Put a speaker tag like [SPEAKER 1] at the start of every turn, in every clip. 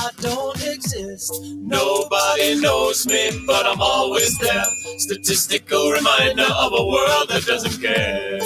[SPEAKER 1] I don't exist. Nobody knows me, but I'm always there. Statistical reminder of a world that doesn't care.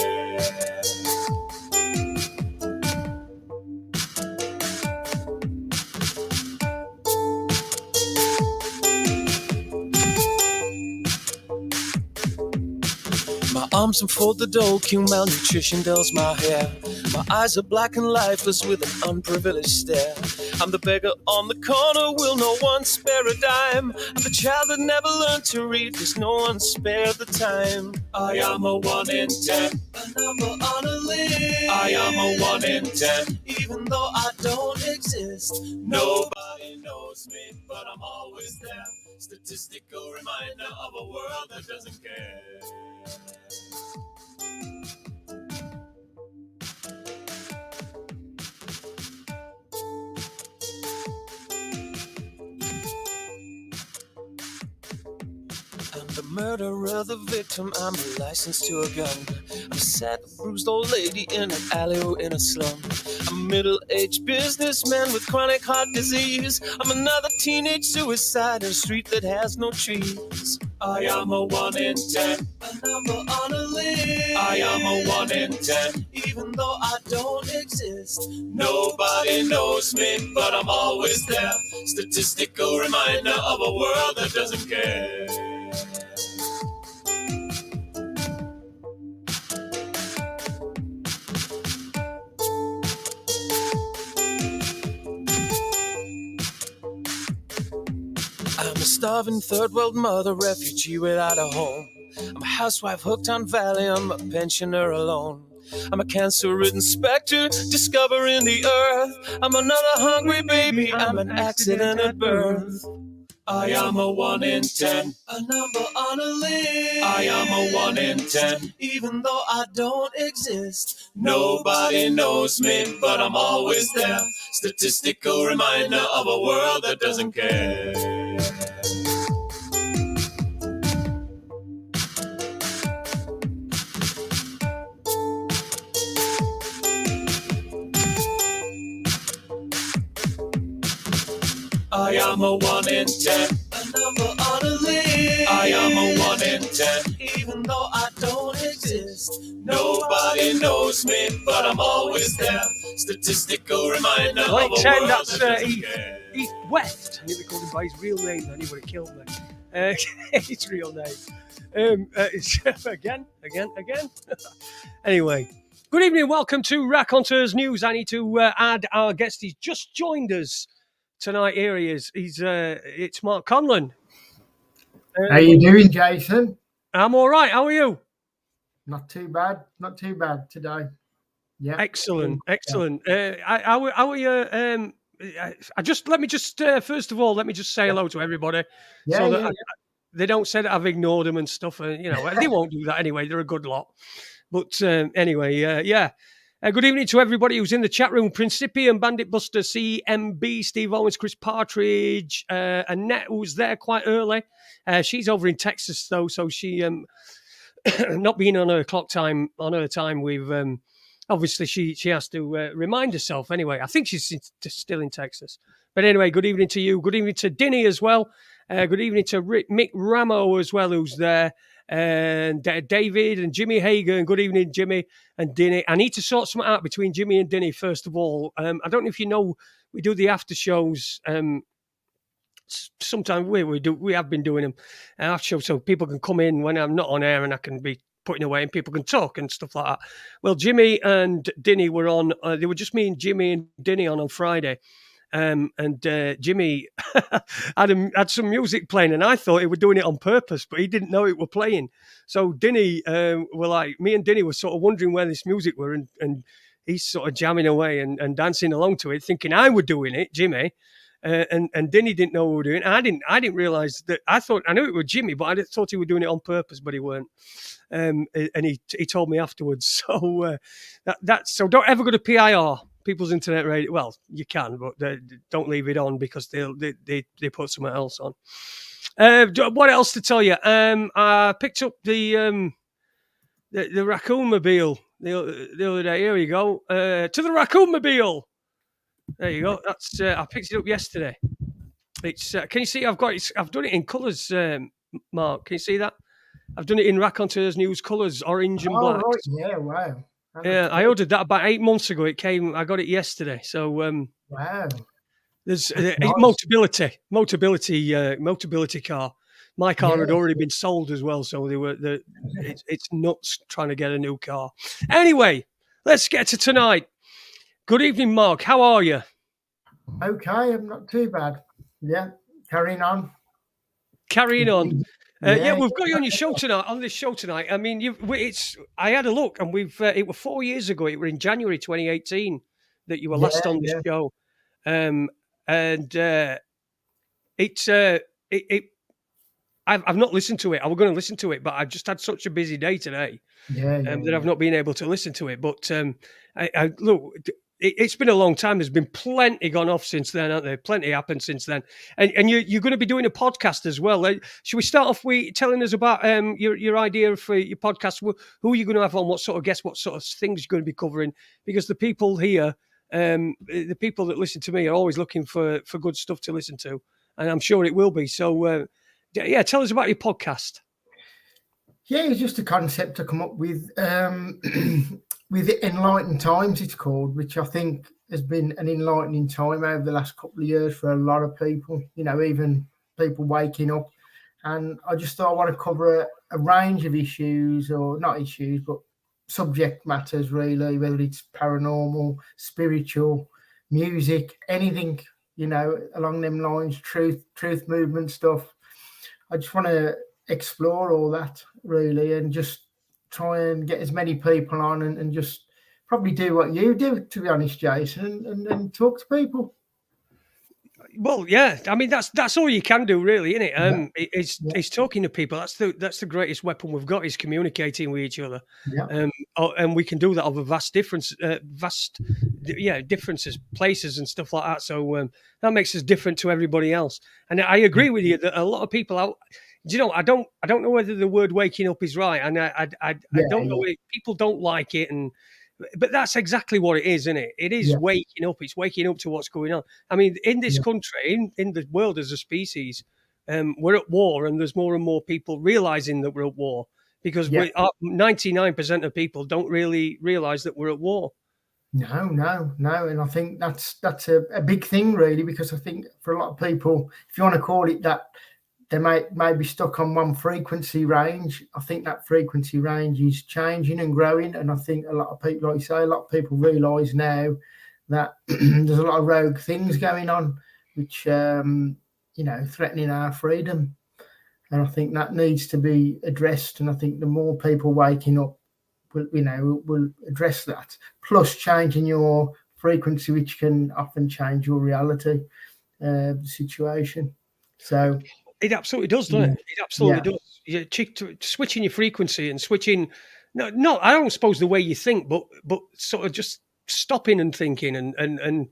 [SPEAKER 1] My arms unfolded old, Q malnutrition dulls my hair. My eyes are black and lifeless with an unprivileged stare. I'm the beggar on the corner, will no one spare a dime? I'm the child that never learned to read, cause no one spared the time. I am a 1 in 10, a number on a list. I am a 1 in 10, even though I don't exist. Nobody knows me, but I'm always there. Statistical reminder of a world that doesn't care. I'm the murderer, the victim, I'm a license to a gun. I'm a sad, bruised old lady in an alley or in a slum. I'm a middle-aged businessman with chronic heart disease. I'm another teenage suicide in a street that has no trees. I am a 1 in 10, a number on a list. I am a 1 in 10, even though I don't exist. Nobody knows me, but I'm always there. Statistical reminder of a world that doesn't care. I'm a starving third world mother, refugee without a home. I'm a housewife hooked on Valium, a pensioner alone. I'm a cancer-ridden specter, discovering the earth. I'm another hungry baby, I'm an accident at birth. I am a 1 in 10, a number on a list. I am a 1 in 10, even though I don't exist. Nobody knows me, but I'm always there. Statistical reminder of a world that doesn't care. I am a 1 in 10, a number on a list. I am a 1 in 10, even though I don't exist. Nobody knows me, but I'm always there. Statistical reminder of a world that doesn't care.
[SPEAKER 2] East West. I nearly called him by his real name, then he would have killed me. His real name. Again. Anyway, good evening, welcome to Raconteurs News. I need to add our guest. He's just joined us tonight. Here he is. It's Mark Conlon.
[SPEAKER 3] How you doing, Jason?
[SPEAKER 2] I'm all right. How are you?
[SPEAKER 3] Not too bad today. Yeah.
[SPEAKER 2] Excellent. How are you? First of all, let me just say hello to everybody. They don't say that I've ignored them and stuff. They won't do that anyway. They're a good lot. But anyway, good evening to everybody who's in the chat room. Principian, Bandit Buster, CMB, Steve Owens, Chris Partridge, Annette, who was there quite early. She's over in Texas, though, so she, not being on her clock time, on her time, we've, obviously she has to remind herself anyway. I think she's still in Texas. But anyway, good evening to you. Good evening to Dinny as well. Good evening to Mick Ramo as well, who's there. And David and Jimmy Hagan. Good evening, Jimmy and Dinny. I need to sort something out between Jimmy and Dinny, first of all. I don't know if you know, we do the after shows. Sometimes we have been doing them after shows so people can come in when I'm not on air and I can be putting away and people can talk and stuff like that. Well, Jimmy and Dinny were on. They were just me and Jimmy and Dinny on Friday. And Jimmy had some music playing, and I thought he was doing it on purpose, but he didn't know it were playing. So Dinny me and Dinny were sort of wondering where this music were, and he's sort of jamming away and dancing along to it, thinking I were doing it, Jimmy. And Dinny didn't know what we were doing. I didn't realise that. I knew it was Jimmy, but I thought he was doing it on purpose, but he weren't. And he told me afterwards. So so don't ever go to PIR. People's Internet Radio. Well, you can, but don't leave it on because they put something else on. What else to tell you? I picked up the Raccoon-mobile the other day. Here we go. To the Raccoon-mobile. There you go. That's I picked it up yesterday. It's can you see? I've done it in colours, Mark. Can you see that? I've done it in Raconteurs News colours, orange and
[SPEAKER 3] Oh,
[SPEAKER 2] black.
[SPEAKER 3] right. Yeah, wow. That
[SPEAKER 2] Yeah,
[SPEAKER 3] looks
[SPEAKER 2] I
[SPEAKER 3] good.
[SPEAKER 2] ordered that about 8 months ago. It came. I got it yesterday. So
[SPEAKER 3] Wow.
[SPEAKER 2] there's
[SPEAKER 3] That's
[SPEAKER 2] it's
[SPEAKER 3] nice.
[SPEAKER 2] Motability car. My car had
[SPEAKER 3] Yeah.
[SPEAKER 2] already been sold as well, so it's nuts trying to get a new car. Anyway, let's get to tonight. Good evening, Mark. How are you?
[SPEAKER 3] Okay, I'm not too bad. Yeah, carrying on.
[SPEAKER 2] Carrying on. Yeah,
[SPEAKER 3] Yeah,
[SPEAKER 2] we've got you on your show tonight. On this show tonight, I mean, I had a look, and it was 4 years ago. It was in January 2018 that you were
[SPEAKER 3] yeah,
[SPEAKER 2] last on the
[SPEAKER 3] yeah,
[SPEAKER 2] show, and it's it. I've not listened to it. I was going to listen to it, but I've just had such a busy day today
[SPEAKER 3] yeah,
[SPEAKER 2] that I've
[SPEAKER 3] yeah,
[SPEAKER 2] not been able to listen to it. But I look, it's been a long time. There's been plenty gone off since then, haven't there? Plenty happened since then. And you're going to be doing a podcast as well. Should we start off with telling us about your idea for your podcast? Who are you going to have on? What sort of guests? What sort of things you're going to be covering? Because the people here, the people that listen to me, are always looking for good stuff to listen to, and I'm sure it will be. So, yeah, tell us about your podcast.
[SPEAKER 3] Yeah, it's just a concept to come up with with Enlightened Times, it's called, which I think has been an enlightening time over the last couple of years for a lot of people, you know, even people waking up. And I just thought I want to cover a range of issues, or not issues, but subject matters, really, whether it's paranormal, spiritual, music, anything, you know, along them lines, truth movement stuff. I just want to explore all that, really, and just try and get as many people on, and just probably do what you do, to be honest, Jason, and talk to people.
[SPEAKER 2] Well, yeah. I mean, that's all you can do, really, isn't it?
[SPEAKER 3] Yeah,
[SPEAKER 2] It's talking to people. That's the greatest weapon we've got, is communicating with each other.
[SPEAKER 3] yeah,
[SPEAKER 2] And we can do that over differences, places, and stuff like that. So that makes us different to everybody else. And I agree with you that a lot of people out. Do you know? I don't know whether the word "waking up" is right, and I
[SPEAKER 3] yeah,
[SPEAKER 2] don't know if people don't like it, but that's exactly what it is, isn't it? It is
[SPEAKER 3] yeah,
[SPEAKER 2] waking up. It's waking up to what's going on. I mean, in this
[SPEAKER 3] yeah,
[SPEAKER 2] country, in the world as a species, we're at war, and there's more and more people realizing that we're at war, because
[SPEAKER 3] yeah.
[SPEAKER 2] 99% of people don't really realize that we're at war.
[SPEAKER 3] No, and I think that's a big thing, really, because I think for a lot of people, if you want to call it that, they may be stuck on one frequency range. I think that frequency range is changing and growing, and I think a lot of people, like you say, a lot of people realise now that there's a lot of rogue things going on, which you know, threatening our freedom, and I think that needs to be addressed. And I think the more people waking up, will address that. Plus, changing your frequency, which can often change your reality situation. So.
[SPEAKER 2] It absolutely does, doesn't it? It absolutely
[SPEAKER 3] Yeah,
[SPEAKER 2] does. Switching your frequency and switching. No, I don't suppose the way you think, but sort of just stopping and thinking and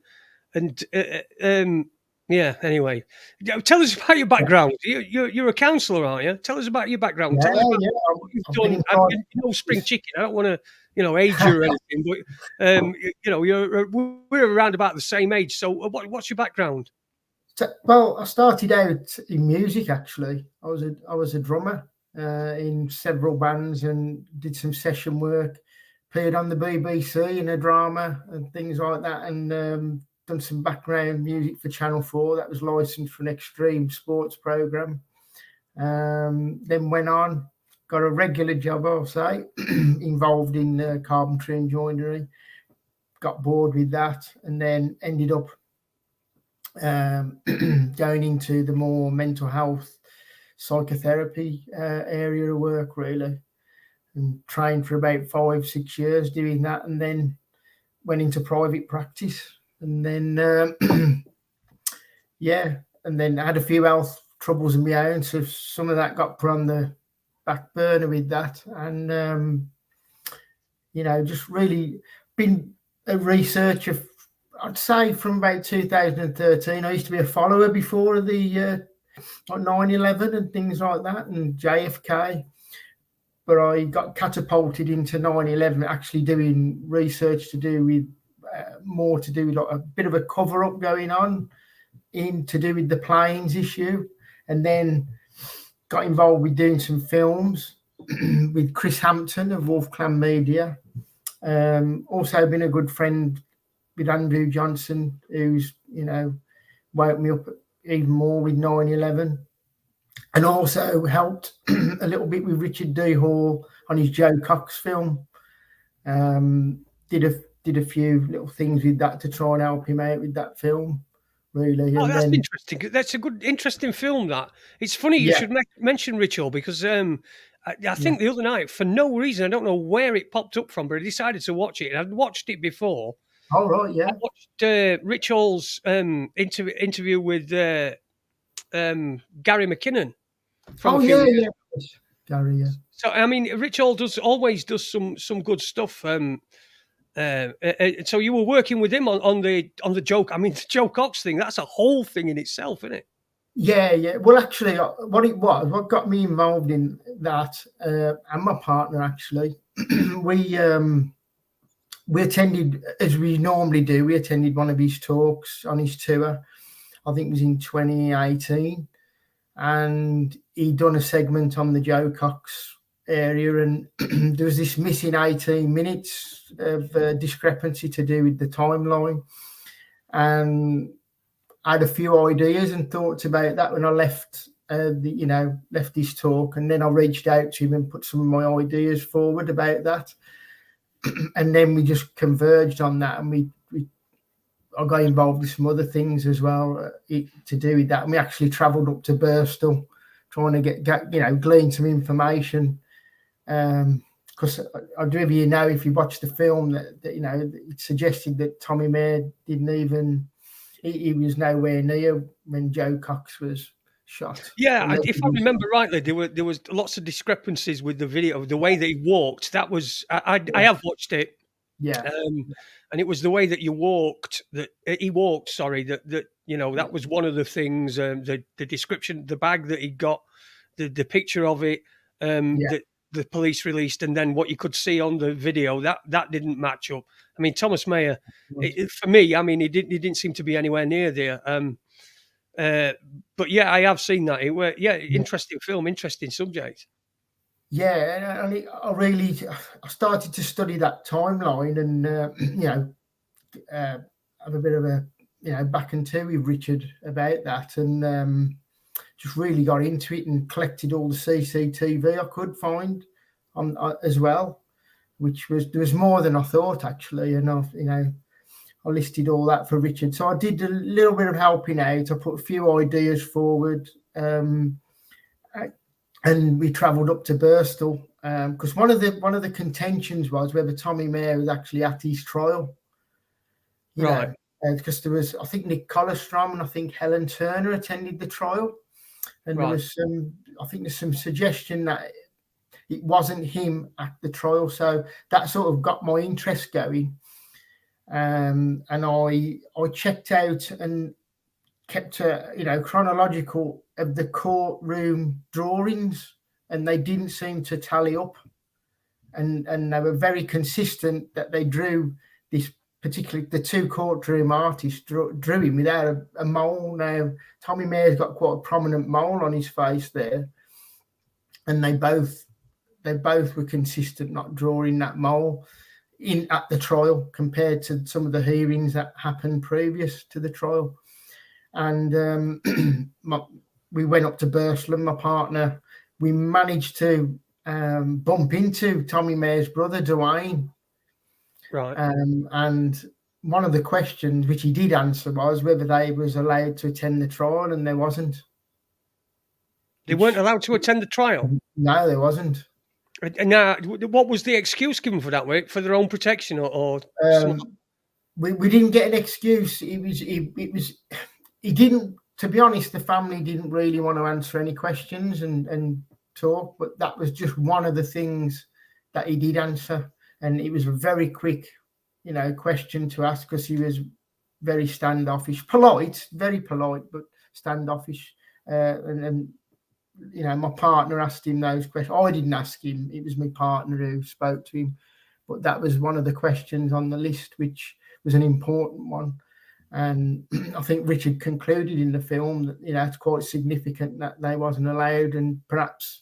[SPEAKER 2] yeah. Anyway, tell us about your background. You're a counsellor, aren't you? Tell us about your background. Tell us about what you've
[SPEAKER 3] I've been
[SPEAKER 2] done.
[SPEAKER 3] inside.
[SPEAKER 2] You're no spring chicken. I don't want to, age you or anything, but we're around about the same age. So, what's your background?
[SPEAKER 3] Well, I started out in music, actually. I was a drummer in several bands and did some session work. Appeared on the BBC in a drama and things like that, and done some background music for Channel 4. That was licensed for an extreme sports programme. Then went on, got a regular job, I'll say, involved in carpentry and joinery. Got bored with that, and then ended up going into the more mental health psychotherapy area of work, really, and trained for about 5-6 years doing that, and then went into private practice, and then and then I had a few health troubles of my own, so some of that got put on the back burner with that, and just really been a researcher. I'd say from about 2013. I used to be a follower before of the like 9/11 and things like that, and JFK. But I got catapulted into 9/11, actually doing research to do with more to do with like a bit of a cover up going on in to do with the planes issue, and then got involved with doing some films with Chris Hampton of Wolf Clan Media. Also been a good friend with Andrew Johnson, who's, woke me up even more with 9/11, and also helped a little bit with Richard D. Hall on his Joe Cox film. Did a few little things with that to try and help him out with that film, really.
[SPEAKER 2] Oh,
[SPEAKER 3] And
[SPEAKER 2] that's
[SPEAKER 3] then,
[SPEAKER 2] interesting. That's a good, interesting film. That it's funny you should mention Ritual, because I think the other night, for no reason, I don't know where it popped up from, but I decided to watch it. I'd watched it before.
[SPEAKER 3] Oh, right, yeah.
[SPEAKER 2] I watched Ritual's interview with Gary McKinnon. From
[SPEAKER 3] yeah. Gary, yeah.
[SPEAKER 2] So I mean, Ritual always does some good stuff. So you were working with him on the joke. I mean, the Joe Cox thing, that's a whole thing in itself, isn't it?
[SPEAKER 3] Yeah. Well, actually, what got me involved in that, and my partner, actually, we attended, as we normally do, we attended one of his talks on his tour. I think it was in 2018. And he'd done a segment on the Joe Cox area, and there was this missing 18 minutes of discrepancy to do with the timeline. And I had a few ideas and thoughts about that when I left left his talk, and then I reached out to him and put some of my ideas forward about that. And then we just converged on that, and I got involved with some other things as well to do with that. And we actually travelled up to Bristol trying to glean some information. Because I do, if you watch the film, that it suggested that Tommy Mayer he was nowhere near when Joe Cox was shot.
[SPEAKER 2] Yeah, if I remember rightly, there was lots of discrepancies with the video, the way that he walked. That was I have watched it.
[SPEAKER 3] Yeah.
[SPEAKER 2] And it was the way that he walked. That was one of the things. The description, the bag that he got, the picture of it, that the police released, and then what you could see on the video, that didn't match up. I mean, Thomas Mayer, for me, I mean, he didn't seem to be anywhere near there. But yeah, I have seen that. Interesting film, interesting subject.
[SPEAKER 3] Yeah, and I started to study that timeline, and have a bit of a back and two with Richard about that, and just really got into it and collected all the CCTV I could find on as well, there was more than I thought, actually, and I listed all that for Richard. So I did a little bit of helping out. I put a few ideas forward. And we travelled up to Bristol because one of the contentions was whether Tommy Mayer was actually at his trial.
[SPEAKER 2] Right.
[SPEAKER 3] Because there was, I think, Nick Collerstrom and I think Helen Turner attended the trial. And there was there's some suggestion that it wasn't him at the trial. So that sort of got my interest going. And I checked out and kept chronological of the courtroom drawings, and they didn't seem to tally up, and they were very consistent that they drew this particularly, the two courtroom artists drew him without a mole. Now Tommy Mayer's got quite a prominent mole on his face there, and they both were consistent not drawing that mole at the trial compared to some of the hearings that happened previous to the trial. And we went up to Bristol, and my partner, we managed to bump into Tommy Mayer's brother, Dwayne.
[SPEAKER 2] Right.
[SPEAKER 3] And one of the questions which he did answer was whether they was allowed to attend the trial, and there wasn't.
[SPEAKER 2] They weren't allowed to attend the trial?
[SPEAKER 3] No, there wasn't.
[SPEAKER 2] Now, what was the excuse given for that? For their own protection, or
[SPEAKER 3] we didn't get an excuse. It was he didn't, to be honest, the family didn't really want to answer any questions and talk, but that was just one of the things that he did answer. And it was a very quick, question to ask, because he was very standoffish, very polite, but standoffish. And my partner asked him those questions. I didn't ask him. It was my partner who spoke to him. But that was one of the questions on the list, which was an important one. And I think Richard concluded in the film that, it's quite significant that they wasn't allowed, and perhaps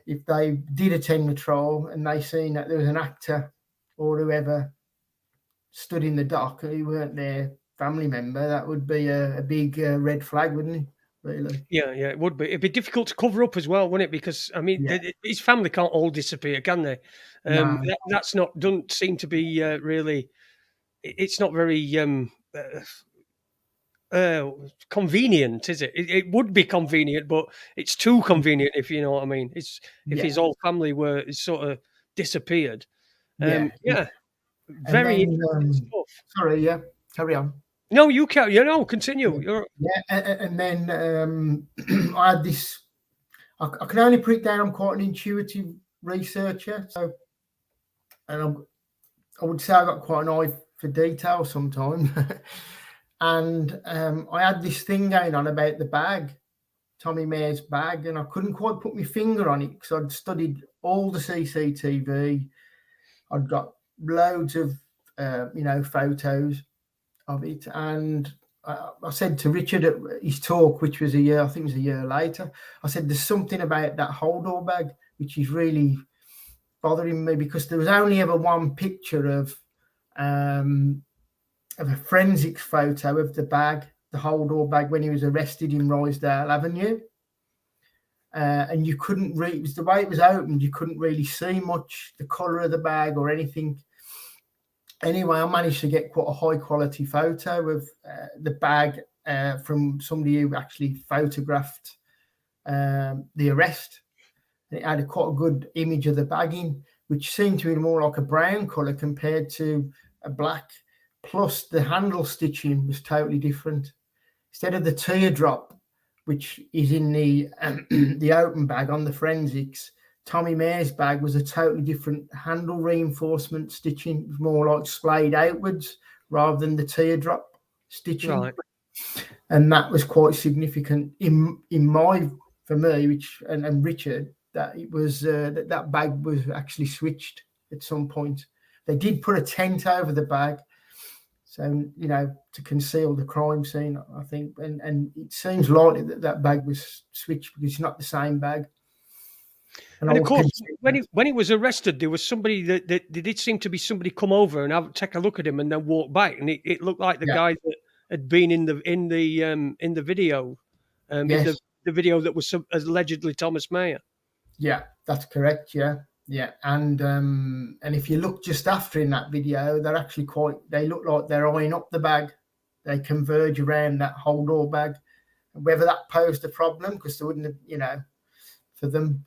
[SPEAKER 3] if they did attend the trial and they seen that there was an actor or whoever stood in the dock who weren't their family member, that would be a big red flag, wouldn't it? Really?
[SPEAKER 2] Yeah, it would be. It'd be difficult to cover up as well, wouldn't it? Because I mean, his family can't all disappear, can they?
[SPEAKER 3] No.
[SPEAKER 2] That's not doesn't seem to be really. It's not very convenient, is it? It would be convenient, but it's too convenient, if you know what I mean. If his whole family were sort of disappeared. Very interesting stuff.
[SPEAKER 3] Sorry, carry on.
[SPEAKER 2] No, you can't. Continue.
[SPEAKER 3] And then I had this. I can only put it down. I'm quite an intuitive researcher, so, and I would say I got quite an eye for detail sometimes. And I had this thing going on about the bag, Tommy Mayer's bag, and I couldn't quite put my finger on it because I'd studied all the CCTV. I'd got loads of photos of it, and I said to Richard at his talk, which was I think it was a year later, I said, there's something about that hold door bag which is really bothering me, because there was only ever one picture of a forensics photo of the bag, the hold door bag, when he was arrested in Rysdale Avenue. And you couldn't read, the way it was opened, you couldn't really see much, the colour of the bag or anything. Anyway, I managed to get quite a high quality photo of the bag from somebody who actually photographed the arrest. And it had quite a good image of the bagging, which seemed to be more like a brown colour compared to a black. Plus, the handle stitching was totally different. Instead of the teardrop, which is in the open bag on the forensics, Tommy Mayer's bag was a totally different handle reinforcement stitching. It was more like splayed outwards rather than the teardrop stitching.
[SPEAKER 2] Right.
[SPEAKER 3] And that was quite significant for me, and Richard, that it was that bag was actually switched at some point. They did put a tent over the bag, so to conceal the crime scene, I think, and it seems likely that bag was switched because it's not the same bag.
[SPEAKER 2] And of course, when he was arrested, there was somebody that there did seem to be somebody come over and take a look at him and then walk back, and it looked like the guy that had been in the video, the video that was allegedly Thomas Mayer.
[SPEAKER 3] Yeah, that's correct. Yeah, and if you look just after in that video, they're actually they look like they're eyeing up the bag. They converge around that hold door bag. Whether that posed a problem, because they wouldn't have, for them.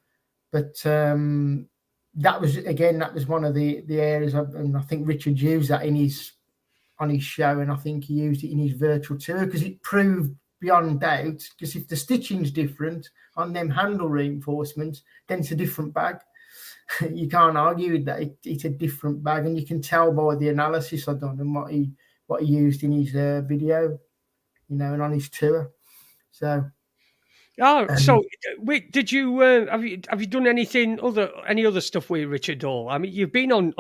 [SPEAKER 3] But that was one of the areas, and I think Richard used that on his show, and I think he used it in his virtual tour, because it proved beyond doubt, because if the stitching's different on them handle reinforcements, then it's a different bag. You can't argue with that. It's a different bag, and you can tell by the analysis I've done and what he used in his video, and on his tour. So.
[SPEAKER 2] So wait, did you have you done any other stuff with Richard Hall? I mean, you've been on.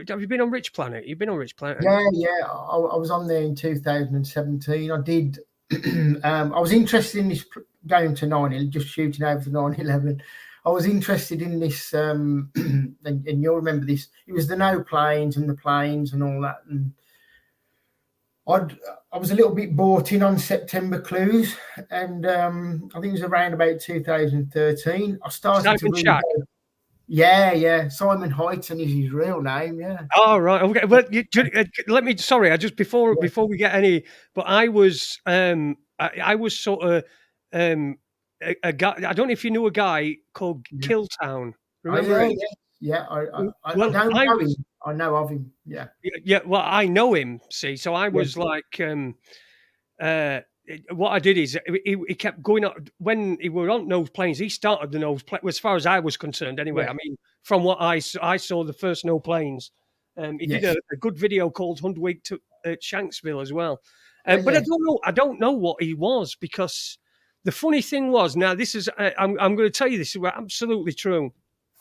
[SPEAKER 2] Have you been on Rich Planet? You've been on Rich Planet.
[SPEAKER 3] Yeah. I was on there in 2017. I did. I was interested in this going to 9/11, just shooting over to 9/11. I was interested in this, and you'll remember this. It was the no planes and the planes and all that, and I was a little bit bought in on September Clues, and I think it was around about 2013. I started to read. Yeah. Simon Huyton is his real name. Yeah.
[SPEAKER 2] Oh, right. Okay. Well, let me. Sorry, I just before we get any. But I was sort of a guy. I don't know if you knew a guy called Killtown. Remember?
[SPEAKER 3] Yeah. I don't know him. I know of him. Yeah.
[SPEAKER 2] Yeah. Well, I know him. See, so I was like, what I did is he kept going up when he were on those planes. He started the nose plane, as far as I was concerned. Anyway, I mean, from what I saw, the first no planes. He did a good video called 100 Week to Shanksville as well. But I don't know what he was, because the funny thing was, now this is I'm going to tell you this is absolutely true.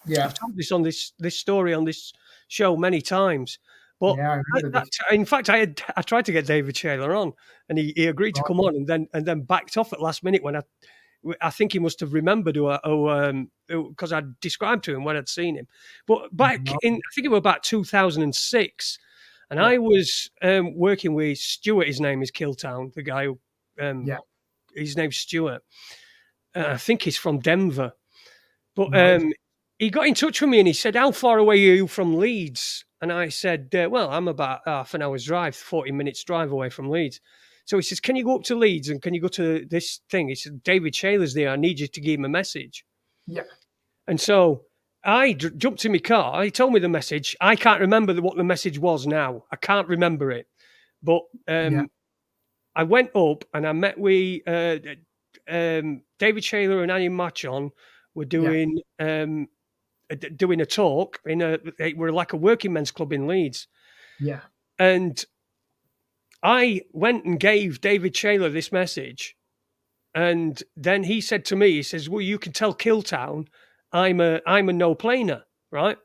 [SPEAKER 2] Yeah, I've told this on this story on this show many times. But
[SPEAKER 3] Yeah, I remember this.
[SPEAKER 2] in fact, I tried to get David Shaler on, and he agreed to
[SPEAKER 3] Right.
[SPEAKER 2] come on, and then backed off at last minute when I think he must have remembered because I described to him when I'd seen him. But back in, I think it was about 2006, and
[SPEAKER 3] Yeah.
[SPEAKER 2] I was working with Stuart. His name is Killtown, the guy who,
[SPEAKER 3] Yeah.
[SPEAKER 2] his name's Stuart. I think he's from Denver. But
[SPEAKER 3] Right.
[SPEAKER 2] he got in touch with me and he said, "How far away are you from Leeds?" And I said, "Well, I'm about half an hour's drive, 40 minutes drive away from Leeds." So he says, "Can you go up to Leeds and can you go to this thing?" He said, "David Shaler's there. I need you to give him a message."
[SPEAKER 3] Yeah.
[SPEAKER 2] And so I jumped in my car. He told me the message. I can't remember what the message was now. I can't remember it. But I went up and I met with David Shaler and Annie Machon were doing doing a talk we're like a working men's club in Leeds.
[SPEAKER 3] Yeah.
[SPEAKER 2] And I went and gave David Shaler this message. And then he said to me, he says, "Well, you can tell Killtown I'm a no-planer, right?"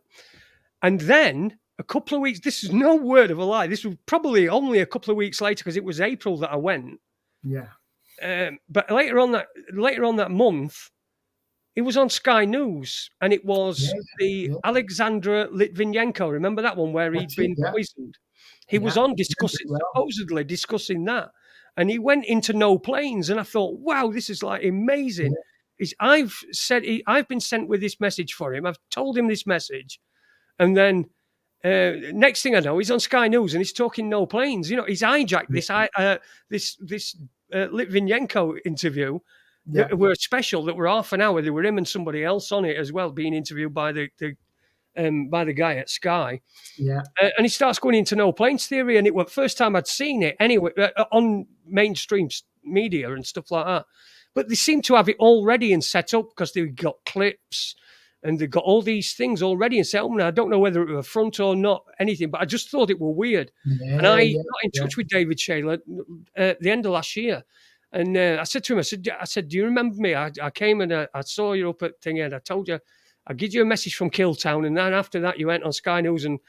[SPEAKER 2] And then a couple of weeks, this is no word of a lie, this was probably only a couple of weeks later because it was April that I went.
[SPEAKER 3] Yeah.
[SPEAKER 2] But later on that month, it was on Sky News, and it was the Alexandra Litvinenko. Remember that one where he'd been poisoned? He was on supposedly discussing that, and he went into no planes. And I thought, wow, this is like amazing. I've been sent with this message for him. I've told him this message, and then next thing I know, he's on Sky News and he's talking no planes. You know, he's hijacked this Litvinenko interview. That were special, that were half an hour. There were him and somebody else on it as well, being interviewed by the guy at Sky.
[SPEAKER 3] Yeah.
[SPEAKER 2] And he starts going into no planes theory, and it was the first time I'd seen it anyway on mainstream media and stuff like that. But they seem to have it already and set up because they've got clips and they've got all these things already and set up. And I don't know whether it was a front or not, anything, but I just thought it were weird. And I got in touch with David Shaler at the end of last year. And I said to him, I said, "Do you remember me? I came and I saw you up at thing, and I told you I'd give you a message from Killtown, and then after that you went on Sky News." And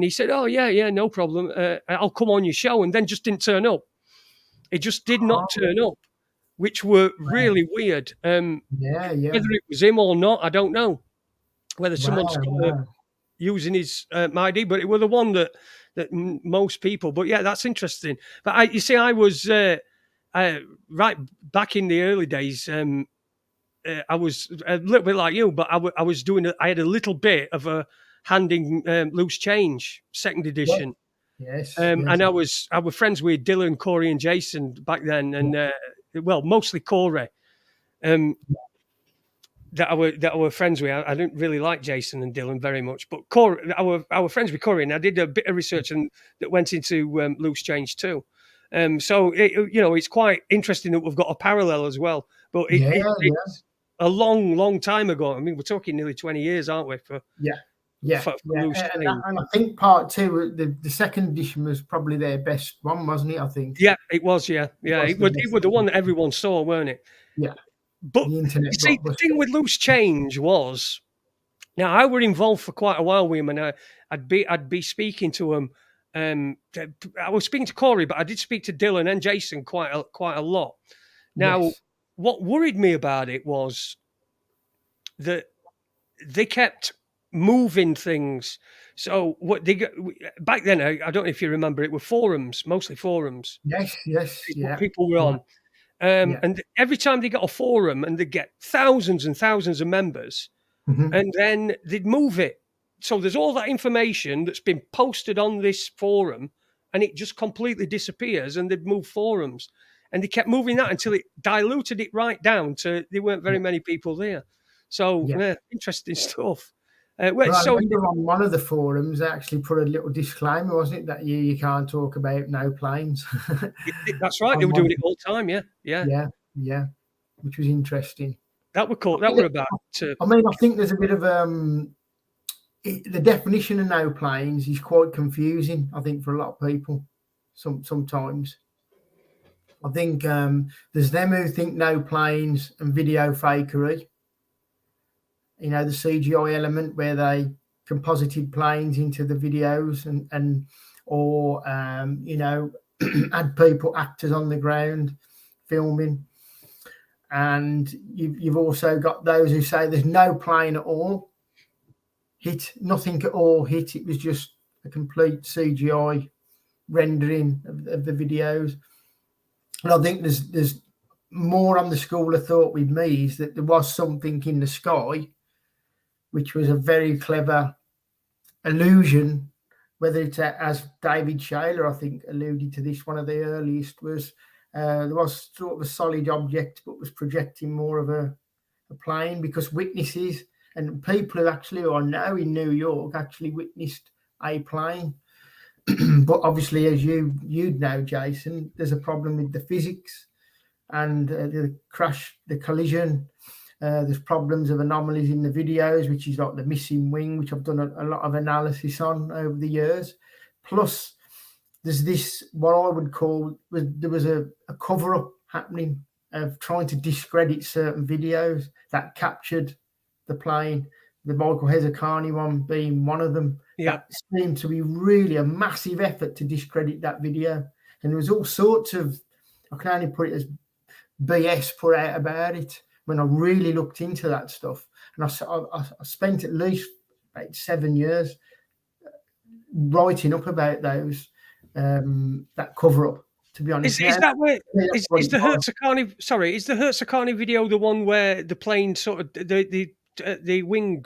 [SPEAKER 2] he said, "Oh yeah, no problem. I'll come on your show." And then just didn't turn up. It just did not turn up, which were really weird. Whether it was him or not, I don't know. Whether someone's using his ID, but it was the one that most people. But yeah, that's interesting. But I was. Right back in the early days, I was a little bit like you, but I was doing. I had a little bit of a handing loose change, second edition.
[SPEAKER 3] Yes.
[SPEAKER 2] And I was friends with Dylan, Corey, and Jason back then, and mostly Corey. That I were friends with. I didn't really like Jason and Dylan very much, but Corey, I were friends with Corey, and I did a bit of research and that went into loose change too. So it's quite interesting that we've got a parallel as well. But it's a long time ago. I mean, we're talking nearly 20 years, aren't we? For loose change.
[SPEAKER 3] And I think part two, the second edition was probably their best one, wasn't it? I think.
[SPEAKER 2] Yeah, it was. Yeah. It was the one that everyone saw, weren't it?
[SPEAKER 3] Yeah.
[SPEAKER 2] But you see, the thing with loose change was, now I were involved for quite a while with him, and I'd be speaking to him. I was speaking to Corey, but I did speak to Dylan and Jason quite a lot. Now, what worried me about it was that they kept moving things. So what they got back then, I don't know if you remember, it were forums, mostly forums.
[SPEAKER 3] Yes,
[SPEAKER 2] people were on. And every time they got a forum and they get thousands and thousands of members, and then they'd move it. So there's all that information that's been posted on this forum, and it just completely disappears, and they'd move forums. And they kept moving that until it diluted it right down to there weren't very many people there. So interesting stuff.
[SPEAKER 3] I remember on one of the forums, they actually put a little disclaimer, wasn't it, that you can't talk about no planes.
[SPEAKER 2] That's right. They were doing it all the time.
[SPEAKER 3] Yeah. Which was interesting.
[SPEAKER 2] That were cool. That were about.
[SPEAKER 3] I mean, I think there's a bit of the definition of no planes is quite confusing, I think, for a lot of people. Sometimes, I think there's them who think no planes and video fakery. You know, the CGI element where composited planes into the videos or had actors on the ground filming. And you've also got those who say there's no plane at all hit, nothing at all hit. It was just a complete CGI rendering of the videos. And I think there's more on the school of thought with me is that there was something in the sky, which was a very clever illusion. Whether it's as David Shayler, I think, alluded to this, one of the earliest was there was sort of a solid object, but was projecting more of a plane, because witnesses and people who actually are now in New York actually witnessed a plane. But obviously, as you'd know, Jason, there's a problem with the physics and the crash, the collision. There's problems of anomalies in the videos, which is like the missing wing, which I've done a lot of analysis on over the years. Plus, there's this, what I would call, there was a cover-up happening of trying to discredit certain videos that captured the plane, the Michael Hezekiah one being one of them.
[SPEAKER 2] Yeah.
[SPEAKER 3] That seemed to be really a massive effort to discredit that video. And there was all sorts of, I can only put it as BS put out about it when I really looked into that stuff. And I spent at least about 7 years writing up about those, that cover-up, to be honest.
[SPEAKER 2] Is that where is the Hezekiah? Sorry, is the Hezekiah video the one where the plane sort of the wing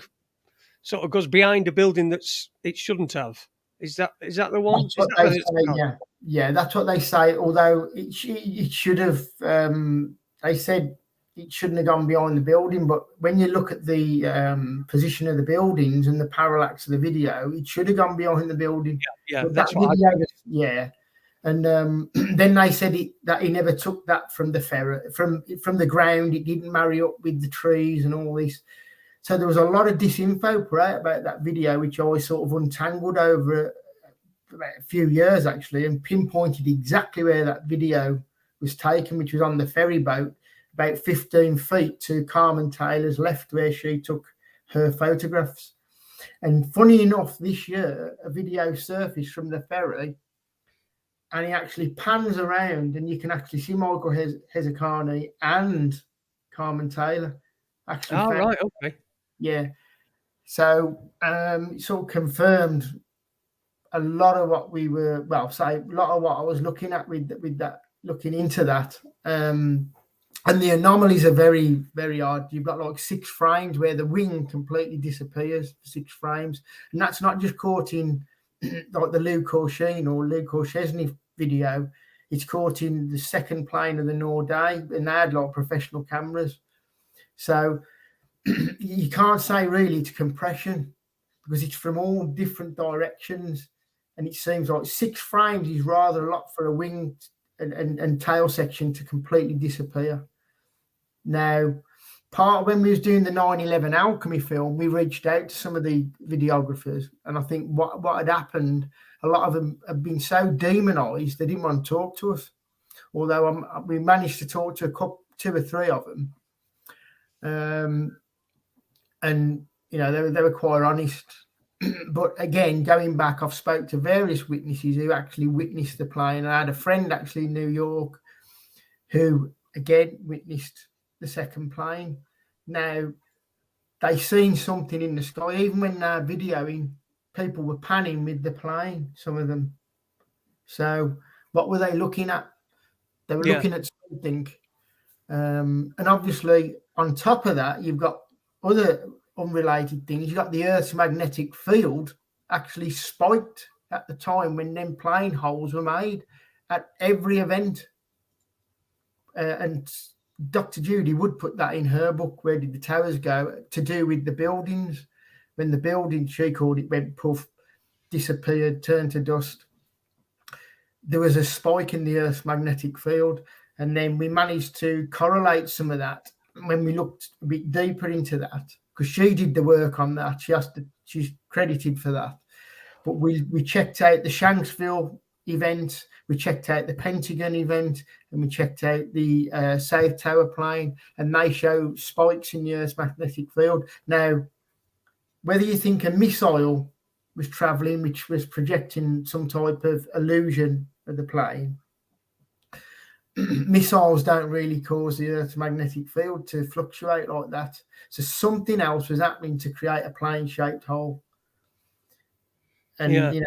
[SPEAKER 2] sort of goes behind a building that's it shouldn't have? Is that the one?
[SPEAKER 3] That's what they say, yeah, that's what they say. Although it should have, they said it shouldn't have gone behind the building. But when you look at the position of the buildings and the parallax of the video, it should have gone behind the building.
[SPEAKER 2] Yeah,
[SPEAKER 3] but
[SPEAKER 2] that's
[SPEAKER 3] that
[SPEAKER 2] what
[SPEAKER 3] video, yeah. And then they said that he never took that from the ferret, from the ground. It didn't marry up with the trees and all this. So there was a lot of disinfo put out about that video, which I sort of untangled over about a few years, actually, and pinpointed exactly where that video was taken, which was on the ferry boat, about 15 feet to Carmen Taylor's left, where she took her photographs. And funny enough, this year, a video surfaced from the ferry, and he actually pans around, and you can actually see Michael Hezekiah and Carmen Taylor. Actually,
[SPEAKER 2] right, okay.
[SPEAKER 3] Yeah. So it sort of confirmed a lot of what we were, a lot of what I was looking at with that, looking into that. And the anomalies are very, very odd. You've got like 6 frames where the wing completely disappears for 6 frames. And that's not just caught in like the Lou Korshine or Lou Korshesny video. It's caught in the second plane of the Nordé, and they had like professional cameras. So you can't say really it's compression, because it's from all different directions, and it seems like 6 frames is rather a lot for a wing and tail section to completely disappear. Now, when we was doing the 9/11 Alchemy film, we reached out to some of the videographers, and I think what had happened, a lot of them have been so demonized they didn't want to talk to us, although we managed to talk to 2 or 3 of them. And they were quite honest. But again, going back, I've spoke to various witnesses who actually witnessed the plane. I had a friend actually in New York who again witnessed the second plane. Now, they seen something in the sky. Even when they're videoing, people were panning with the plane, some of them. So what were they looking at? They were looking at something. And obviously, on top of that, you've got other unrelated things. You've got the Earth's magnetic field actually spiked at the time when them plane holes were made at every event. And Dr. Judy Wood put that in her book, Where Did the Towers Go?, to do with the buildings. When the building, she called it, went poof, disappeared, turned to dust. There was a spike in the Earth's magnetic field. And then we managed to correlate some of that when we looked a bit deeper into that, because she did the work on that. She's credited for that. But we checked out the Shanksville event, we checked out the Pentagon event, and we checked out the South Tower plane, and they show spikes in the Earth's magnetic field. Now, whether you think a missile was travelling, which was projecting some type of illusion of the plane. Missiles don't really cause the Earth's magnetic field to fluctuate like that. So something else was happening to create a plane-shaped hole. And,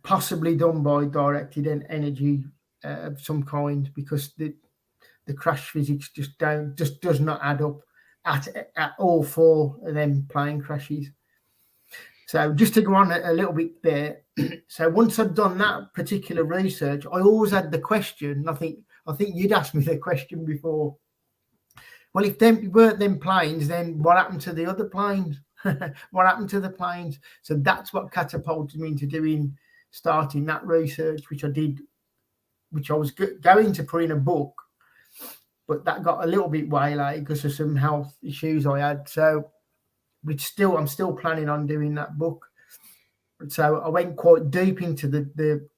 [SPEAKER 3] possibly done by directed energy of some kind, because the crash physics just does not add up at all for them plane crashes. So just to go on a little bit there. So once I'd done that particular research, I always had the question. I think you'd asked me the question before. Well, if them weren't them planes, then what happened to the other planes? What happened to the planes? So that's what catapulted me into starting that research, which I did, which I was going to put in a book, but that got a little bit waylaid because of some health issues I had. So, I'm still planning on doing that book. So I went quite deep into the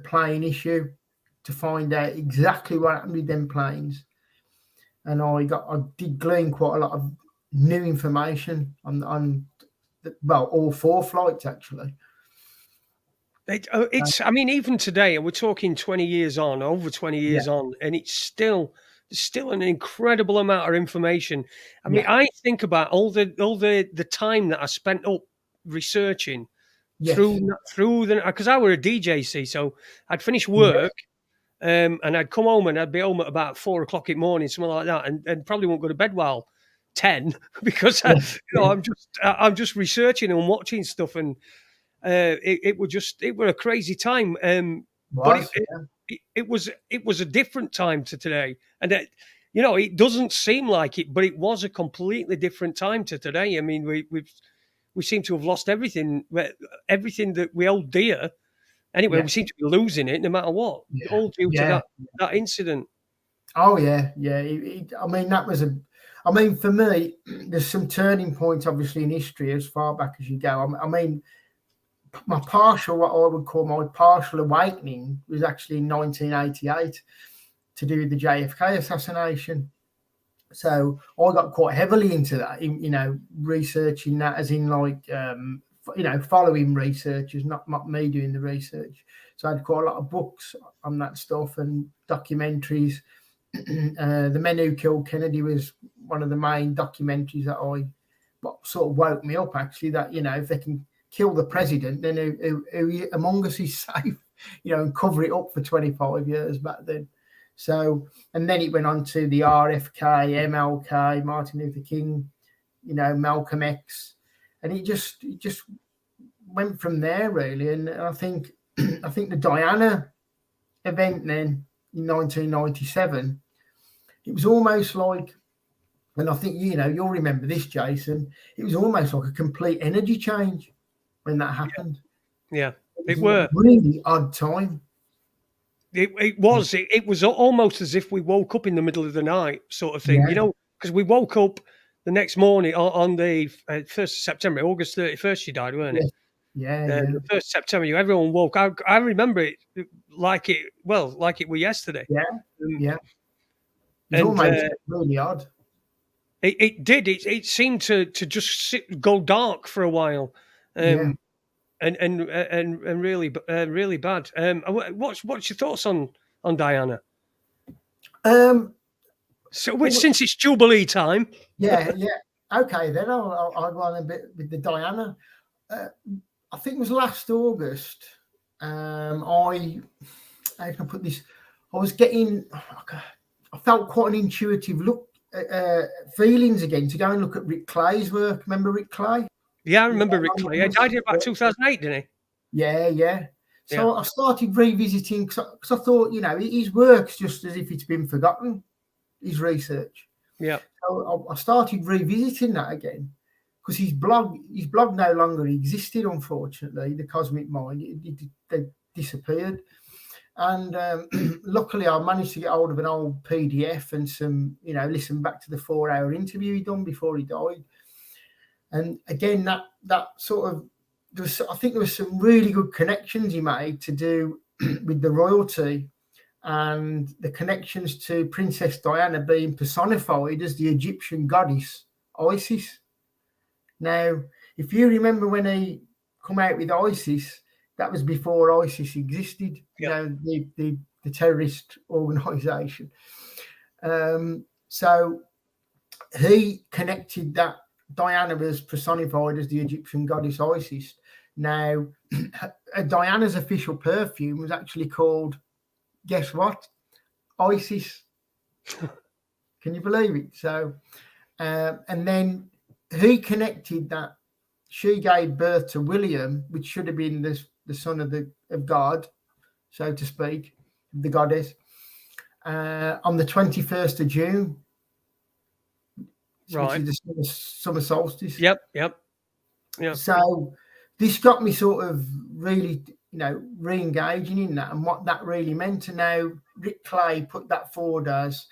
[SPEAKER 3] plane issue to find out exactly what happened with them planes, and I did glean quite a lot of new information on all 4 flights actually.
[SPEAKER 2] I mean, even today, we're talking 20 years on, over 20 years on, and it's still an incredible amount of information. I mean, I think about all the time that I spent up researching through the, because I were a DJ, see, so I'd finish work, and I'd come home and I'd be home at about 4 o'clock in the morning, something like that, and probably won't go to bed while 10 because I'm just researching and watching stuff, and it were a crazy time. But it was a different time to today, and it doesn't seem like it, but it was a completely different time to today. I mean, we seem to have lost everything that we hold dear. Anyway, we seem to be losing it no matter what, all due to that incident.
[SPEAKER 3] Oh yeah. I mean, that was for me, there's some turning points obviously in history as far back as you go. I mean, what I would call my partial awakening was actually in 1988 to do with the Jfk assassination. So I got quite heavily into that, researching that, as in following researchers, not me doing the research. So I had quite a lot of books on that stuff and documentaries. The Men Who Killed Kennedy was one of the main documentaries that sort of woke me up, actually, that, if they can kill the president, then who among us is safe, and cover it up for 25 years back then. So, and then it went on to the RFK, MLK, Martin Luther King, Malcolm X, and it just went from there really. And I think the Diana event then in 1997, it was almost like, and I think you'll remember this, Jason, it was almost like a complete energy change when that happened.
[SPEAKER 2] Yeah,
[SPEAKER 3] it was a really odd time.
[SPEAKER 2] It was almost as if we woke up in the middle of the night, sort of thing, because we woke up the next morning on the 1st of September, August 31st, she died, weren't it?
[SPEAKER 3] Yeah.
[SPEAKER 2] The 1st of September, everyone woke. I remember it like it were yesterday.
[SPEAKER 3] Yeah. It was almost really odd.
[SPEAKER 2] It did. It seemed to just go dark for a while, and really bad. What's your thoughts on Diana? Since it's Jubilee time.
[SPEAKER 3] Yeah. Okay, then I'll go on a bit with the Diana. I think it was last August. How can I put this? I was getting. I felt quite an intuitive feelings again to go and look at Rick Clay's work. Remember Rick Clay?
[SPEAKER 2] Yeah, I remember Rick Clay. He died in about 2008, didn't
[SPEAKER 3] he? Yeah. So I started revisiting because I thought, his work's just as if it's been forgotten, his research.
[SPEAKER 2] Yeah.
[SPEAKER 3] So I started revisiting that again because his blog no longer existed, unfortunately. The Cosmic Mind, they disappeared. And luckily, I managed to get hold of an old PDF and some, listen back to the 4-hour interview he'd done before he died. And again, that sort of, I think there was some really good connections he made to do with the royalty and the connections to Princess Diana being personified as the Egyptian goddess Isis. Now, if you remember when he come out with ISIS, that was before ISIS existed.
[SPEAKER 2] Yeah.
[SPEAKER 3] The terrorist organisation. So he connected that Diana was personified as the Egyptian goddess Isis. Now, Diana's official perfume was actually called, guess what? Isis. Can you believe it? So, and then he connected that she gave birth to William, which should have been the son of God, so to speak, the goddess, on the 21st of June,
[SPEAKER 2] Right.
[SPEAKER 3] which is the summer solstice.
[SPEAKER 2] Yep.
[SPEAKER 3] So this got me sort of really, re-engaging in that and what that really meant. And now Rick Clay put that forward as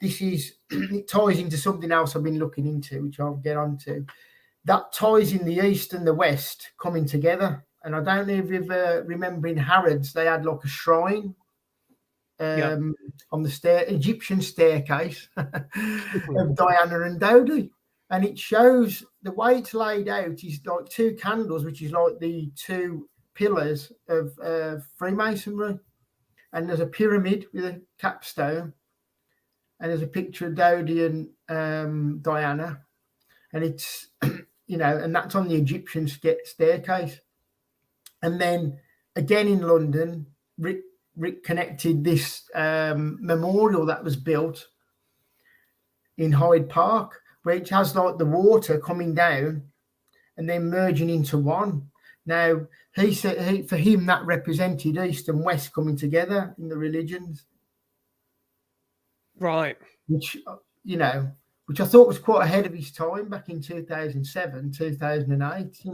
[SPEAKER 3] it ties into something else I've been looking into, which I'll get onto. That ties in the East and the West coming together. And I don't know if you remember in Harrods, they had like a shrine on the Egyptian staircase of Diana and Dodi. And it shows the way it's laid out is like two candles, which is like the two pillars of Freemasonry. And there's a pyramid with a capstone. And there's a picture of Dodi and Diana. And it's, and that's on the Egyptian staircase. And then again in London, Rick connected this memorial that was built in Hyde Park, which has like the water coming down and then merging into one. Now, he said for him that represented East and West coming together in the religions.
[SPEAKER 2] Right.
[SPEAKER 3] Which I thought was quite ahead of his time back in 2007, 2008,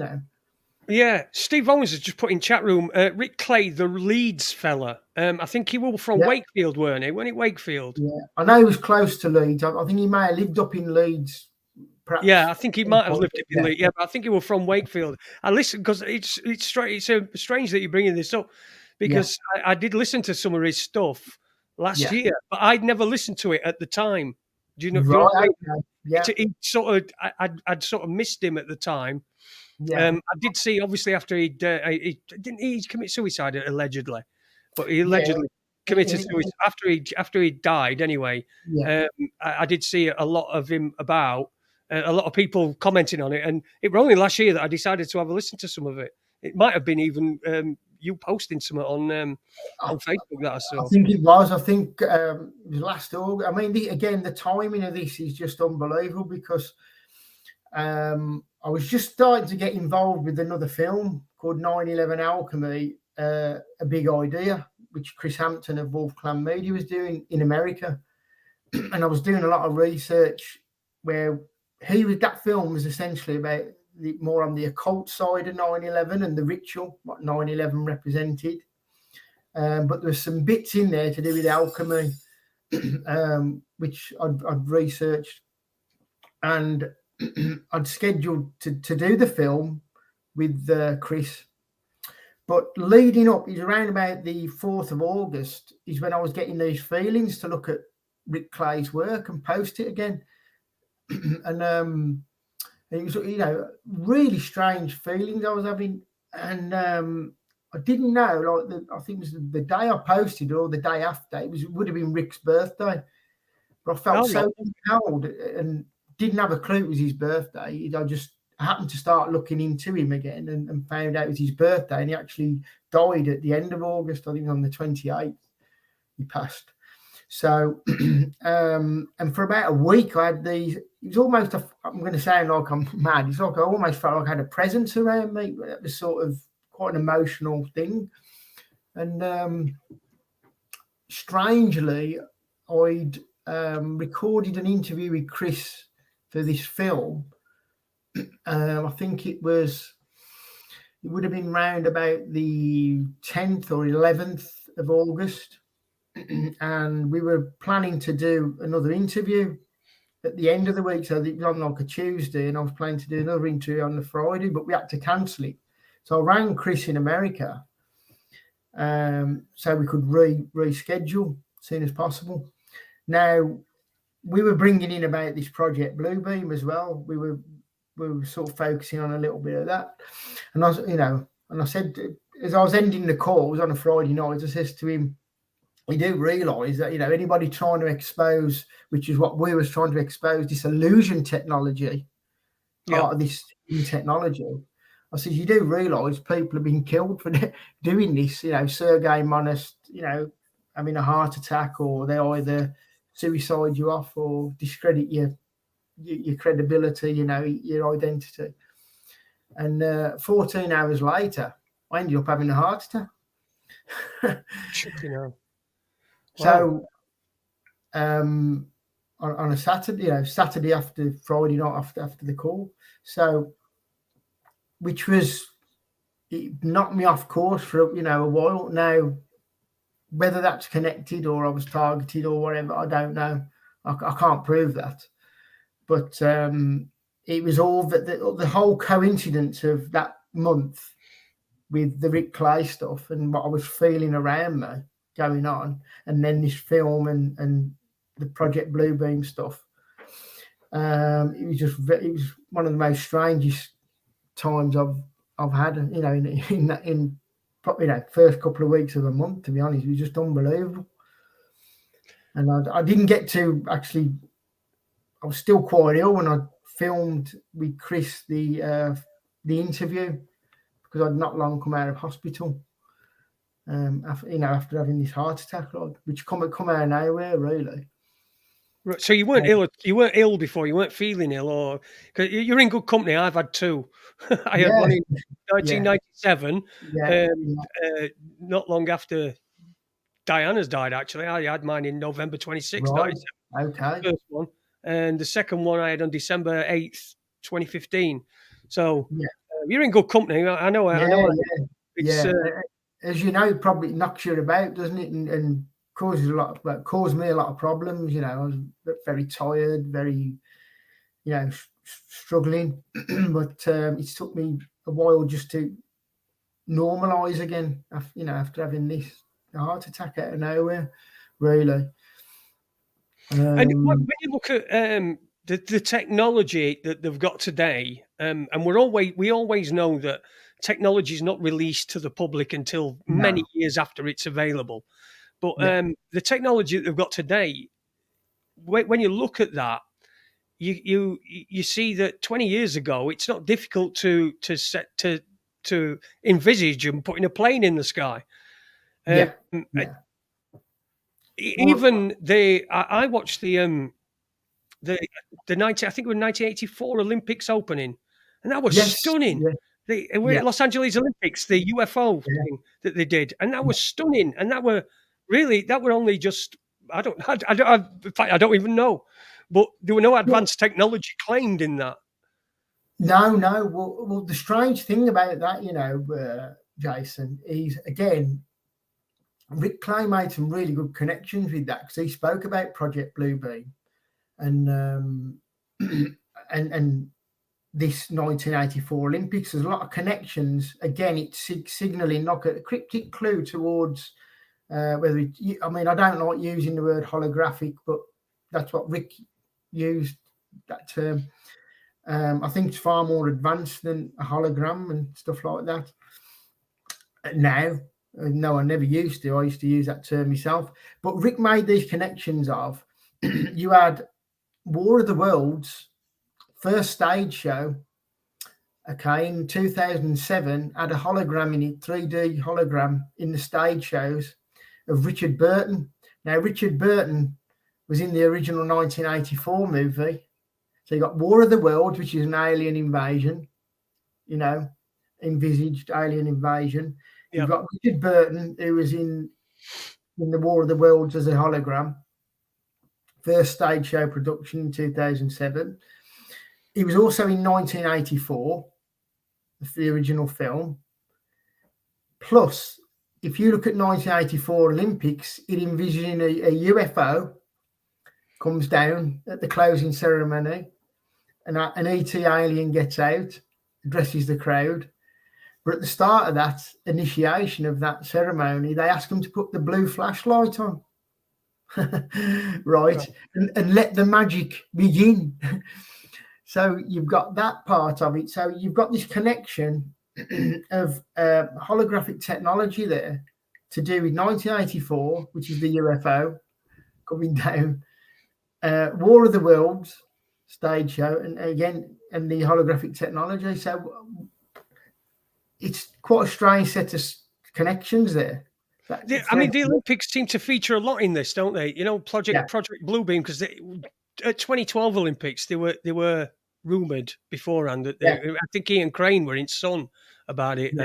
[SPEAKER 2] Yeah, Steve Owens has just put in chat room, Rick Clay, the Leeds fella. I think he was from Wakefield, weren't he? Weren't he Wakefield?
[SPEAKER 3] Yeah, I know he was close to Leeds. I think he may have lived up in Leeds. Perhaps.
[SPEAKER 2] Yeah, I think he might have lived up in Leeds. Yeah, but I think he was from Wakefield. I listened because it's strange that you're bringing this up because I did listen to some of his stuff last year, but I'd never listened to it at the time. Do you know?
[SPEAKER 3] Right.
[SPEAKER 2] He I'd sort of missed him at the time.
[SPEAKER 3] Yeah.
[SPEAKER 2] I did see, obviously, after he commit suicide allegedly, but he allegedly committed suicide after he died. Anyway, I did see a lot of him about, a lot of people commenting on it, and it was only last year that I decided to have a listen to some of it. It might have been even you posting something on Facebook that I saw.
[SPEAKER 3] I think it was. I think it was last August. I mean, the timing of this is just unbelievable because. I was just starting to get involved with another film called 9/11 Alchemy, A Big Idea, which Chris Hampton of Wolf Clan Media was doing in America. And I was doing a lot of research where that film was essentially about more on the occult side of 9/11 and the ritual, what 9/11 represented. But there were some bits in there to do with alchemy, which I'd researched. And I'd scheduled to do the film with Chris, but leading up is around about the 4th of August is when I was getting these feelings to look at Rick Clay's work and post it again. And it was, really strange feelings I was having. And I didn't know, I think it was the day I posted or the day after, it would have been Rick's birthday. But I felt so compelled and didn't have a clue it was his birthday. I happened to start looking into him again and found out it was his birthday, and he actually died at the end of August. I think on the 28th he passed. So and for about a week I had these, it was almost I'm going to sound like I'm mad, it's like I almost felt like I had a presence around me. It was sort of quite an emotional thing. And strangely I'd recorded an interview with Chris for this film. I think it would have been round about the 10th or 11th of August. And we were planning to do another interview at the end of the week. So it was on like a Tuesday, and I was planning to do another interview on the Friday, but we had to cancel it. So I rang Chris in America so we could reschedule as soon as possible. Now, we were bringing in about this Project Bluebeam as well. We were we were sort of focusing on a little bit of that. And I was, and I said, as I was ending the call, it was on a Friday night, I says to him, we do realise that, anybody trying to expose, which is what we was trying to expose, this illusion technology, part of this technology. I said, you do realise people have been killed for doing this, Sergei Monast, having a heart attack, or they either suicide you off or discredit your credibility, your identity. And 14 hours later, I ended up having a heart attack.
[SPEAKER 2] Wow.
[SPEAKER 3] So on a Saturday, Saturday after Friday night after the call, so which was, it knocked me off course for a while. Now, whether that's connected or I was targeted or whatever, I don't know. I can't prove that. But it was all that the whole coincidence of that month with the Rick Clay stuff and what I was feeling around me going on, and then this film and the Project Bluebeam stuff. It was one of the most strangest times I've had, in first couple of weeks of the month, to be honest. It was just unbelievable. And I didn't get to actually, I was still quite ill when I filmed with Chris the interview, because I'd not long come out of hospital. After having this heart attack, which come out of nowhere, really.
[SPEAKER 2] Right. So you weren't ill. You weren't ill before. You weren't feeling ill, or because you're in good company. I've had two. I had one in 1997. Not long after Diana's died. Actually, I had mine in November 26th.
[SPEAKER 3] Right. Okay.
[SPEAKER 2] The first one, and the second one I had on December 8th, 2015. So you're in good company. I know.
[SPEAKER 3] As you know, it probably knocks you about, doesn't it? And caused me a lot of problems. I was very tired, very, struggling. But it took me a while just to normalise again. After having this heart attack out of nowhere, really.
[SPEAKER 2] And when you look at the technology that they've got today, and we always know that technology is not released to the public until many years after it's available. But the technology that they've got today, when you look at that, you see that 20 years ago, it's not difficult to envisage and putting a plane in the sky. Even I watched the 1984 Olympics opening, and that was stunning. We're at Los Angeles Olympics, the UFO thing that they did, and that was stunning. And that were only just, in fact, I don't even know, but there were no advanced technology claimed in that.
[SPEAKER 3] No. Well, the strange thing about that, Jason, is, again, Rick Clay made some really good connections with that, because he spoke about Project Bluebeam and this 1984 Olympics. There's a lot of connections. Again, it's signalling like a cryptic clue towards whether I don't like using the word holographic, but that's what Rick used, that term. I think it's far more advanced than a hologram and stuff like that. Now, no, I never used to. I used to use that term myself. But Rick made these connections of, you had War of the Worlds, first stage show, in 2007, had a hologram in it, 3D hologram in the stage shows of Richard Burton. Now, Richard Burton was in the original 1984 movie. So you got War of the Worlds, which is an alien invasion, envisaged alien invasion. You've got Richard Burton, who was in the War of the Worlds as a hologram. First stage show production in 2007. He was also in 1984, the original film. Plus, if you look at 1984 Olympics, it envisioned a UFO comes down at the closing ceremony, and an ET alien gets out, addresses the crowd. But at the start of that initiation of that ceremony, they ask them to put the blue flashlight on, right? And let the magic begin. So you've got that part of it. So you've got this connection of holographic technology there to do with 1984, which is the UFO coming down, War of the Worlds stage show, and again, and the holographic technology. So it's quite a strange set of connections there.
[SPEAKER 2] I mean, the Olympics seem to feature a lot in this, don't they? You know, Project Bluebeam, because at 2012 Olympics, they were rumoured beforehand that I think Ian Crane were in Sun about it,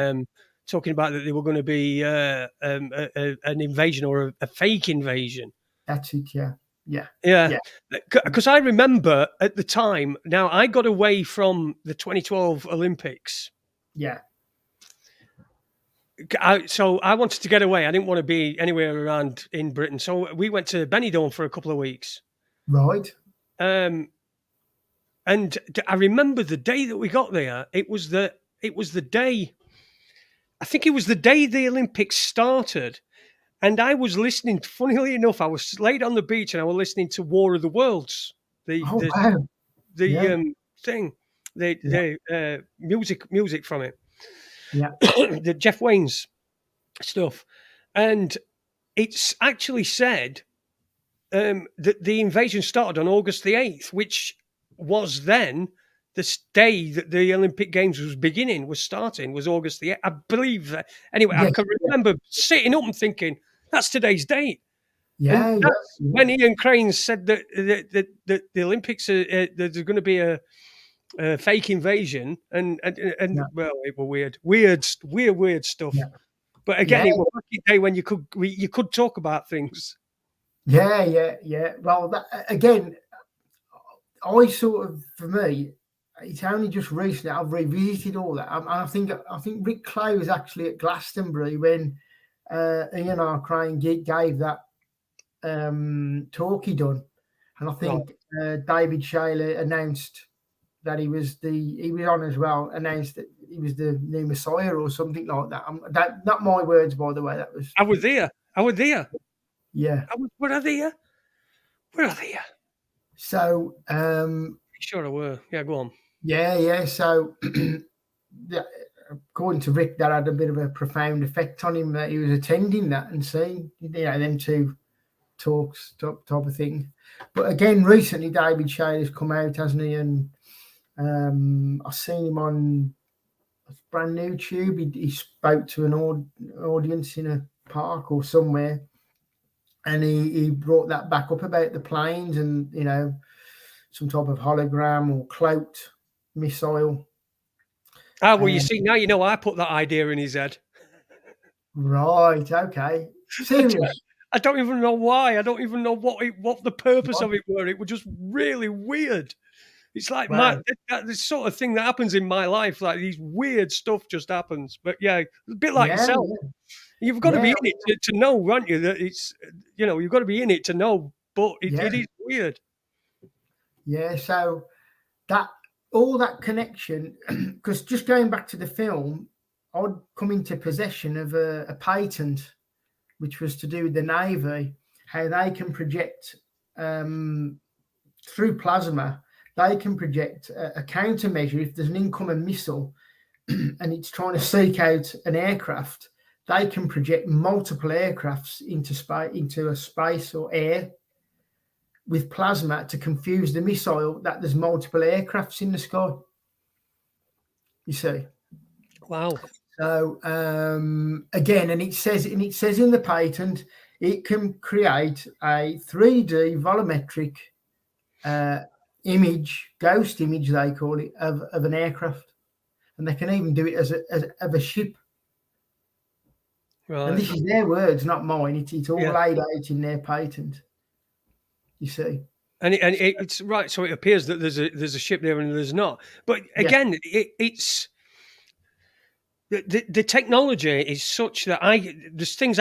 [SPEAKER 2] talking about that they were going to be an invasion or a fake invasion.
[SPEAKER 3] That's it, yeah.
[SPEAKER 2] Because I remember at the time, now I got away from the 2012 Olympics.
[SPEAKER 3] Yeah.
[SPEAKER 2] So I wanted to get away. I didn't want to be anywhere around in Britain. So we went to Benidorm for a couple of weeks.
[SPEAKER 3] Right.
[SPEAKER 2] And I remember the day that we got there. It was the day. I think it was the day the Olympics started, and I was listening. Funnily enough, I was laid on the beach and I was listening to War of the Worlds. The thing, the music from it.
[SPEAKER 3] Yeah.
[SPEAKER 2] The Jeff Wayne's stuff. And it's actually said that the invasion started on August the 8th, which was then the day that the Olympic Games was starting, was August the 8th. I believe that. Anyway, I can remember sitting up and thinking, that's today's date.
[SPEAKER 3] Yeah.
[SPEAKER 2] When Ian Crane said that the Olympics, there's going to be a fake invasion, and well, it was weird stuff. Yeah. But again, it was back in the day when you could talk about things.
[SPEAKER 3] Yeah. Well, again, I sort of, for me, it's only just recently I've revisited all that. I think Rick Clay was actually at Glastonbury when Ian R. Crane gave that talk he done, and I think David Shayler announced that he was on as well, announced that he was the new Messiah or something like that. That not my words, by the way. That was.
[SPEAKER 2] I was there.
[SPEAKER 3] Yeah.
[SPEAKER 2] Were I there?
[SPEAKER 3] So.
[SPEAKER 2] Sure, I were. Yeah, go on.
[SPEAKER 3] Yeah. So, according to Rick, that had a bit of a profound effect on him. That he was attending that and seeing, them two talks type of thing. But again, recently David Shayler's come out, hasn't he? And I've seen him on a brand new tube. He spoke to an audience in a park or somewhere, and he brought that back up about the planes and some type of hologram or cloaked missile.
[SPEAKER 2] Well, you see, now you know I put that idea in his head.
[SPEAKER 3] Right. Okay. Serious.
[SPEAKER 2] I don't even know why. I don't even know what the purpose of it were. It was just really weird. It's like the sort of thing that happens in my life. Like these weird stuff just happens. But yeah, a bit like yourself. Yeah. You've got to be in it to know, aren't you? That it's you've got to be in it to know. But it is weird.
[SPEAKER 3] Yeah. So all that connection, because just going back to the film, I'd come into possession of a patent, which was to do with the Navy, how they can project through plasma. They can project a countermeasure if there's an incoming missile and it's trying to seek out an aircraft. They can project multiple aircrafts into a space or air with plasma to confuse the missile that there's multiple aircrafts in the sky. You see?
[SPEAKER 2] Wow.
[SPEAKER 3] So again, and it says in the patent, it can create a 3D volumetric image, ghost image they call it, of an aircraft, and they can even do it as a ship. Right. And this is their words, not mine. It's all laid out in their patent. You see.
[SPEAKER 2] And it's right. So it appears that there's a ship there and there's not. But again, it's. The technology is such that there's things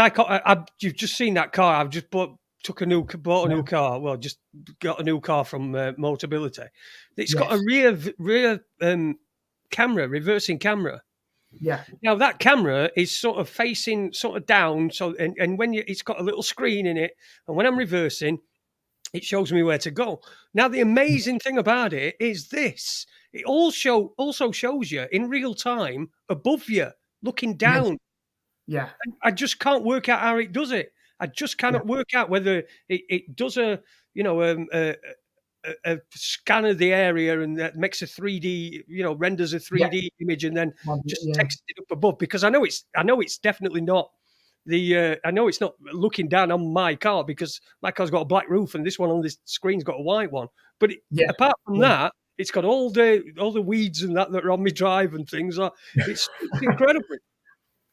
[SPEAKER 2] you've just seen that car. I've just bought a new car. Well, just got a new car from Motability. It's got a rear camera, reversing camera.
[SPEAKER 3] Yeah.
[SPEAKER 2] Now that camera is sort of facing sort of down. So and when it's got a little screen in it, and when I'm reversing, it shows me where to go. Now, the amazing thing about it is this: it also shows you in real time above you, looking
[SPEAKER 3] Yes.
[SPEAKER 2] down.
[SPEAKER 3] Yeah.
[SPEAKER 2] I just can't work out how it does it. I just
[SPEAKER 3] Yeah.
[SPEAKER 2] cannot work out whether it does a scan of the area and that makes a 3D, renders a 3D image and then just
[SPEAKER 3] Yeah.
[SPEAKER 2] takes it up above. Because I know it's definitely not I know it's not looking down on my car because my car's got a black roof and this one on this screen's got a white one. But
[SPEAKER 3] Yeah.
[SPEAKER 2] apart from that, it's got all the weeds and that are on my drive and things. It's incredible.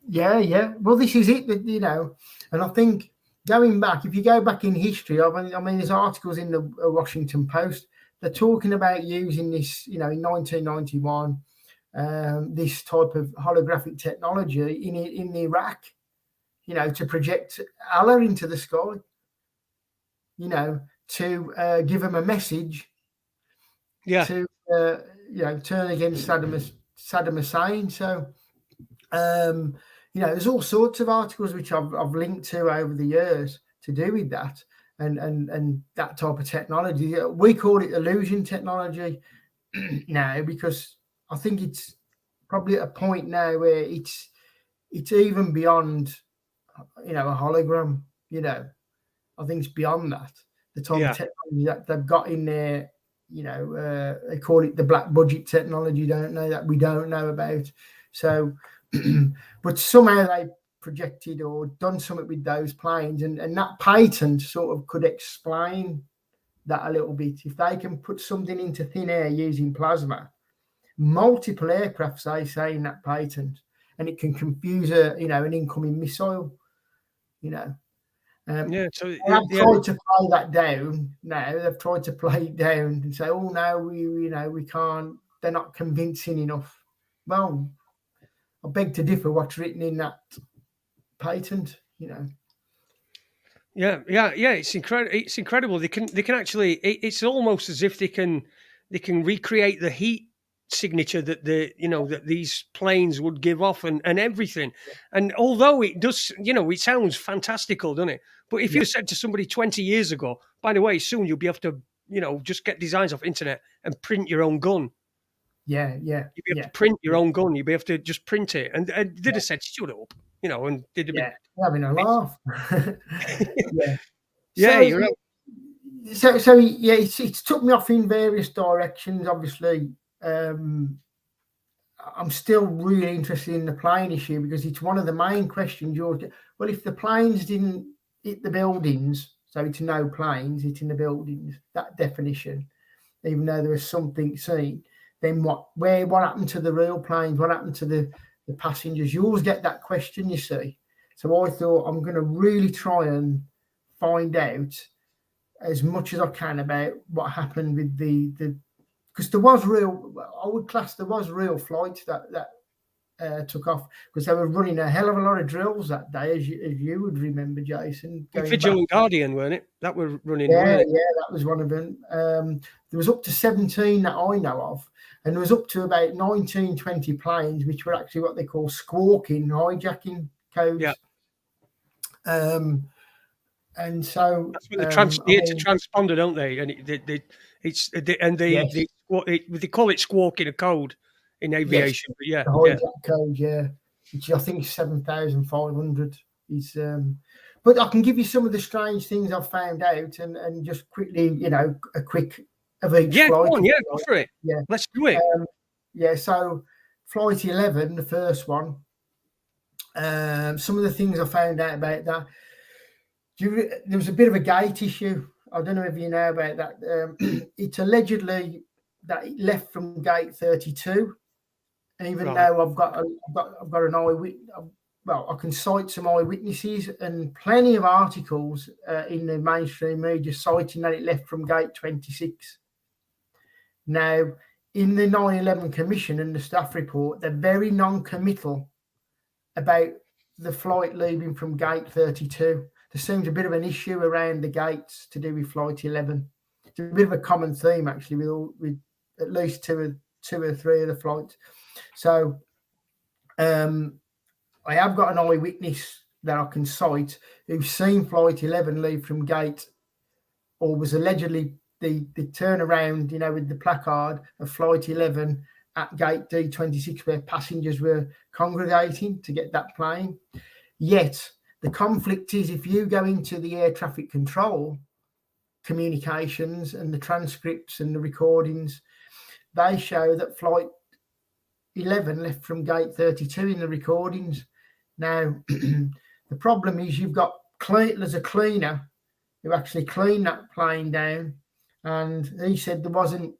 [SPEAKER 3] Yeah. Well, this is it, and I think going back, if you go back in history, I mean, there's articles in the Washington Post. They're talking about using this, in 1991, this type of holographic technology in Iraq, to project Allah into the sky, to give them a message, to turn against Saddam Hussein. So. There's all sorts of articles which I've linked to over the years to do with that and that type of technology. We call it illusion technology now because I think it's probably at a point now where it's even beyond, a hologram. I think it's beyond that. The type of technology that they've got in there. They call it the black budget technology, don't they? That we don't know about. So. But somehow they projected or done something with those planes, and that patent sort of could explain that a little bit. If they can put something into thin air using plasma, multiple aircrafts, they say in that patent, and it can confuse an incoming missile.
[SPEAKER 2] So
[SPEAKER 3] they've tried to play that down. Now they've tried to play it down and say, "Oh no, we can't." They're not convincing enough. Well, I beg to differ what's written in that patent,
[SPEAKER 2] Yeah. It's incredible. It's incredible. They can actually. It's almost as if they can recreate the heat signature that that these planes would give off and everything. And although it does, it sounds fantastical, doesn't it? But if you said to somebody 20 years ago, by the way, soon you'll be able to, just get designs off internet and print your own gun.
[SPEAKER 3] Yeah.
[SPEAKER 2] You'd be able to print your own gun. You'd be able to just print it. And they'd have said, shut up, and they'd have been
[SPEAKER 3] having a laugh.
[SPEAKER 2] You're right.
[SPEAKER 3] So it's took me off in various directions. Obviously, I'm still really interested in the plane issue because it's one of the main questions. Well, if the planes didn't hit the buildings, so it's no planes hitting the buildings, that definition, even though there was something seen, then what happened to the real planes? What happened to the passengers? You always get that question, you see. So I thought I'm going to really try and find out as much as I can about what happened with the because there was real flights that took off because they were running a hell of a lot of drills that day, as you would remember, Jason.
[SPEAKER 2] Vigilant Guardian, weren't it? That were running.
[SPEAKER 3] Yeah, that was one of them. There was up to 17 that I know of, and there was up to about 19, 20 planes, which were actually what they call squawking hijacking codes.
[SPEAKER 2] Yeah.
[SPEAKER 3] And so
[SPEAKER 2] that's when they hit a transponder, don't they? And they call it squawking a code in aviation.
[SPEAKER 3] Yes,
[SPEAKER 2] but
[SPEAKER 3] the hijack code, which I think is 7,500. Is but I can give you some of the strange things I've found out, and just quickly, a quick of each flight.
[SPEAKER 2] Go for it.
[SPEAKER 3] Yeah,
[SPEAKER 2] let's do it.
[SPEAKER 3] So flight 11, the first one. Some of the things I found out about that. There was a bit of a gate issue. I don't know if you know about that. It's allegedly that it left from gate 32. Even though I've got an eyewitness, well, I can cite some eyewitnesses and plenty of articles in the mainstream media citing that it left from gate 26. Now, in the 9/11 Commission and the staff report, they're very non-committal about the flight leaving from gate 32. There seems a bit of an issue around the gates to do with flight 11. It's a bit of a common theme, actually, with at least two or three of the flights. So I have got an eyewitness that I can cite who's seen flight 11 leave from gate or was allegedly the turnaround, with the placard of Flight 11 at gate D26, where passengers were congregating to get that plane. Yet the conflict is, if you go into the air traffic control communications and the transcripts and the recordings, they show that Flight 11 left from gate 32 in the recordings. Now, the problem is there's a cleaner who actually cleaned that plane down, and he said there wasn't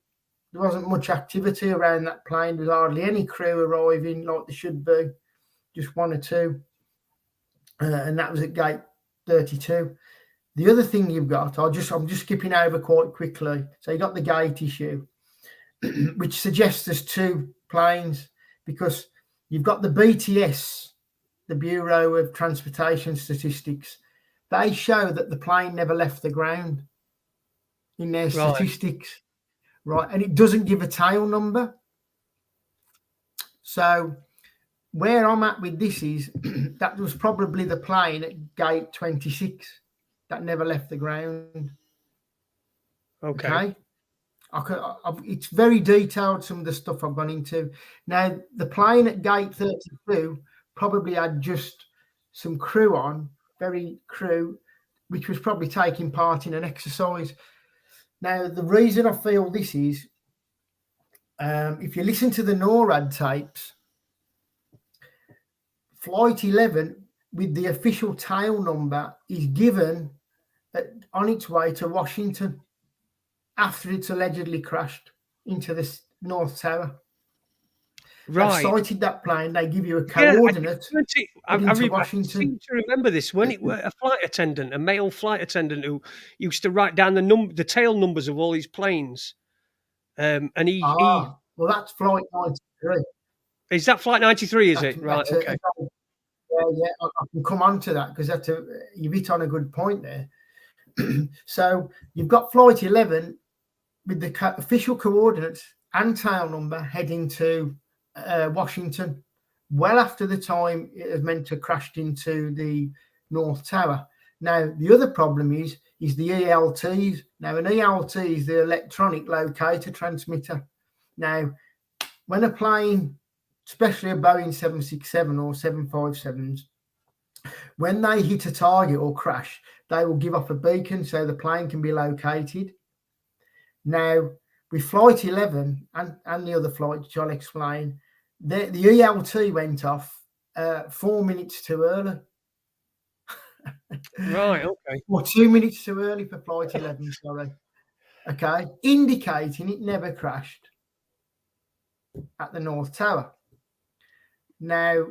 [SPEAKER 3] much activity around that plane. There was hardly any crew arriving like there should be, just one or two, and that was at gate 32. The other thing you've got, I'm just skipping over quite quickly. So you got the gate issue, which suggests there's two planes, because you've got the BTS, the Bureau of Transportation Statistics. They show that the plane never left the ground in their statistics, right? And it doesn't give a tail number. So where I'm at with this is that was probably the plane at gate 26 that never left the ground. Okay. It's very detailed, some of the stuff I've gone into. Now, the plane at gate 32 probably had just some crew on, which was probably taking part in an exercise. Now, the reason I feel this is, if you listen to the NORAD tapes, Flight 11 with the official tail number is given on its way to Washington after it's allegedly crashed into the North Tower.
[SPEAKER 2] Right.
[SPEAKER 3] They've sighted that plane. They give you a coordinate
[SPEAKER 2] I
[SPEAKER 3] Washington.
[SPEAKER 2] seem to remember this when it was a flight attendant, a male flight attendant, who used to write down the tail numbers of all these planes. And he
[SPEAKER 3] well, that's Flight 93.
[SPEAKER 2] Is that Flight 93? Is it right? Okay.
[SPEAKER 3] Yeah, I can come on to that, because you've hit on a good point there. So you've got Flight 11 with the official coordinates and tail number heading to Washington, well after the time it was meant to have crashed into the North Tower. Now, the other problem is the ELTs. Now, an ELT is the electronic locator transmitter. Now, when a plane, especially a Boeing 767 or 757s, when they hit a target or crash, they will give off a beacon so the plane can be located. Now, with Flight 11 and the other flights, which I'll explain, the ELT went off 4 minutes too early.
[SPEAKER 2] Right, okay.
[SPEAKER 3] Or 2 minutes too early for Flight 11, sorry. Okay, indicating it never crashed at the North Tower. Now,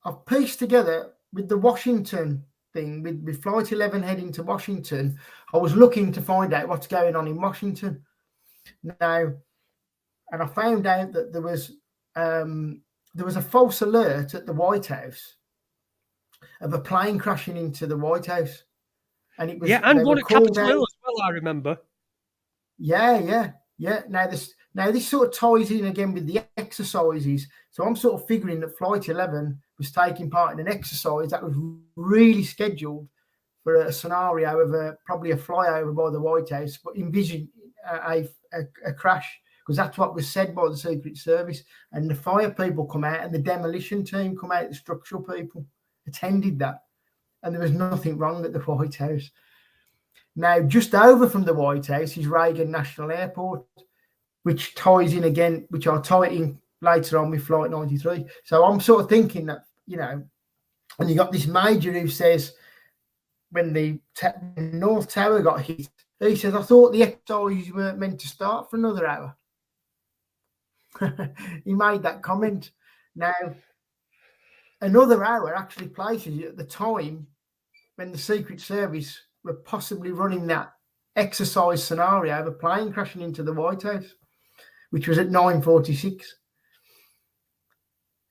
[SPEAKER 3] I've pieced together with the Washington thing, with Flight 11 heading to Washington, I was looking to find out what's going on in Washington. Now, and I found out that there was a false alert at the White House of a plane crashing into the White House. And it was,
[SPEAKER 2] and one at Capitol Hill as well, I remember.
[SPEAKER 3] Yeah. Now this sort of ties in again with the exercises. So I'm sort of figuring that Flight 11 was taking part in an exercise that was really scheduled for a scenario of probably a flyover by the White House, but envision a crash, because that's what was said by the Secret Service. And the fire people come out and the demolition team come out, the structural people attended that. And there was nothing wrong at the White House. Now, just over from the White House is Reagan National Airport, which ties in again, which I'll tie in later on with Flight 93. So I'm sort of thinking that, and you got this major who says when the North Tower got hit, he says, I thought the exercises weren't meant to start for another hour. He made that comment. Now, another hour actually places you at the time when the Secret Service were possibly running that exercise scenario of a plane crashing into the White House, which was at 9:46.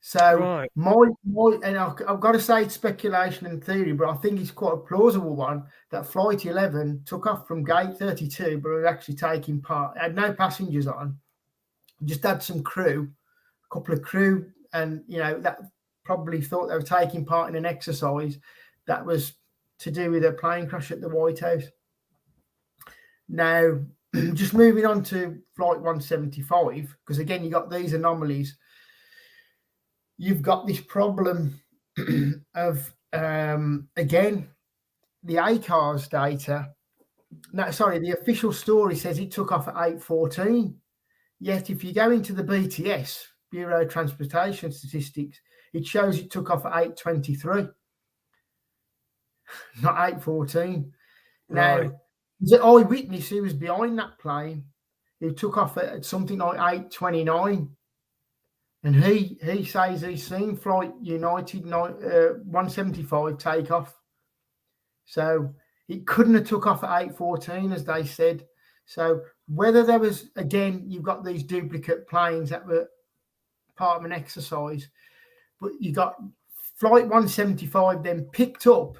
[SPEAKER 3] So
[SPEAKER 2] right.
[SPEAKER 3] my and I've got to say it's speculation and theory, but I think it's quite a plausible one that Flight 11 took off from gate 32, but was actually taking part. It had no passengers on, just had some crew, a couple of crew, and that probably thought they were taking part in an exercise that was to do with a plane crash at the White House. Now, just moving on to Flight 175, because again, you got these anomalies. You've got this problem of, again, the ACARS data. No, sorry, the official story says it took off at 8:14. Yet, if you go into the BTS, Bureau of Transportation Statistics, it shows it took off at 8:23, not 8:14.
[SPEAKER 2] Right.
[SPEAKER 3] Now, the eyewitness who was behind that plane, who took off at something like 8:29, and he says he's seen Flight United 175 take off. So it couldn't have took off at 8:14, as they said. So whether there was, again, you've got these duplicate planes that were part of an exercise, but you got Flight 175 then picked up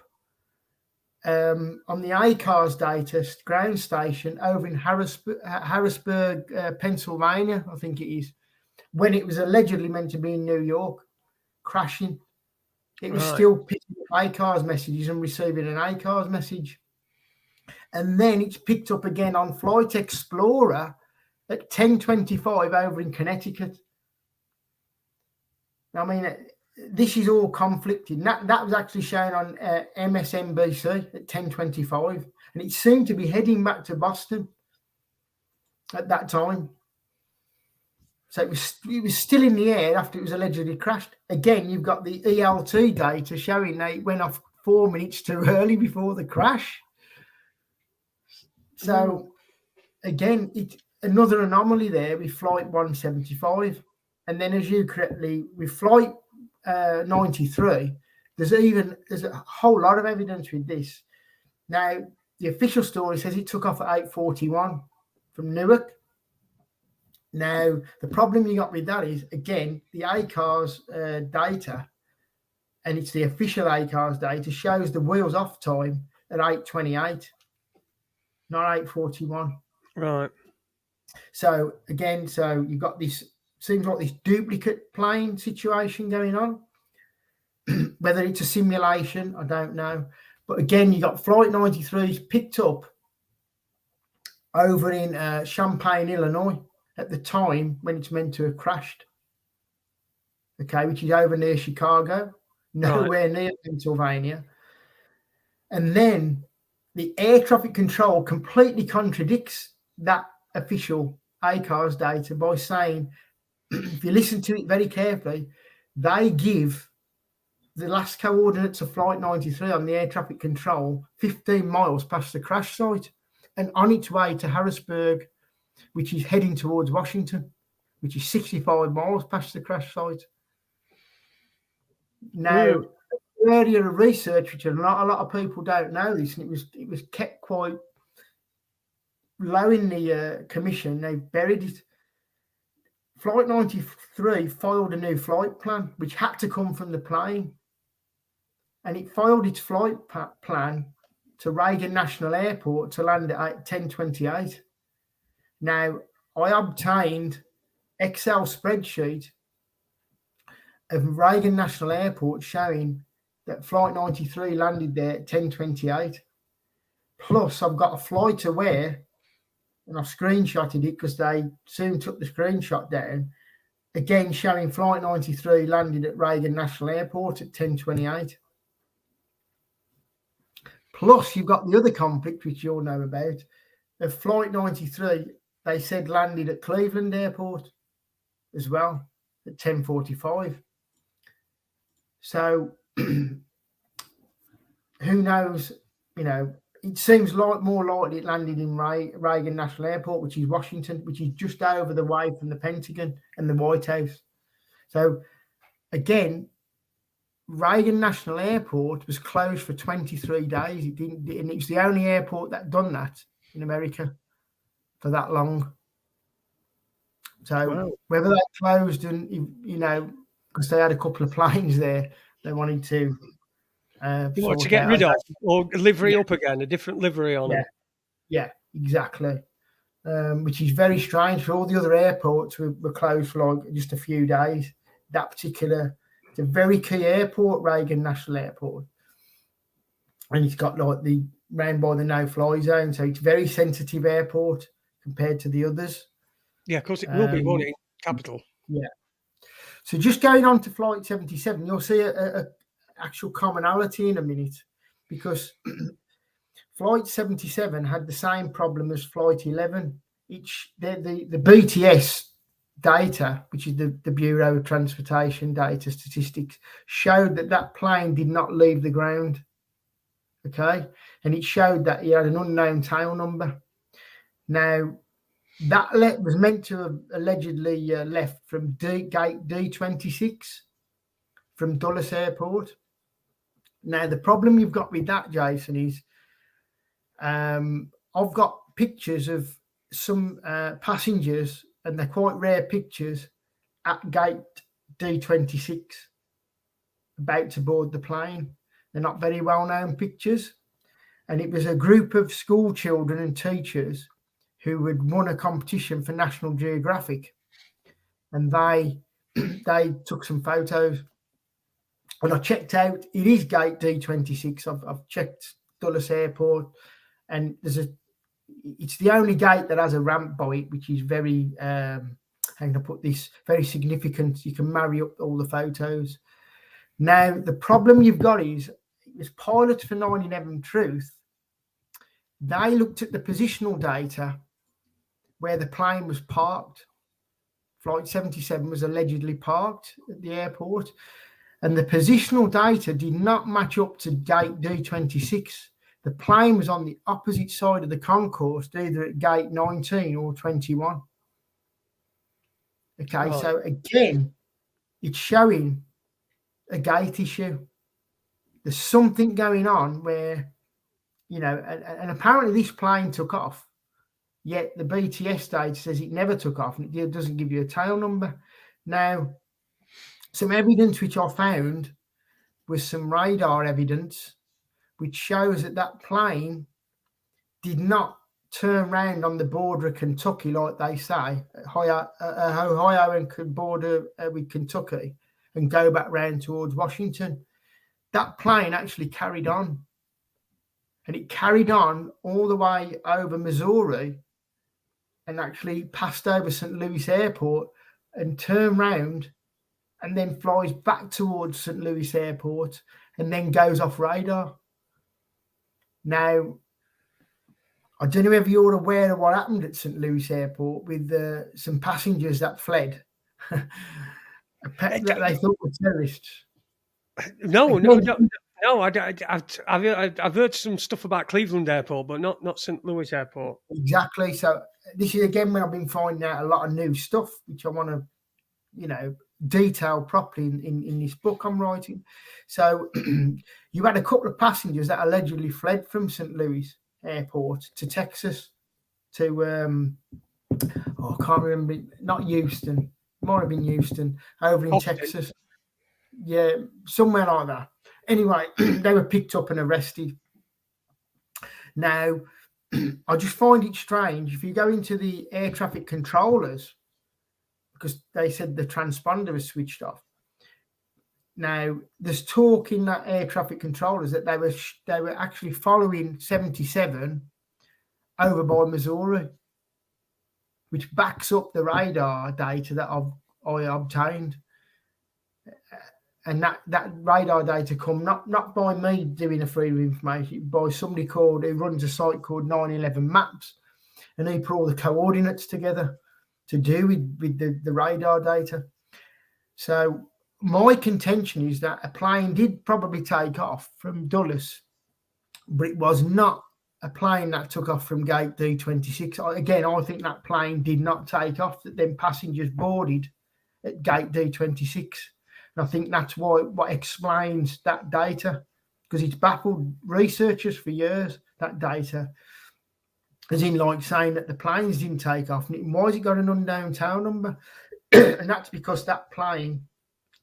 [SPEAKER 3] on the ACARS data ground station over in Harrisburg, Pennsylvania, I think it is, when it was allegedly meant to be in New York, crashing. It was still picking up ACARS messages and receiving an ACARS message. And then it's picked up again on Flight Explorer at 10:25 over in Connecticut. I mean, this is all conflicting. That was actually shown on MSNBC at 10:25, and it seemed to be heading back to Boston at that time. So it was still in the air after it was allegedly crashed. Again, you've got the ELT data showing that it went off 4 minutes too early before the crash. So again, it's another anomaly there with Flight 175. And then, as you correctly, with Flight 93, there's a whole lot of evidence with this. Now, the official story says it took off at 8:41 from Newark. Now, the problem you got with that is, again, the ACARS data, and it's the official ACARS data, shows the wheels off time at 8:28, not 8:41.
[SPEAKER 2] Right.
[SPEAKER 3] So, again, you've got this, seems like this duplicate plane situation going on. Whether it's a simulation, I don't know. But again, you got Flight 93's picked up over in Champaign, Illinois, at the time when it's meant to have crashed. Okay, which is over near Chicago, nowhere near Pennsylvania. And then the air traffic control completely contradicts that official ACARS data by saying, if you listen to it very carefully, they give the last coordinates of Flight 93 on the air traffic control 15 miles past the crash site and on its way to Harrisburg, which is heading towards Washington, which is 65 miles past the crash site. Now, the area of research, which not a lot of people don't know this, and it was kept quite low in the commission. They buried it. Flight 93 filed a new flight plan, which had to come from the plane. And it filed its flight plan to Reagan National Airport to land at 10:28. Now, I obtained Excel spreadsheet of Reagan National Airport showing that Flight 93 landed there at 10:28. Plus, I've got a flight aware, and I've screenshotted it because they soon took the screenshot down, again showing Flight 93 landed at Reagan National Airport at 10:28. Plus, you've got the other conflict, which you all know about, of Flight 93, they said landed at Cleveland Airport as well at 10:45. So, who knows, it seems like more likely it landed in Reagan National Airport, which is Washington, which is just over the way from the Pentagon and the White House. So, again, Reagan National Airport was closed for 23 days. And it's the only airport that done that in America for that long. So whether they closed and, because they had a couple of planes there, they wanted to
[SPEAKER 2] get rid of or livery up again, a different livery on them.
[SPEAKER 3] Yeah, exactly. Which is very strange. For all the other airports were closed for like just a few days. That particular, it's a very key airport, Reagan National Airport, and it's got like the round by the no-fly zone, so it's very sensitive airport compared to the others.
[SPEAKER 2] Yeah, of course it will be, won't it? Capital.
[SPEAKER 3] Yeah. So just going on to Flight 77, you'll see a actual commonality in a minute, because Flight 77 had the same problem as Flight 11. The BTS data, which is the Bureau of Transportation Data Statistics, showed that plane did not leave the ground. Okay, and it showed that he had an unknown tail number. Now, that was meant to have allegedly left from gate D26 from Dulles Airport. Now, the problem you've got with that, Jason, is I've got pictures of some passengers, and they're quite rare pictures, at gate D26 about to board the plane. They're not very well-known pictures. And it was a group of school children and teachers who had won a competition for National Geographic. And they took some photos. And I checked out, it is gate D26. I've checked Dulles Airport, and it's the only gate that has a ramp by it, which is very, how can I put this, very significant. You can marry up all the photos. Now, the problem you've got is, it was pilots for 9/11 Truth. They looked at the positional data where the plane was parked. Flight 77 was allegedly parked at the airport, and the positional data did not match up to gate D26. The plane was on the opposite side of the concourse, either at gate 19 or 21. Okay, right. So again, it's showing a gate issue. There's something going on where, and apparently this plane took off, yet the BTS data says it never took off, and it doesn't give you a tail number. Now, some evidence which I found was some radar evidence which shows that plane did not turn around on the border of Kentucky, like they say, Ohio and border with Kentucky, and go back round towards Washington. That plane actually carried on. And it carried on all the way over Missouri and actually passed over St. Louis Airport and turned round and then flies back towards St. Louis Airport and then goes off radar. Now, I don't know if you're aware of what happened at St. Louis Airport with some passengers that fled. That they thought were terrorists.
[SPEAKER 2] No. I've heard some stuff about Cleveland Airport, but not St. Louis Airport.
[SPEAKER 3] Exactly. So this is again when I've been finding out a lot of new stuff, which I want to, detail properly in this book I'm writing. So you had a couple of passengers that allegedly fled from St. Louis Airport to Texas, to I can't remember, not Houston, might have been Houston, over in Austin. Texas. Yeah, somewhere like that. Anyway, they were picked up and arrested. Now, I just find it strange. If you go into the air traffic controllers, because they said the transponder was switched off. Now, there's talk in that air traffic controllers that they were actually following 77 over by Missouri, which backs up the radar data that I obtained. And that radar data come not by me doing a freedom of information, by somebody who runs a site called 9/11 Maps, and he put all the coordinates together to do with the radar data. So my contention is that a plane did probably take off from Dulles, but it was not a plane that took off from gate D26. Again, I think that plane did not take off, that then passengers boarded at gate D26. And I think that's what explains that data, because it's baffled researchers for years, that data. As in, like, saying that the planes didn't take off. And why has it got an unknown tail number? And that's because that plane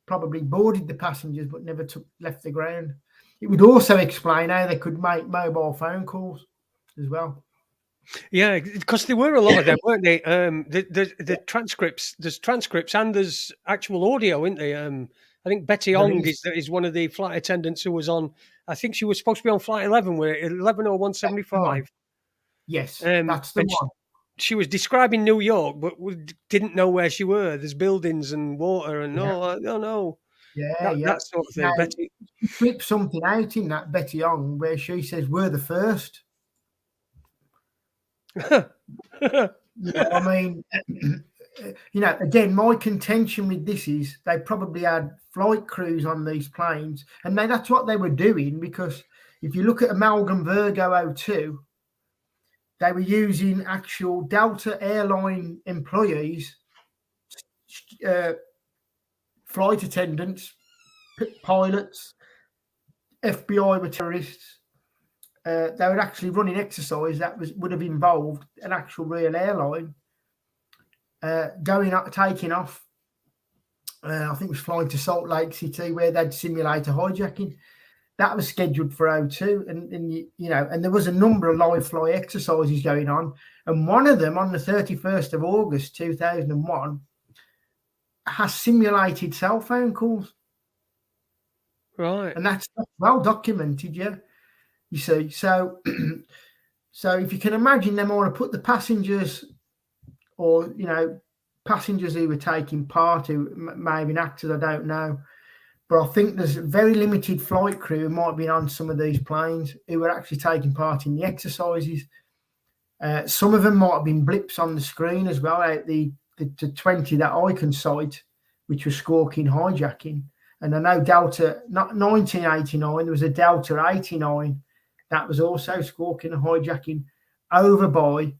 [SPEAKER 3] probably boarded the passengers but never left the ground. It would also explain how they could make mobile phone calls as well.
[SPEAKER 2] Yeah, because there were a lot of them, weren't they? The transcripts, there's transcripts and there's actual audio, isn't there? I think Betty Ong is one of the flight attendants who was on I think she was supposed to be on flight 11, where 110175.
[SPEAKER 3] Yes, that's the
[SPEAKER 2] And
[SPEAKER 3] one.
[SPEAKER 2] she was describing New York, but we didn't know where she were. There's buildings and water, and no,
[SPEAKER 3] Yeah.
[SPEAKER 2] that sort of thing.
[SPEAKER 3] Now,
[SPEAKER 2] Betty,
[SPEAKER 3] she flipped something out in that, Betty Young, where she says, we're the first. I mean, again, my contention with this is they probably had flight crews on these planes, and that's what they were doing, because if you look at Amalgam Virgo 02, they were using actual Delta airline employees, flight attendants, pilots, FBI were terrorists. They were actually running exercise that would have involved an actual real airline going up, taking off. I think it was flying to Salt Lake City, where they'd simulate a hijacking. That was scheduled for 02, and there was a number of live fly exercises going on, and one of them on the 31st of August 2001 has simulated cell phone calls.
[SPEAKER 2] right?
[SPEAKER 3] And that's well documented, you see. So so if you can imagine, them want to put the passengers, or passengers who were taking part, who may have been actors, I don't know, but I think there's a very limited flight crew who might have been on some of these planes who were actually taking part in the exercises. Some of them might have been blips on the screen as well, out the 20 that I can cite, which was squawking hijacking. And I know Delta, not 1989, there was a Delta 89 that was also squawking and hijacking over by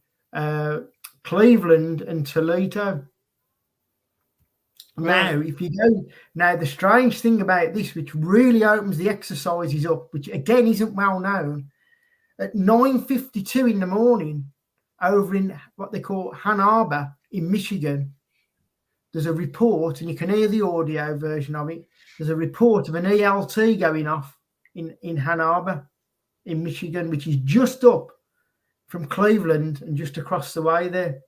[SPEAKER 3] Cleveland and Toledo. Right. Now, if you go, the strange thing about this, which really opens the exercises up, which again isn't well known, at 9:52 in the morning, over in what they call Ann Arbor in Michigan, there's a report, and you can hear the audio version of it. There's a report of an ELT going off in Ann Arbor in Michigan, which is just up from Cleveland and just across the way there.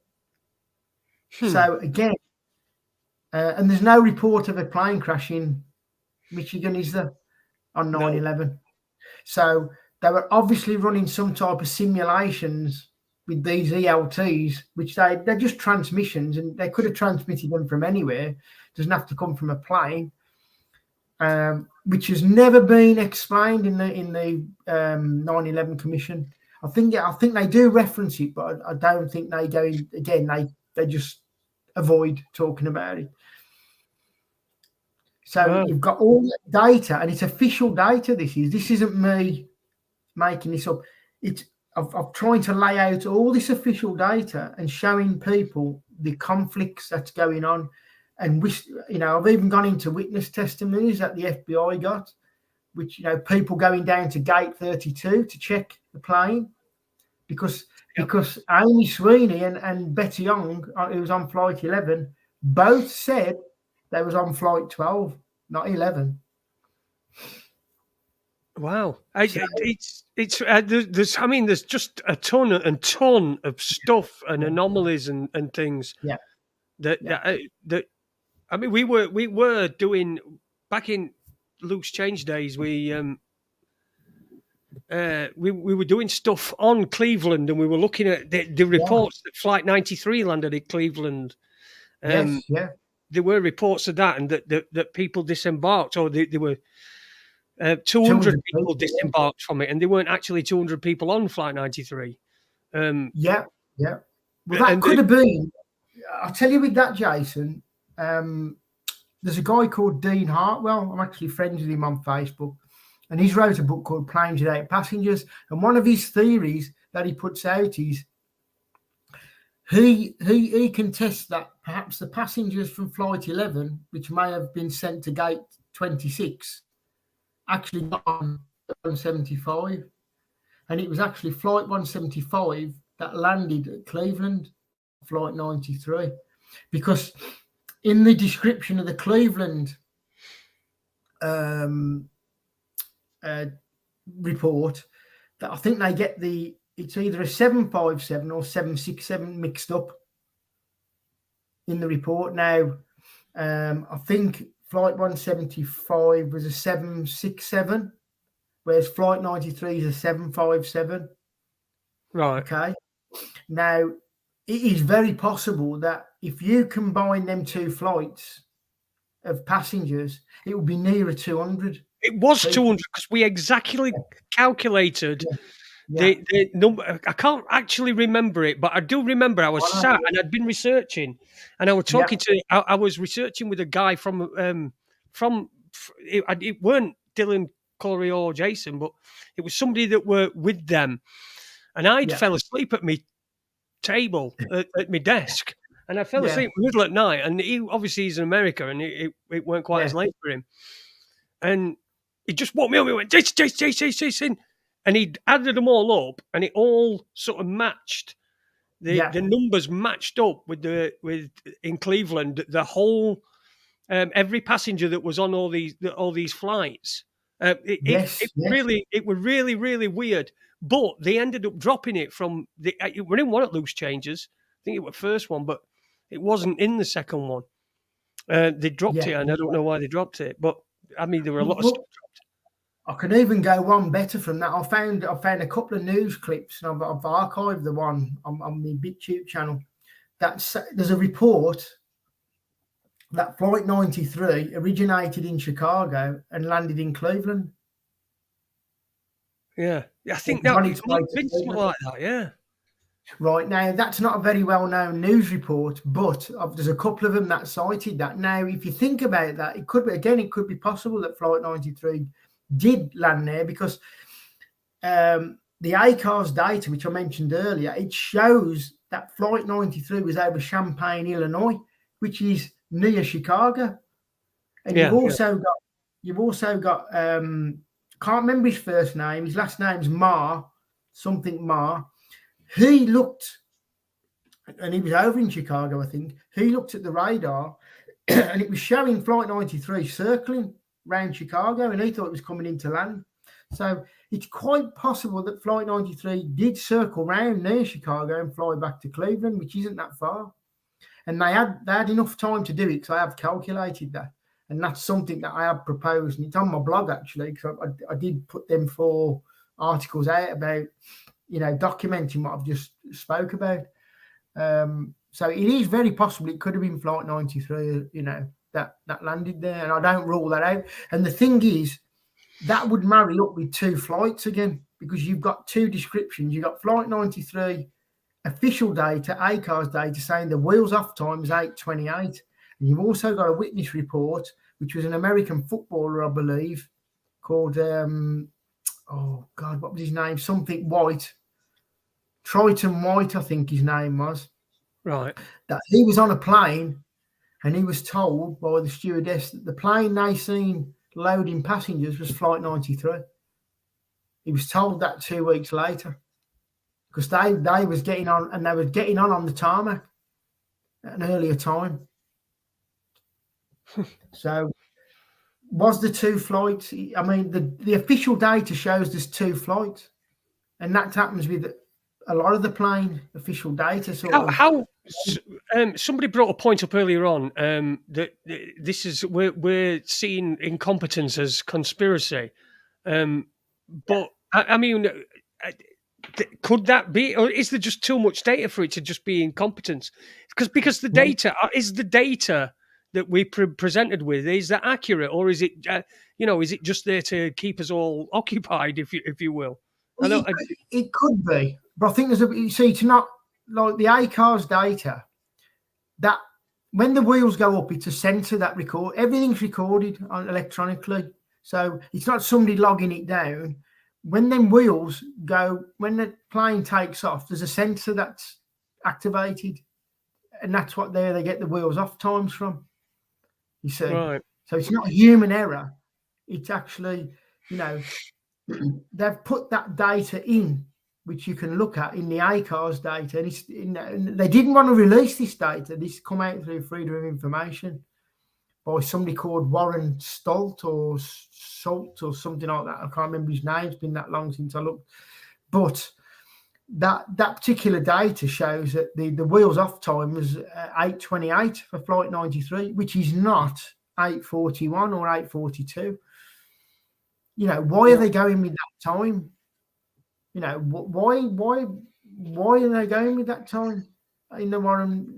[SPEAKER 3] So again, and there's no report of a plane crash in Michigan, is there, on 9/11? No. So they were obviously running some type of simulations with these ELTs, which they're just transmissions, and they could have transmitted them from anywhere. It doesn't have to come from a plane, which has never been explained in the 9/11 Commission. I think they do reference it, but I don't think they go in, again. They just avoid talking about it. So you've got all that data, and it's official data. This isn't me making this up. I'm trying to lay out all this official data and showing people the conflicts that's going on. And I've even gone into witness testimonies that the FBI got, which people going down to gate 32 to check the plane because Amy Sweeney and Betty Young, who was on flight 11, both said they was on flight 12, not 11.
[SPEAKER 2] Wow, there's just a ton of stuff and anomalies and things.
[SPEAKER 3] Yeah.
[SPEAKER 2] That I mean, we were doing back in loose change days. We were doing stuff on Cleveland, and we were looking at the reports that Flight 93 landed at Cleveland. There were reports of that, and that people disembarked, or there were 200 people disembarked from it, and there weren't actually 200 people on Flight 93.
[SPEAKER 3] Well, that could have been. I'll tell you with that, Jason. There's a guy called Dean Hartwell. I'm actually friends with him on Facebook, and he's wrote a book called Planes Without Passengers. And one of his theories that he puts out is he contests that perhaps the passengers from Flight 11, which may have been sent to Gate 26, actually got on 175, and it was actually Flight 175 that landed at Cleveland, Flight 93, because in the description of the Cleveland report, that I think they get it's either a 757 or 767 mixed up in the report. Now, I think Flight 175 was a 767, whereas Flight 93 is a 757.
[SPEAKER 2] Right.
[SPEAKER 3] Okay. Now, it is very possible that if you combine them two flights of passengers, it will be nearer 200.
[SPEAKER 2] It was
[SPEAKER 3] people.
[SPEAKER 2] 200 because we exactly calculated
[SPEAKER 3] Yeah.
[SPEAKER 2] the number. I can't actually remember it, but I do remember I was sat and I'd been researching, and I was talking to. I was researching with a guy from. It weren't Dylan, Corey, or Jason, but it was somebody that were with them, and I'd fell asleep at me table at my desk, and I fell asleep in the middle at night. And he's in America, and it weren't quite as late for him, and he just woke me up. He went, Jason, and he'd added them all up, and it all sort of matched. The numbers matched up with in Cleveland. The whole every passenger that was on all these flights. It was really weird. But they ended up dropping it from we didn't want it loose changes. I think it was the first one, but it wasn't in the second one. They dropped it, and I don't know why they dropped it. But I mean, there were a lot of stuff dropped.
[SPEAKER 3] I can even go one better from that. I found a couple of news clips, and I've archived the one on the BitTube channel. There's a report that Flight 93 originated in Chicago and landed in Cleveland.
[SPEAKER 2] Yeah, I think that might have been something like that. Yeah.
[SPEAKER 3] Right, now, that's not a very well-known news report, but there's a couple of them that cited that. Now, if you think about that, it could be possible that Flight 93 did land there, because the ACARS data, which I mentioned earlier, it shows that Flight 93 was over Champaign, Illinois, which is near Chicago. And you've also got can't remember his first name. His last name's Marr. He looked, and he was over in Chicago, I think. He looked at the radar, and it was showing Flight 93 circling around Chicago, and he thought it was coming into land. So it's quite possible that Flight 93 did circle round near Chicago and fly back to Cleveland, which isn't that far. And they had enough time to do it, because I have calculated that. And that's something that I have proposed. And it's on my blog, actually, because I did put them 4 articles out about, documenting what I've just spoke about. So it is very possible it could have been Flight 93, that landed there. And I don't rule that out. And the thing is, that would marry up with 2 flights again, because you've got 2 descriptions. You've got Flight 93 official data, ACARS data, saying the wheels off time is 8:28. And you've also got a witness report, which was an American footballer, I believe, called, what was his name? Something White. Triton White, I think his name was.
[SPEAKER 2] Right.
[SPEAKER 3] That he was on a plane, and he was told by the stewardess that the plane they seen loading passengers was Flight 93. He was told that 2 weeks later, because they was getting on, and they were getting on the tarmac at an earlier time. So, was the 2 flights? I mean, the official data shows there's 2 flights, and that happens with a lot of the plane official data.
[SPEAKER 2] Somebody brought a point up earlier on that this is we're seeing incompetence as conspiracy, but I mean, could that be, or is there just too much data for it to just be incompetence? Because the data is the data that we presented with, is that accurate, or is it is it just there to keep us all occupied, if you will?
[SPEAKER 3] It could be, but I think it's not like the ACARS data. That when the wheels go up, it's a sensor that record everything's recorded electronically, so it's not somebody logging it down. When them wheels go, when the plane takes off, there's a sensor that's activated, and that's what they get the wheels off times from. You see,
[SPEAKER 2] right. So
[SPEAKER 3] it's not human error. It's actually, they've put that data in, which you can look at in the ACARS data. And they didn't want to release this data. This come out through Freedom of Information by somebody called Warren Stolt or Salt or something like that. I can't remember his name. It's been that long since I looked. But that particular data shows that the wheels off time was 8:28 for Flight 93, which is not 8:41 or 8:42. You know, why are they going with that time? You know, why are they going with that time in the Warren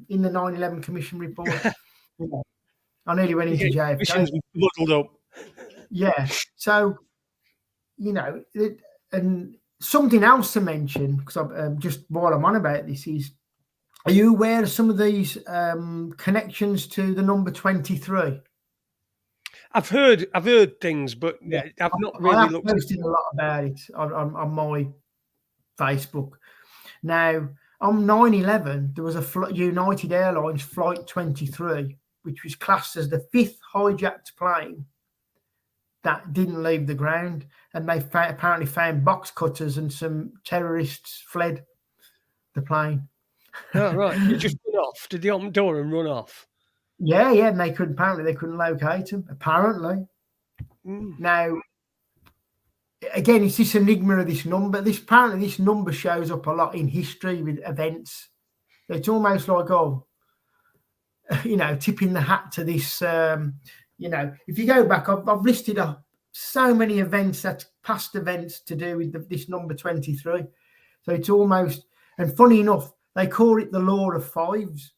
[SPEAKER 3] in the 9/11 Commission report? You know, I nearly went into JFK.
[SPEAKER 2] Mission's muddled up.
[SPEAKER 3] Yeah. So, you know, and something else to mention, because I'm just while I'm on about this is, are you aware of some of these connections to the number 23?
[SPEAKER 2] I've heard things, but I've not really
[SPEAKER 3] I have
[SPEAKER 2] looked.
[SPEAKER 3] posted a lot about it on my Facebook. Now, on 9/11, there was a United Airlines Flight 23, which was classed as the 5th hijacked plane that didn't leave the ground, and they apparently found box cutters, and some terrorists fled the plane.
[SPEAKER 2] Oh, right. You just run off. Did they open the door and run off?
[SPEAKER 3] Yeah, and they couldn't locate them, apparently. Now, again, it's this enigma of this number. Apparently this number shows up a lot in history with events. So it's almost like, you know, tipping the hat to this. You know, if you go back, I've listed so many events, that's past events to do with this number 23. So it's almost, and funny enough, they call it the law of fives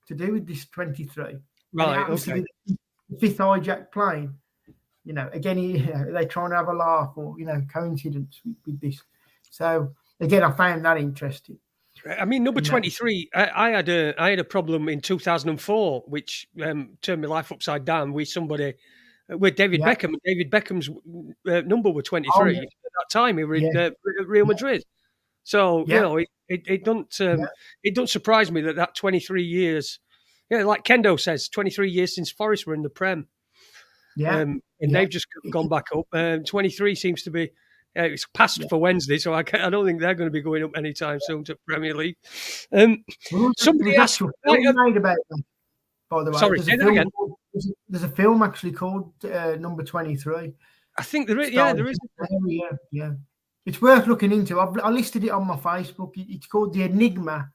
[SPEAKER 3] to do with this 23.
[SPEAKER 2] Right, okay.
[SPEAKER 3] The 5th hijacked plane. You know, again, they're trying to have a laugh or, you know, coincidence with this. So again, I found that interesting.
[SPEAKER 2] I mean, number 23. I had a problem in 2004, which turned my life upside down with somebody, with David Beckham. David Beckham's number was 23.
[SPEAKER 3] Oh, yeah.
[SPEAKER 2] At that time, he was in Real Madrid. So you know, it don't surprise me that 23 years. Yeah, like Kendo says, 23 years since Forest were in the Prem. And they've just gone back up. 23 seems to be. It's passed for Wednesday, so I don't think they're going to be going up anytime soon to Premier League. Somebody asked
[SPEAKER 3] made about that, by the way.
[SPEAKER 2] Sorry, say that again.
[SPEAKER 3] There's a film actually called Number 23.
[SPEAKER 2] I think there is. Yeah, there is.
[SPEAKER 3] Yeah. It's worth looking into. I listed it on my Facebook. It's called The Enigma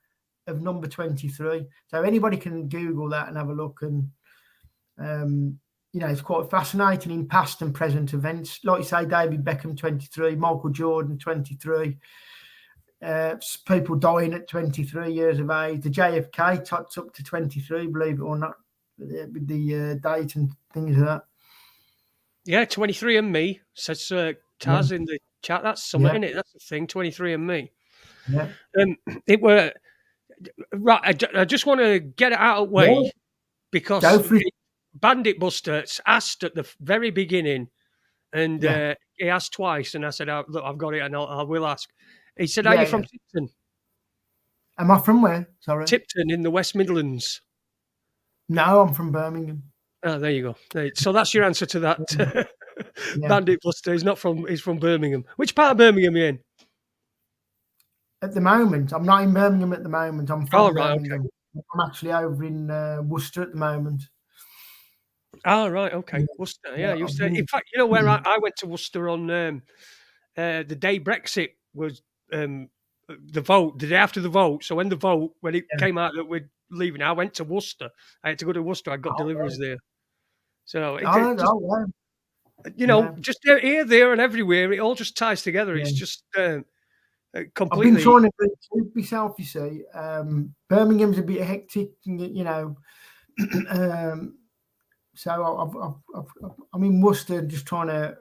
[SPEAKER 3] of Number 23. So anybody can Google that and have a look. And you know, it's quite fascinating in past and present events. Like you say, David Beckham, 23, Michael Jordan, 23, people dying at 23 years of age. The JFK tots up to 23, believe it or not, with the date and things like that.
[SPEAKER 2] Yeah, 23 and me, says Taz in the chat. That's something, isn't it? That's the thing, 23 and me.
[SPEAKER 3] Yeah.
[SPEAKER 2] It were, right, I just want to get it out of the way because Bandit Buster asked at the very beginning, and he asked twice, and I said, "Look, I've got it, and I will ask." He said, "Are you from Tipton?"
[SPEAKER 3] Am I from where? Sorry,
[SPEAKER 2] Tipton in the West Midlands.
[SPEAKER 3] No, I'm from Birmingham.
[SPEAKER 2] Oh, there you go. So that's your answer to that. Bandit Buster. He's from Birmingham. Which part of Birmingham are you in?
[SPEAKER 3] At the moment, I'm not in Birmingham at the moment. I'm from Birmingham.
[SPEAKER 2] Okay.
[SPEAKER 3] I'm actually over in Worcester at the moment.
[SPEAKER 2] Oh, right, okay. Worcester, yeah. In fact, you know where I went to Worcester on the day Brexit was the vote, the day after the vote. So when it came out that we're leaving, I went to Worcester. I had to go to Worcester. I got deliveries there. So, just here, there, and everywhere, it all just ties together. It's just completely.
[SPEAKER 3] I've been trying to prove myself, you see. Birmingham's a bit hectic, you know. So I'm in Worcester, just trying to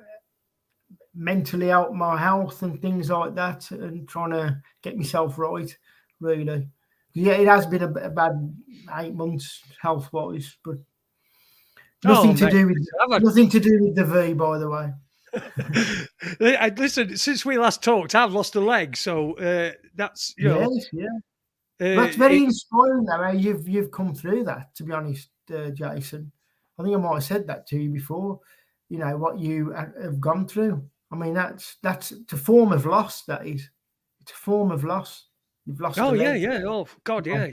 [SPEAKER 3] mentally help my health and things like that, and trying to get myself right, really. Yeah, it has been a bad 8 months health-wise, but nothing to do with the V, by the way.
[SPEAKER 2] Listen, since we last talked, I've lost a leg, so that's
[SPEAKER 3] That's very inspiring, though. How you've come through that. To be honest, Jason, I think I might have said that to you before. You know what you have gone through. I mean, that's a form of loss. That is, it's a form of loss. You've lost.
[SPEAKER 2] Oh yeah. Oh God, yeah.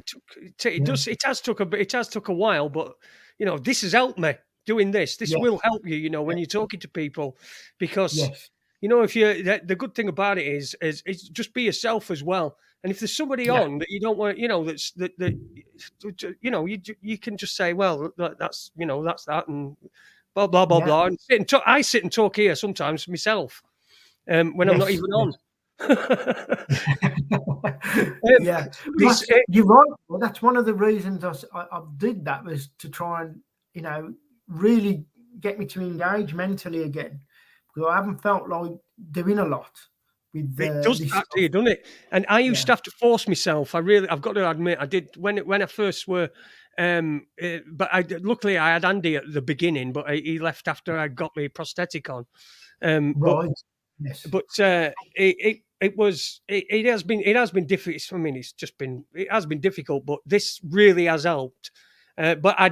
[SPEAKER 2] It has took a while, but you know, this has helped me doing this. This will help you. You know, when you're talking to people, because you know, if you the good thing about it is just be yourself as well. And if there's somebody on that you don't want, you know, you know, you can just say, well, that's that, and blah blah blah
[SPEAKER 3] Yeah.
[SPEAKER 2] blah. And I sit and talk here sometimes myself when I'm not even on.
[SPEAKER 3] Yeah,
[SPEAKER 2] This,
[SPEAKER 3] you're right. Well, that's one of the reasons I did that, was to try and, you know, really get me to engage mentally again, because I haven't felt like doing a lot with
[SPEAKER 2] it does
[SPEAKER 3] this
[SPEAKER 2] that
[SPEAKER 3] stuff.
[SPEAKER 2] to you, doesn't it? And I used
[SPEAKER 3] Yeah.
[SPEAKER 2] to have to force myself. I've got to admit, I did when I first were. But luckily I had Andy at the beginning, but he left after I got my prosthetic on.
[SPEAKER 3] Right. Yes.
[SPEAKER 2] But it has been difficult. I mean, it has been difficult, but this really has helped. But I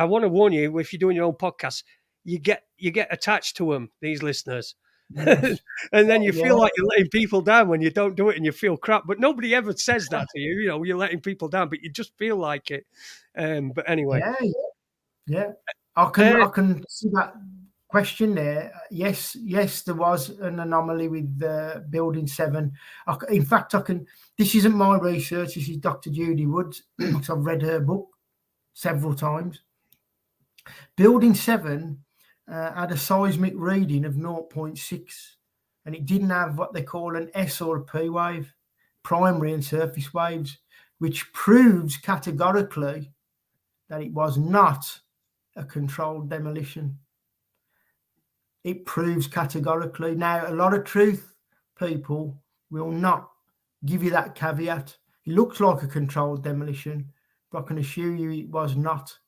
[SPEAKER 2] want to warn you, if you're doing your own podcast, you get attached to them, these listeners.
[SPEAKER 3] Yes.
[SPEAKER 2] And then you
[SPEAKER 3] Yeah.
[SPEAKER 2] feel like you're letting people down when you don't do it, and you feel crap. But nobody ever says that to you. You know, you're letting people down, but you just feel like it. But anyway,
[SPEAKER 3] Yeah. I can see that question there. Yes, there was an anomaly with Building 7. In fact, this isn't my research. This is Dr. Judy Woods, because I've read her book several times. Building 7 had a seismic reading of 0.6, and it didn't have what they call an S or a P wave, primary and surface waves, which proves categorically that it was not a controlled demolition. It proves categorically. Now, a lot of truth people will not give you that caveat. It looks like a controlled demolition, but I can assure you it was not.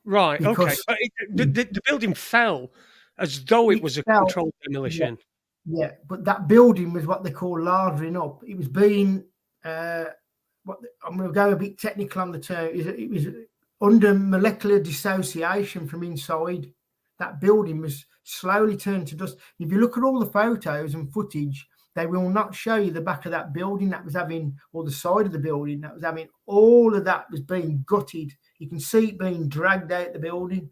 [SPEAKER 2] right,
[SPEAKER 3] Because
[SPEAKER 2] okay. But the building fell as though it was a
[SPEAKER 3] fell,
[SPEAKER 2] controlled demolition.
[SPEAKER 3] Yeah, but that building was what they call lardering up. It was being, I'm going to go a bit technical on the term. It was under molecular dissociation from inside. That building was slowly turned to dust. If you look at all the photos and footage, they will not show you the back of that building that was having, or the side of the building that was having, all of that was being gutted. You can see it being dragged out the building.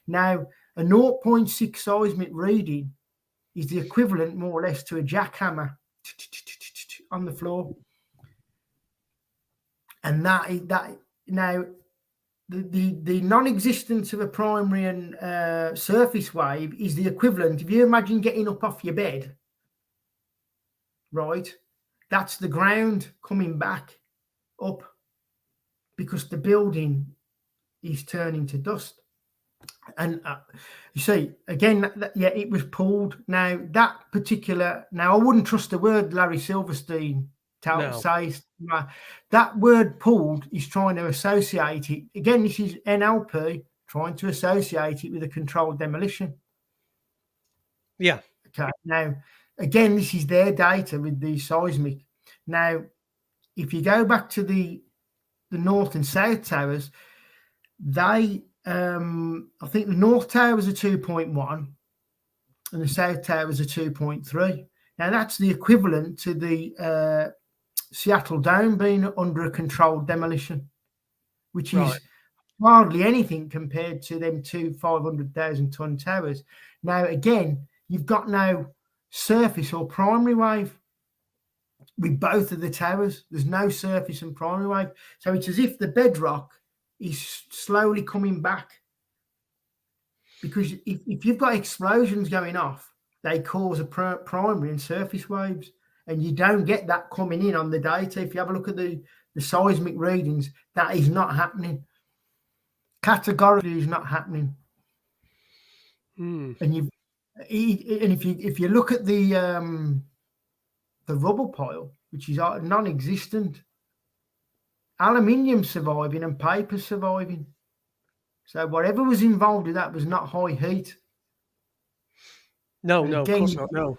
[SPEAKER 3] Now, a 0.6 seismic reading is the equivalent, more or less, to a jackhammer on the floor. And that now, the non-existence of a primary and surface wave is the equivalent. If you imagine getting up off your bed, right, that's the ground coming back up, because the building is turning to dust. And you see, again, it was pulled. Now, that particular, I wouldn't trust the word Larry Silverstein says. That word pulled is trying to associate it. Again, this is NLP trying to associate it with a controlled demolition.
[SPEAKER 2] Yeah.
[SPEAKER 3] Okay. Now, again, this is their data with the seismic. Now, if you go back to the North and South Towers, they, I think the North Tower was a 2.1 and the South Tower was a 2.3. Now, that's the equivalent to the Seattle Dome being under a controlled demolition, which is hardly anything compared to them two 500,000 ton towers. Now, again, you've got no surface or primary wave with both of the towers. There's no surface and primary wave. So it's as if the bedrock is slowly coming back. Because if you've got explosions going off, they cause a primary and surface waves, and you don't get that coming in on the data. If you have a look at the seismic readings, that is not happening. Categorically is not happening. And if you look at the rubble pile, which is non-existent, aluminium surviving and paper surviving. So whatever was involved with that was not high heat.
[SPEAKER 2] No, of course not. No.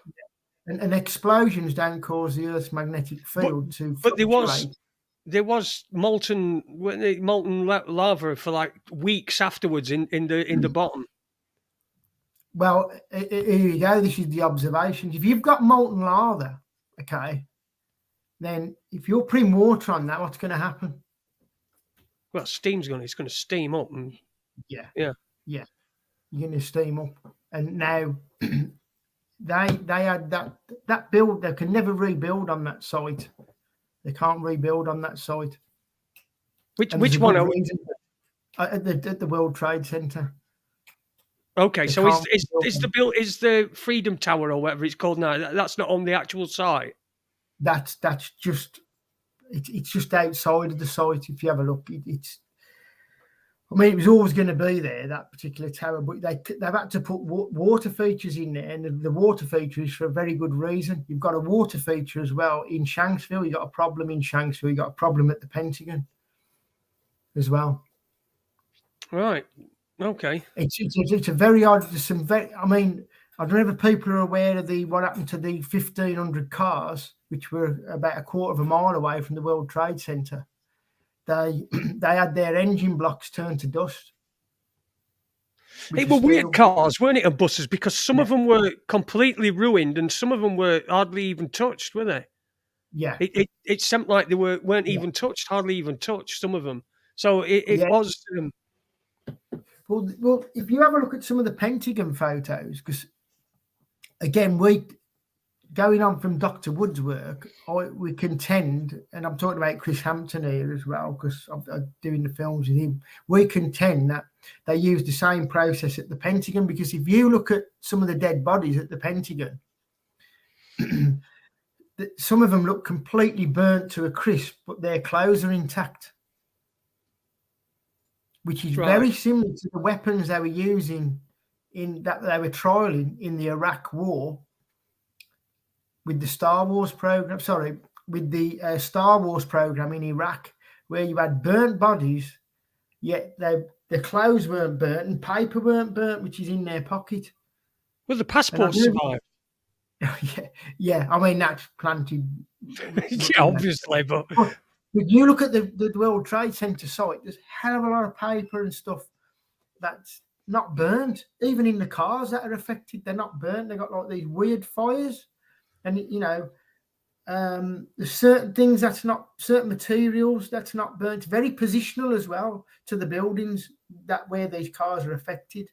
[SPEAKER 3] And explosions don't cause the Earth's magnetic field to fluctuate.
[SPEAKER 2] There was molten lava for like weeks afterwards in the bottom.
[SPEAKER 3] Well, here you go. This is the observations. If you've got molten lava, okay, then if you're putting water on that, what's going to happen?
[SPEAKER 2] Well, it's going to steam up. And
[SPEAKER 3] yeah, you're going to steam up. And now they had that build. They can never rebuild on that site. They can't rebuild on that site.
[SPEAKER 2] Which one?
[SPEAKER 3] At the World Trade Center.
[SPEAKER 2] Okay,
[SPEAKER 3] They
[SPEAKER 2] so
[SPEAKER 3] can't
[SPEAKER 2] is the Freedom Tower or whatever it's called now? That's not on the actual site.
[SPEAKER 3] That's just it's just outside of the site. If you have a look, it's. I mean, it was always going to be there, that particular tower, but they've had to put water features in there, and the water feature is for a very good reason. You've got a water feature as well in Shanksville. You've got a problem in Shanksville. You've got a problem at the Pentagon as well.
[SPEAKER 2] Right. Okay.
[SPEAKER 3] It's a very odd. There's some very. I mean, I don't know if people are aware of what happened to the 1,500 cars, which were about a quarter of a mile away from the World Trade Center. They had their engine blocks turned to dust.
[SPEAKER 2] They were weird cars, weren't it, and buses? Because some of them were completely ruined, and some of them were hardly even touched, were they?
[SPEAKER 3] Yeah.
[SPEAKER 2] It seemed like they weren't even touched, hardly even touched. Some of them. So it was.
[SPEAKER 3] Well, if you have a look at some of the Pentagon photos, because again, going on from Dr. Wood's work, we contend, and I'm talking about Chris Hampton here as well, because I'm doing the films with him. We contend that they use the same process at the Pentagon, because if you look at some of the dead bodies at the Pentagon, some of them look completely burnt to a crisp, but their clothes are intact, which is very similar to the weapons they were using that they were trialing in the Iraq War with the Star Wars program. Sorry, with the Star Wars program in Iraq, where you had burnt bodies, yet the clothes weren't burnt and paper weren't burnt, which is in their pocket.
[SPEAKER 2] Well, the passports survived.
[SPEAKER 3] Yeah. I mean, that's planted.
[SPEAKER 2] Yeah, obviously, but
[SPEAKER 3] you look at the World Trade Center site, there's a hell of a lot of paper and stuff that's not burnt. Even in the cars that are affected, they're not burnt. They've got like these weird fires. And, there's certain things certain materials that's not burnt. Very positional as well to the buildings where these cars are affected.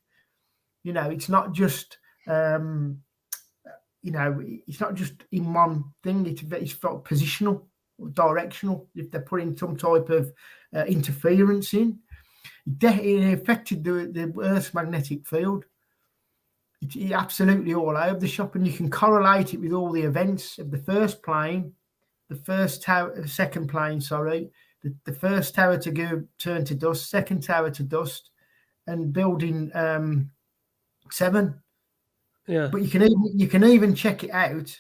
[SPEAKER 3] It's not just, it's not just in one thing. It's positional, directional. If they're putting some type of interference in, it affected the Earth's magnetic field. It's absolutely all over the shop, and you can correlate it with all the events of the first plane, the second plane, the first tower to turn to dust, second tower to dust, and building 7.
[SPEAKER 2] Yeah.
[SPEAKER 3] But you can even check it out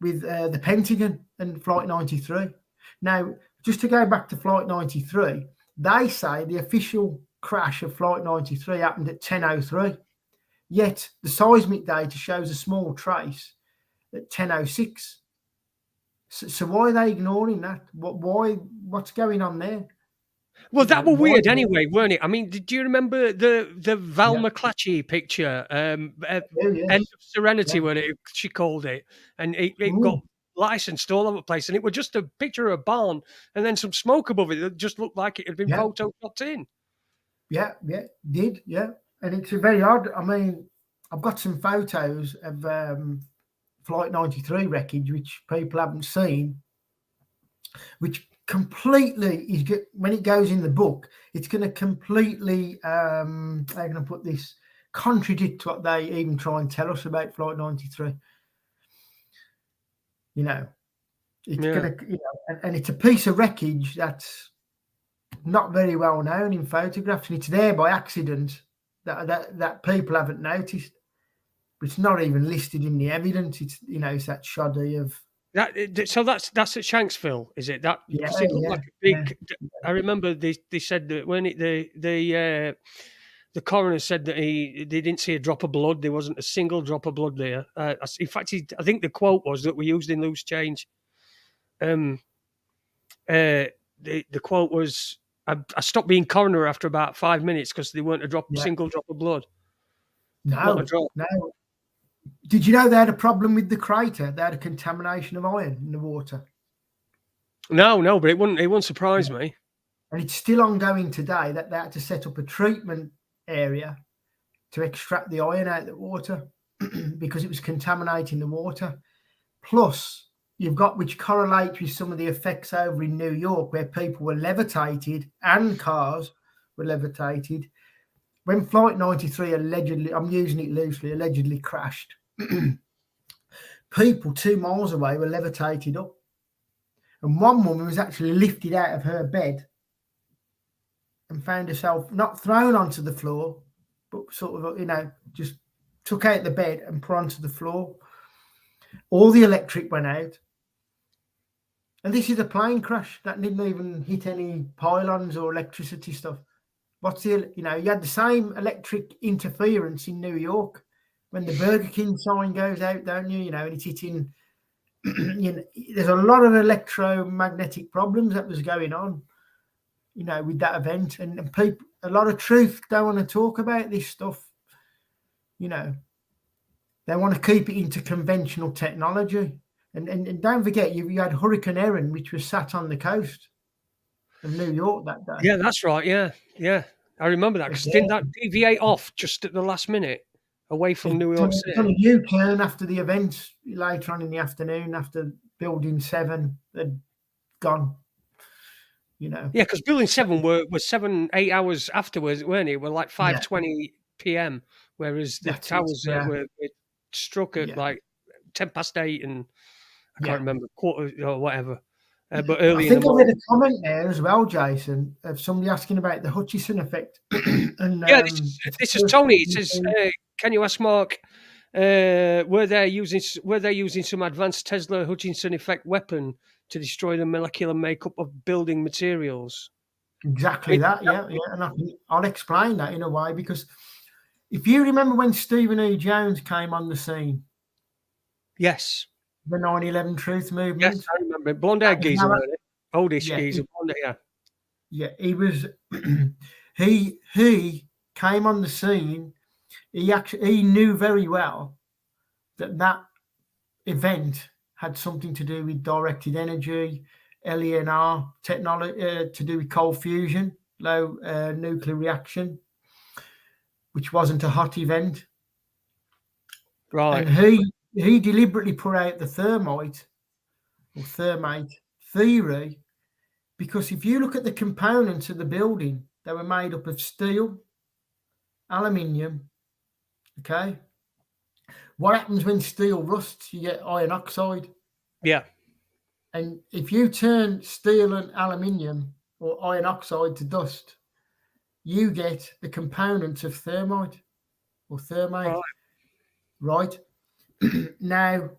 [SPEAKER 3] with the Pentagon and Flight 93. Now, just to go back to Flight 93, they say the official crash of Flight 93 happened at 10:03. Yet the seismic data shows a small trace at 10:06. So why are they ignoring that? What's going on there?
[SPEAKER 2] Well, that were weird anyway, weren't it? I mean, did you remember the Val McClatchy picture, End of Serenity, when she called it, and it got licensed all over the place, and it was just a picture of a barn and then some smoke above it that just looked like it had been photoshopped in. Yeah, and it's very odd. I mean, I've got some photos of Flight 93 wreckage, which people haven't seen, which completely is good. When it goes in the book, it's going to completely, how can I put this, contradict what they even try and tell us about Flight 93. It's going to, and it's a piece of wreckage that's not very well known in photographs, and it's there by accident that people haven't noticed. But it's not even listed in the evidence. It's it's that shoddy of that. So that's at Shanksville, is it? That because it looked like a big. I remember they said that when the coroner said that they didn't see a drop of blood. There wasn't a single drop of blood there. In fact, I think the quote was that we used in Loose Change. The quote was, "I stopped being coroner after about 5 minutes because there weren't a single drop of blood."
[SPEAKER 3] No. Did you know they had a problem with the crater? They had a contamination of iron in the water.
[SPEAKER 2] No, but it wouldn't surprise me.
[SPEAKER 3] And it's still ongoing today that they had to set up a treatment area to extract the iron out of the water because it was contaminating the water. Plus, you've got, which correlates with some of the effects over in New York, where people were levitated and cars were levitated. when Flight 93 allegedly, I'm using it loosely, allegedly crashed, people 2 miles away were levitated up. And one woman was actually lifted out of her bed and found herself not thrown onto the floor, but sort of, just took out the bed and put onto the floor. All the electric went out. And this is a plane crash that didn't even hit any pylons or electricity stuff. You had the same electric interference in New York when the Burger King sign goes out, don't you? And it's hitting, there's a lot of electromagnetic problems that was going on, with that event. And people, a lot of truth don't want to talk about this stuff. They want to keep it into conventional technology. And don't forget, you had Hurricane Erin, which was sat on the coast of New York that day.
[SPEAKER 2] Yeah, that's right. Yeah. I remember that, because didn't that deviate off just at the last minute away from New York City?
[SPEAKER 3] It's on a U-turn after the event later on in the afternoon, after Building 7 had gone. Yeah,
[SPEAKER 2] because Building 7 was 7-8 hours afterwards, weren't it? Were like 5:20 p.m., whereas the towers were struck at like 8:10, and I can't remember, quarter or whatever. But early
[SPEAKER 3] I think
[SPEAKER 2] in the
[SPEAKER 3] I
[SPEAKER 2] morning.
[SPEAKER 3] read a comment there as well, Jason, of somebody asking about the Hutchison effect. And,
[SPEAKER 2] this is Tony. It says, "Can you ask Mark? Were they using some advanced Tesla Hutchison effect weapon to destroy the molecular makeup of building materials?"
[SPEAKER 3] Exactly that, yeah. And I'll explain that in a way, because if you remember when Stephen E. Jones came on the scene,
[SPEAKER 2] yes,
[SPEAKER 3] the 9/11 Truth Movement.
[SPEAKER 2] Yes, I remember. Blonde-haired geezer, wasn't it? Oldish geezer, blonde, yeah.
[SPEAKER 3] Yeah, he was. he came on the scene. He knew very well that event had something to do with directed energy, LENR technology, to do with cold fusion, low nuclear reaction, which wasn't a hot event.
[SPEAKER 2] Right.
[SPEAKER 3] And he deliberately put out the thermite theory, because if you look at the components of the building, they were made up of steel, aluminium. Okay. What happens when steel rusts? You get iron oxide.
[SPEAKER 2] Yeah.
[SPEAKER 3] And if you turn steel and aluminium or iron oxide to dust, you get the components of thermite or thermite. Right? Now,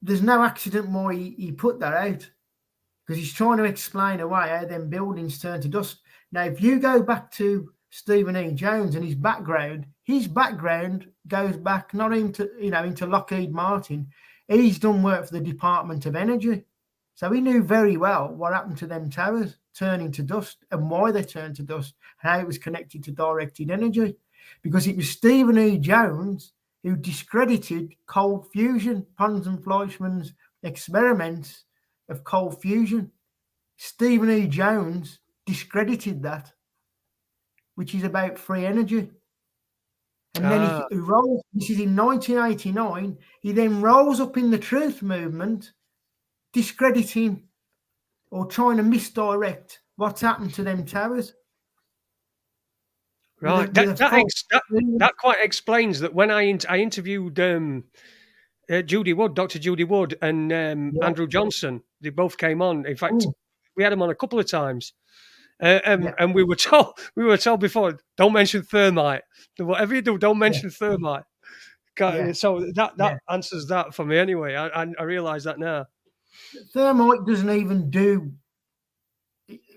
[SPEAKER 3] there's no accident why he put that out, because he's trying to explain away how them buildings turn to dust. Now, if you go back to Stephen E. Jones and his background goes back not into Lockheed Martin. He's done work for the Department of Energy. So he knew very well what happened to them towers turning to dust and why they turned to dust, how it was connected to directed energy. Because it was Stephen E. Jones who discredited cold fusion, Pons and Fleischmann's experiments of cold fusion. Stephen E. Jones discredited that, which is about free energy. And then he rolls, this is in 1989, he then rolls up in the truth movement, discrediting or trying to misdirect what's happened to them towers.
[SPEAKER 2] Right. That quite explains that when I interviewed Judy Wood, Dr. Judy Wood, and Andrew Johnson, they both came on. In fact, we had them on a couple of times. And we were told before, don't mention thermite. Whatever you do, don't mention thermite. So that answers that for me anyway. I realise that now.
[SPEAKER 3] Thermite doesn't even do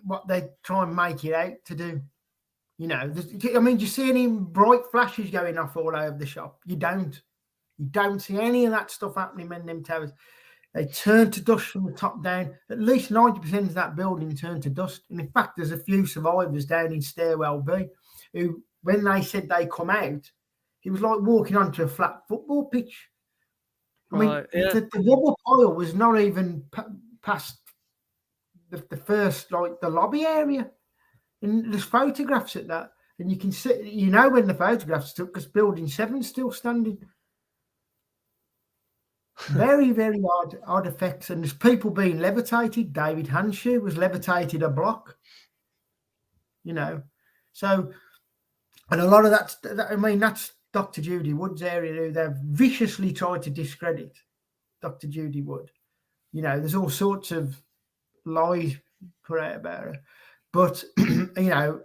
[SPEAKER 3] what they try and make it out to do. Do you see any bright flashes going off all over the shop? You don't. You don't see any of that stuff happening when them towers. They turn to dust from the top down. At least 90% of that building turned to dust. And in fact, there's a few survivors down in Stairwell B who, when they said they come out, it was like walking onto a flat football pitch. The rubble pile was not even past the first, the lobby area. And there's photographs at that. And you can see, when the photographs took, because Building 7's still standing. Very, very odd effects. And there's people being levitated. David Hanshoe was levitated a block. So And a lot of that's Dr. Judy Wood's area who they've viciously tried to discredit Dr. Judy Wood. You know, there's all sorts of lies put out about her. But, you know,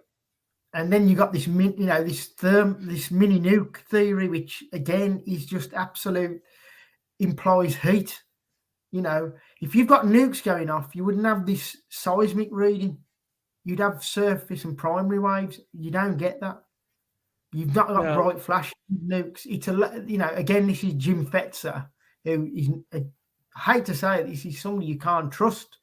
[SPEAKER 3] and then you got this, you know, this mini nuke theory, which again is just absolute, implies heat. You know, if you've got nukes going off, you wouldn't have this seismic reading. You'd have surface and primary waves. You don't get that. You've not got bright flashing nukes. It's you know, again, this is Jim Fetzer, who is, I hate to say it, this is somebody you can't trust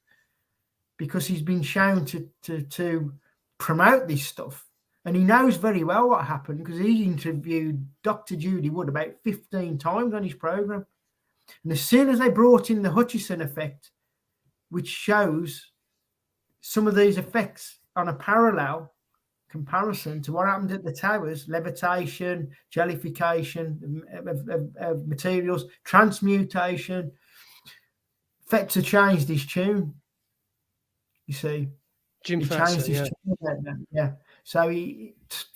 [SPEAKER 3] because he's been shown to promote this stuff. And he knows very well what happened because he interviewed Dr. Judy Wood about 15 times on his program. And as soon as they brought in the Hutchison effect, which shows some of these effects on a parallel comparison to what happened at the towers, levitation, jellification of materials, transmutation, Fetzer changed his tune. You see,
[SPEAKER 2] Jim
[SPEAKER 3] Fetzer
[SPEAKER 2] changed
[SPEAKER 3] his tune. Yeah. So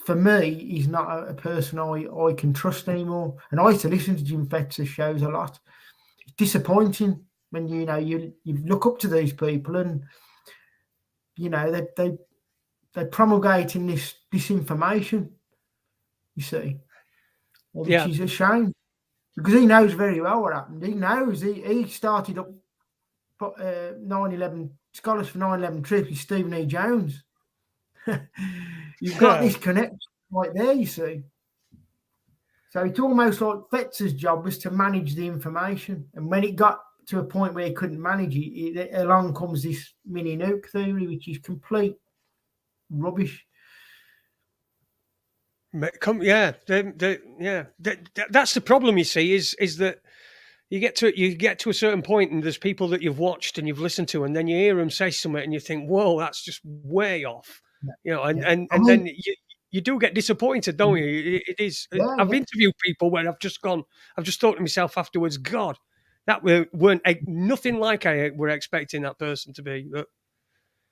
[SPEAKER 3] for me, he's not a person I can trust anymore. And I used to listen to Jim Fetzer's shows a lot. It's disappointing when you look up to these people and you know they're promulgating this disinformation. You see, which is a shame because he knows very well what happened. He knows he started up 9/11 Scholars for 9/11 Truth with Stephen E. Jones. You've got this connection right there, you see. So it's almost like Fetzer's job was to manage the information. And when it got to a point where he couldn't manage it, along comes this mini nuke theory, which is complete rubbish.
[SPEAKER 2] That's the problem, you see, is that you get to a certain point and there's people that you've watched and you've listened to and then you hear them say something and you think, whoa, that's just way off. You know, and then you do get disappointed, don't you? It is. I've interviewed people where I've just thought to myself afterwards, God, that weren't nothing like I were expecting that person to be. But,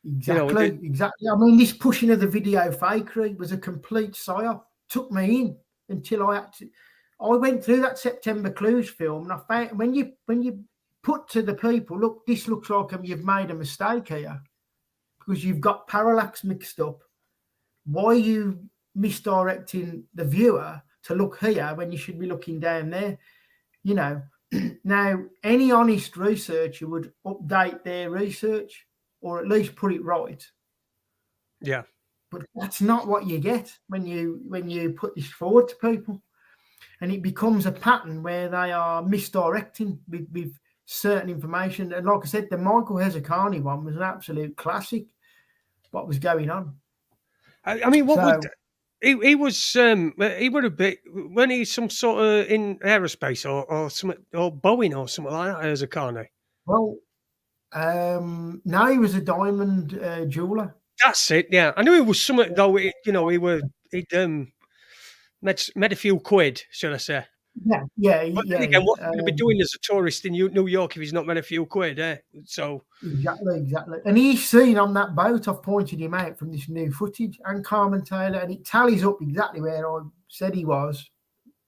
[SPEAKER 3] exactly. I mean, this pushing of the video fakery was a complete psyop. Took me in until I went through that September Clues film, and I found when you put to the people, look, this looks like you've made a mistake here because you've got parallax mixed up. Why are you misdirecting the viewer to look here when you should be looking down there? You know, now any honest researcher would update their research or at least put it right.
[SPEAKER 2] Yeah.
[SPEAKER 3] But that's not what you get when you put this forward to people. And it becomes a pattern where they are misdirecting with certain information. And like I said, the Michael Hezekiah one was an absolute classic, what was going on.
[SPEAKER 2] I mean, he would have been, when he's some sort of in aerospace or something, or Boeing or something like that, Hezekiah?
[SPEAKER 3] Well, no, he was a diamond jeweler.
[SPEAKER 2] That's it. Yeah, I knew he was something though. He'd made a few quid, should I say?
[SPEAKER 3] Yeah.
[SPEAKER 2] But then again, what's he going to be doing as a tourist in New York if he's not made a few quid? So
[SPEAKER 3] exactly. And he's seen on that boat. I've pointed him out from this new footage, and Carmen Taylor, and it tallies up exactly where I said he was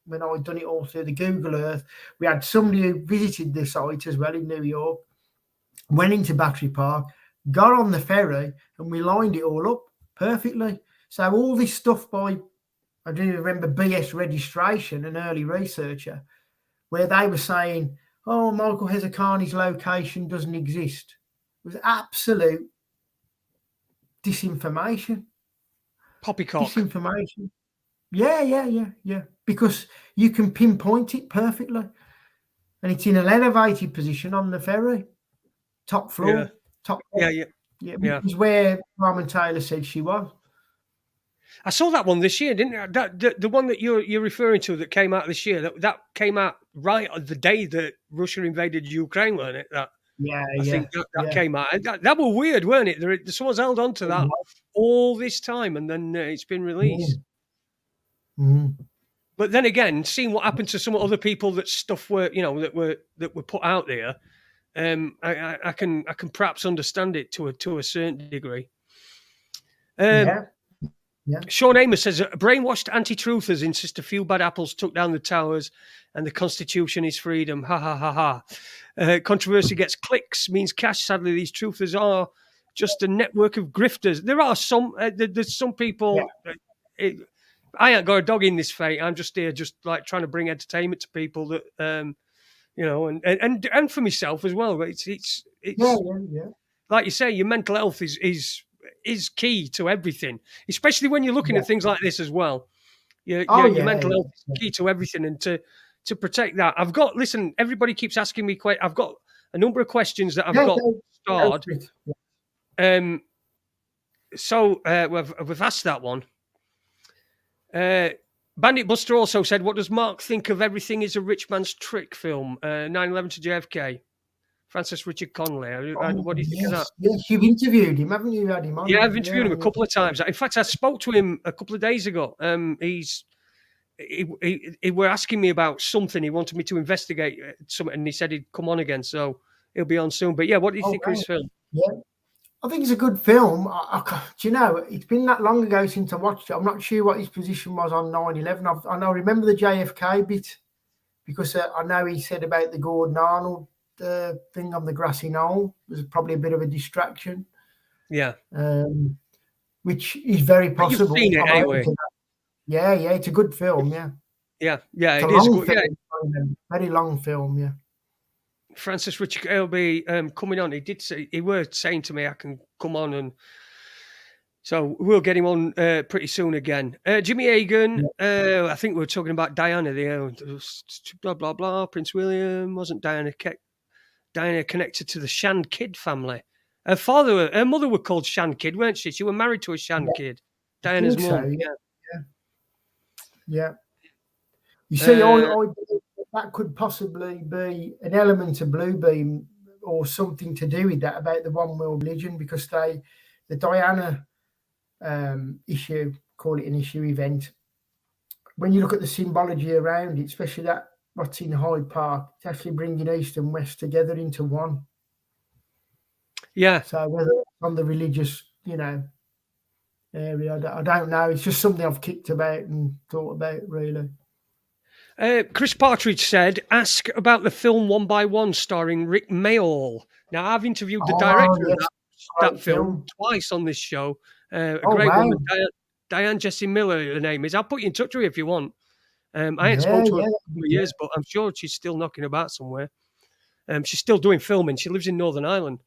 [SPEAKER 3] when I'd done it all through the Google Earth. We had somebody who visited the site as well in New York, went into Battery Park, got on the ferry, and we lined it all up perfectly. So all this stuff by, I do remember BS Registration, an early researcher, where they were saying, oh, Michael Hezekiah's location doesn't exist. It was absolute disinformation.
[SPEAKER 2] Poppycock.
[SPEAKER 3] Disinformation. Yeah. Because you can pinpoint it perfectly. And it's in an elevated position on the ferry. Top floor.
[SPEAKER 2] Yeah.
[SPEAKER 3] Top floor. Yeah. Which is where Carmen Taylor said she was.
[SPEAKER 2] I saw that one this year, didn't I? The one that you're referring to that came out this year, that came out right on the day that Russia invaded Ukraine, wasn't it? I think that came out. That was weird, weren't it? Someone's held on to that all this time, and then it's been released.
[SPEAKER 3] Mm.
[SPEAKER 2] But then again, seeing what happened to some other people that stuff were, that were put out there, I can perhaps understand it to a certain degree.
[SPEAKER 3] Yeah.
[SPEAKER 2] Sean Amos says, brainwashed anti-truthers insist a few bad apples took down the towers and the Constitution is freedom. Ha, ha, ha, ha. Controversy gets clicks, means cash. Sadly, these truthers are just a network of grifters. There are some, there's some people, I ain't got a dog in this fight. I'm just here just like trying to bring entertainment to people that, and for myself as well. It's like you say, your mental health is key to everything, especially when you're looking at things like this as well. Your mental health is key to everything, and to protect that. Listen, everybody keeps asking me. I've got a number of questions that I've got started. So we've asked that one. Bandit Buster also said, "What does Mark think of Everything Is a Rich Man's Trick film? 9/11 to JFK." Francis Richard Conley. What do you think of that?
[SPEAKER 3] Yes, you've interviewed him, haven't you? Had him on?
[SPEAKER 2] Yeah, I've interviewed him a couple of times. In fact, I spoke to him a couple of days ago. He were asking me about something. He wanted me to investigate something, and he said he'd come on again, so he'll be on soon. But yeah, what do you think of his film?
[SPEAKER 3] Yeah, I think it's a good film. Do you know, it's been that long ago since I watched it. I'm not sure what his position was on 9/11. I remember the JFK bit because I know he said about the Gordon Arnold thing on the grassy knoll was probably a bit of a distraction.
[SPEAKER 2] Yeah.
[SPEAKER 3] Which is very possible.
[SPEAKER 2] You've seen it anyway.
[SPEAKER 3] Yeah, it's a good film, yeah.
[SPEAKER 2] Yeah, it is good.
[SPEAKER 3] Film, yeah. Very long film, yeah.
[SPEAKER 2] Francis Richard will be coming on. He did say, he were saying to me I can come on, and so we'll get him on pretty soon again. Jimmy Hagan, I think we were talking about Diana, blah, blah, blah. Prince William, wasn't Diana connected to the Shan Kidd family? Her mother were called Shan Kidd, weren't she? She were married to a Shan Kidd. Diana's mum.
[SPEAKER 3] Yeah. You see, I believe that could possibly be an element of Bluebeam or something to do with that about the one world religion, because the Diana issue, call it an issue event. When you look at the symbology around it, especially that what's in Hyde Park, it's actually bringing East and West together into one.
[SPEAKER 2] Yeah.
[SPEAKER 3] So whether on the religious, area, I don't know. It's just something I've kicked about and thought about, really.
[SPEAKER 2] Chris Partridge said, "Ask about the film One by One starring Rick Mayall." Now, I've interviewed the director of that film twice on this show. A great woman, Diane Jessie Miller, her name is. I'll put you in touch with her if you want. I ain't spoken to her for years, but I'm sure she's still knocking about somewhere. She's still doing filming. She lives in Northern Ireland.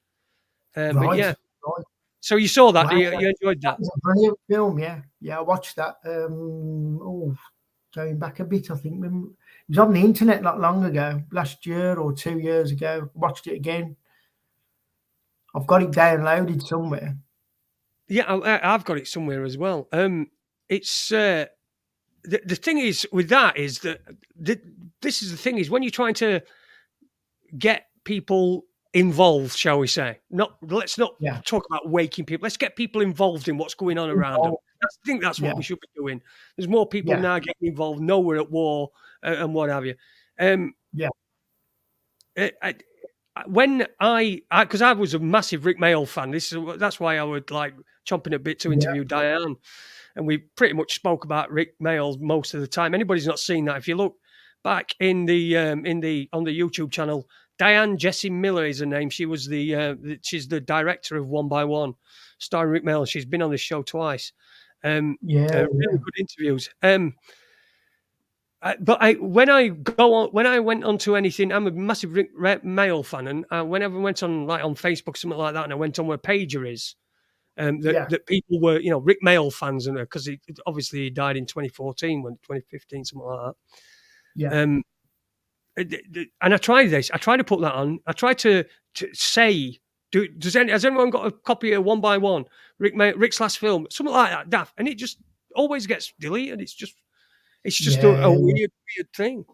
[SPEAKER 2] But yeah. Right. So you saw that? Wow. You enjoyed that?
[SPEAKER 3] That was a brilliant film, yeah. Yeah, I watched that. Going back a bit, I think. It was on the internet not long ago, last year or 2 years ago. Watched it again. I've got it downloaded somewhere.
[SPEAKER 2] Yeah, I've got it somewhere as well. It's the thing is with that is that this is the thing is when you're trying to get people involved, shall we say? Let's not talk about waking people. Let's get people involved in what's going on around them. I think that's what we should be doing. There's more people now getting involved, know we're at war and what have you. Because I was a massive Rick Mayall fan. That's why I would like chomping a bit to interview Diane, and we pretty much spoke about Rick Mayall most of the time. Anybody's not seen that, if you look back on the YouTube channel, Diane Jessie Miller is her name. She was she's the director of One by One, starring Rick Mayall. She's been on this show twice. Really good interviews. But when I went onto anything, I'm a massive Rick Mayall fan, and whenever I went on like on Facebook, something like that, and I went on where Pager is, that people were, Rick Mayall fans, and because obviously he died in 2014, 2015, something like that. Yeah. And I tried this. I tried to put that on. I tried to say, has anyone got a copy of One by One, Rick's last film, something like that, daft, and it just always gets deleted. It's just a weird thing.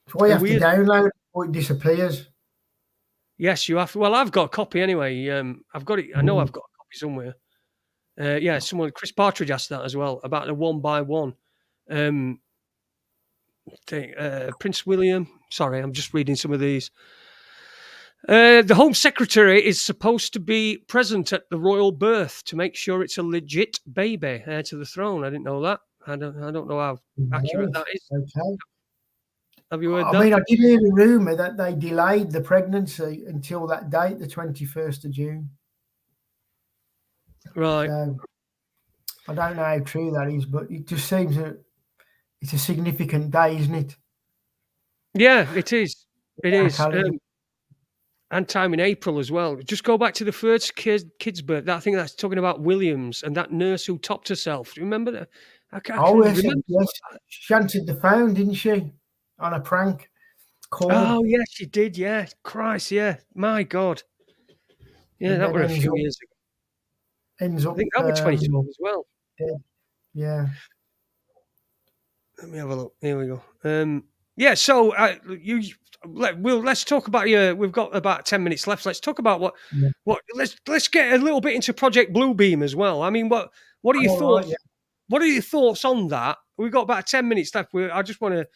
[SPEAKER 3] That's why you have to download it or it disappears.
[SPEAKER 2] Yes, you have to. Well, I've got a copy anyway. I've got it. I know I've got a copy somewhere. Someone, Chris Partridge asked that as well about the One by One. Prince William. Sorry, I'm just reading some of these. The Home Secretary is supposed to be present at the royal birth to make sure it's a legit baby heir to the throne. I didn't know that. I don't know how accurate that is.
[SPEAKER 3] Okay.
[SPEAKER 2] Have you heard
[SPEAKER 3] I
[SPEAKER 2] that?
[SPEAKER 3] mean, I did hear a rumour that they delayed the pregnancy until that date, the 21st of June.
[SPEAKER 2] Right.
[SPEAKER 3] So I don't know how true that is, but it just seems that it's a significant day, isn't it?
[SPEAKER 2] Yeah, it is. It
[SPEAKER 3] Our
[SPEAKER 2] is.
[SPEAKER 3] calendar.
[SPEAKER 2] And time in April as well. Just go back to the first kid's birth. I think that's talking about Williams and that nurse who topped herself. Do you remember that? I can
[SPEAKER 3] Yes,
[SPEAKER 2] remember.
[SPEAKER 3] yes. She answered the phone, didn't she? On a prank call.
[SPEAKER 2] Oh, yeah, she did. Yeah. Christ, yeah. My God. Yeah,
[SPEAKER 3] And
[SPEAKER 2] that
[SPEAKER 3] then
[SPEAKER 2] were a few years ago.
[SPEAKER 3] ends up.
[SPEAKER 2] I think that was 2012 as well.
[SPEAKER 3] Yeah.
[SPEAKER 2] Let me have a look. Here we go. Yeah, so let's talk about your. We've got about 10 minutes left. Let's talk about what. Let's get a little bit into Project Bluebeam as well. I mean, what are your thoughts?
[SPEAKER 3] Right, yeah.
[SPEAKER 2] What are your thoughts on that? We've got about 10 minutes left. I just want to,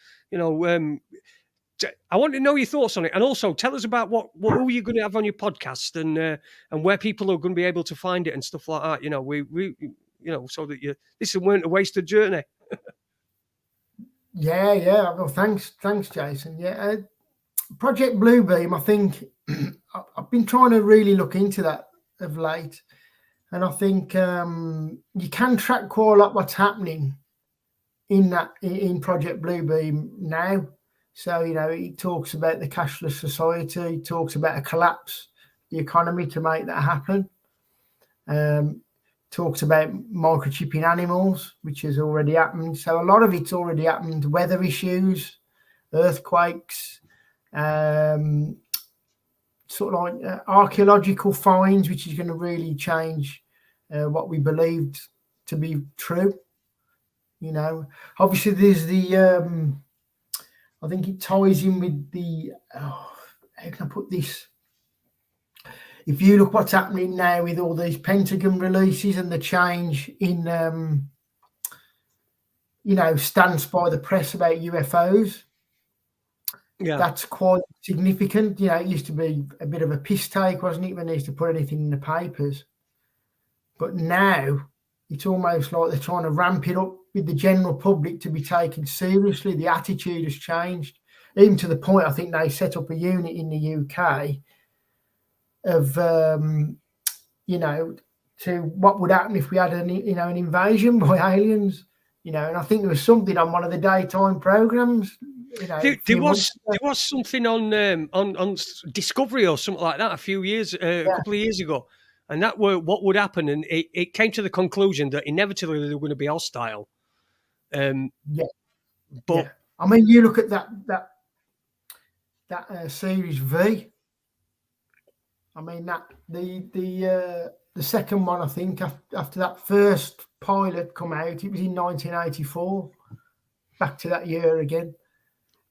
[SPEAKER 2] I want to know your thoughts on it, and also tell us about who you're going to have on your podcast and where people are going to be able to find it and stuff like that. So that this weren't a wasted journey.
[SPEAKER 3] Yeah. Well, thanks, Jason. Yeah, Project Bluebeam. I think I've been trying to really look into that of late, and I think you can track quite a lot what's happening in Project Bluebeam now. So it talks about the cashless society, it talks about a collapse of the economy to make that happen. Talks about microchipping animals, which has already happened. So a lot of it's already happened. Weather issues, earthquakes, sort of like archaeological finds, which is going to really change what we believed to be true. Obviously there's the I think it ties in with the how can I put this? If you look what's happening now with all these Pentagon releases and the change in stance by the press about UFOs, that's quite significant. It used to be a bit of a piss take, wasn't it, when they used to put anything in the papers? But now it's almost like they're trying to ramp it up with the general public to be taken seriously. The attitude has changed, even to the point I think they set up a unit in the UK of to what would happen if we had an invasion by aliens, and I think there was something on one of the daytime programs.
[SPEAKER 2] There was something on Discovery or something like that a couple of years ago, and that were what would happen, and it came to the conclusion that inevitably they were going to be hostile. But
[SPEAKER 3] I mean, you look at that series V. I mean, that the second one, I think, after that first pilot come out, it was in 1984. Back to that year again.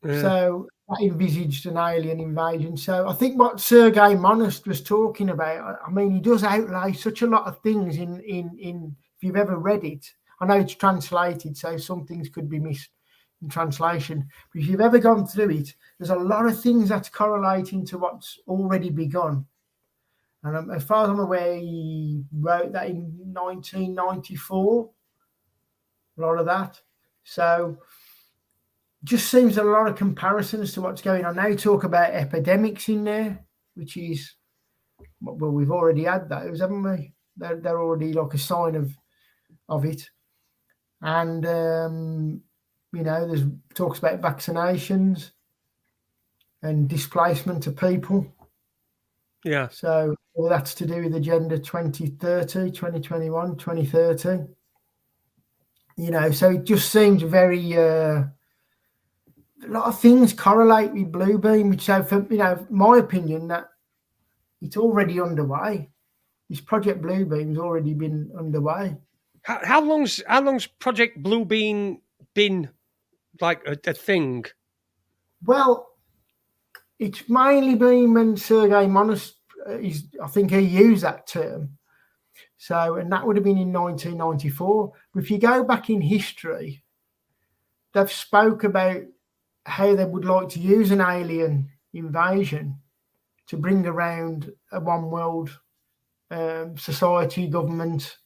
[SPEAKER 3] Yeah. So that envisaged an alien invasion. So I think what Sergei Monast was talking about, I mean, he does outlay such a lot of things in if you've ever read it. I know it's translated, so some things could be missed in translation. But if you've ever gone through it, there's a lot of things that's correlating to what's already begun. And as far as I'm aware, he wrote that in 1994, a lot of that. So just seems a lot of comparisons to what's going on. Now talk about epidemics in there, which is, well, we've already had those, haven't we? They're already like a sign of it. And, there's talks about vaccinations and displacement of people.
[SPEAKER 2] Yeah.
[SPEAKER 3] So all that's to do with Agenda 2030, 2021, 2030. So it just seems very, a lot of things correlate with Bluebeam, which, so for, my opinion, that it's already underway. This Project Bluebeam's already been underway.
[SPEAKER 2] How long's Project Bluebeam been like a thing?
[SPEAKER 3] Well, it's mainly been when Sergei Monast, I think he used that term. So, and that would have been in 1994. But if you go back in history, they've spoke about how they would like to use an alien invasion to bring around a one world society, government,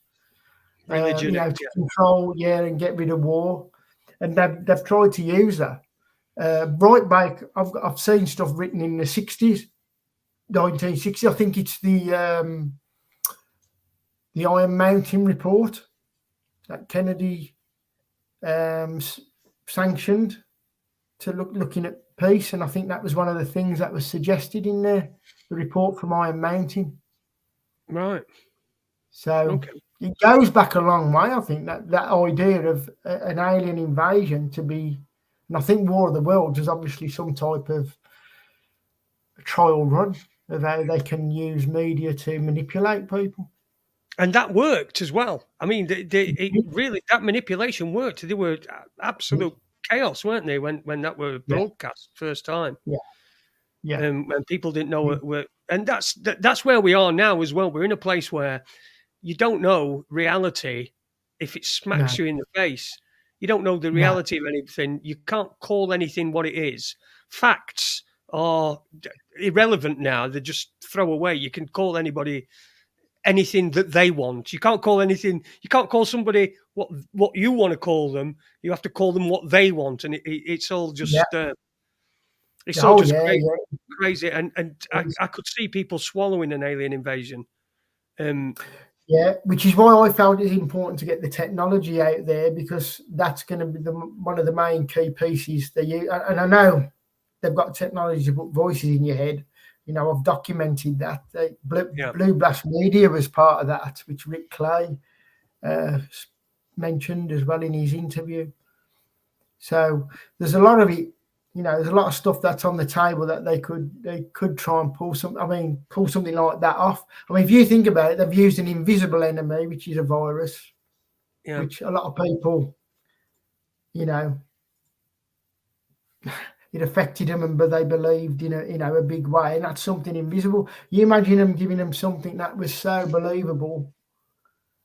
[SPEAKER 2] Religion.
[SPEAKER 3] to control, and get rid of war. And they've tried to use that. Right back, I've seen stuff written in the 60s, 1960s. I think it's the Iron Mountain report that Kennedy sanctioned to looking at peace, and I think that was one of the things that was suggested in the report from Iron Mountain.
[SPEAKER 2] Right.
[SPEAKER 3] So it goes back a long way. I think that idea of an alien invasion to be, and I think War of the Worlds is obviously some type of trial run of how they can use media to manipulate people.
[SPEAKER 2] And that worked as well. I mean, it really, that manipulation worked. They were absolute chaos, weren't they, when that were broadcast first time?
[SPEAKER 3] Yeah.
[SPEAKER 2] When people didn't know it. And that's where we are now as well. We're in a place where you don't know reality if it smacks you in the face. You don't know the reality of anything. You can't call anything what it is. Facts are irrelevant now. They're just throw away. You can call anybody anything that they want. You can't call anything. You can't call somebody what you want to call them. You have to call them what they want, and it's all just it's all just crazy. And I could see people swallowing an alien invasion.
[SPEAKER 3] Which is why I felt it's important to get the technology out there, because that's going to be one of the main key pieces they use. And I know they've got technology to put voices in your head. I've documented that. Blue Blast Media was part of that, which Rick Clay mentioned as well in his interview. So there's a lot of it. There's a lot of stuff that's on the table that they could try and pull something like that off. I mean, if you think about it, they've used an invisible enemy, which is a virus, which a lot of people, it affected them, but they believed in a big way, and that's something invisible. You imagine them giving them something that was so believable.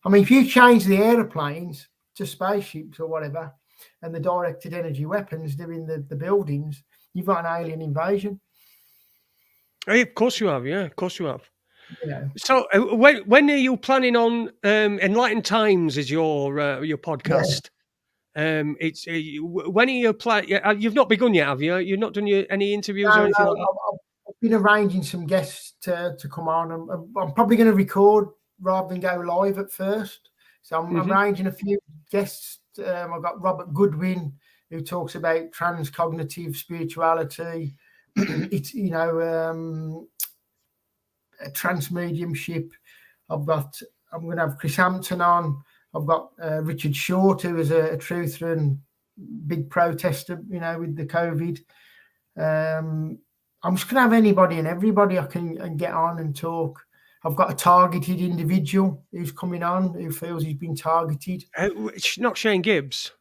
[SPEAKER 3] I mean, if you change the airplanes to spaceships or whatever, and the directed energy weapons doing the buildings, you've got an alien invasion.
[SPEAKER 2] Hey, of course you have. Yeah, of course you have. So when are you planning on Enlightened Times is your podcast? It's when are you planning? You've not begun yet, have you? You've not done any interviews or anything like that?
[SPEAKER 3] I've been arranging some guests to come on. I'm probably going to record rather than go live at first. So I'm arranging a few guests. I've got Robert Goodwin, who talks about transcognitive spirituality. It's trans mediumship. I'm going to have Chris Hampton on. I've got Richard Short, who is a truther and big protester, with the COVID. I'm just going to have anybody and everybody I can get on and talk. I've got a targeted individual who's coming on who feels he's been targeted.
[SPEAKER 2] It's not Shane Gibbs.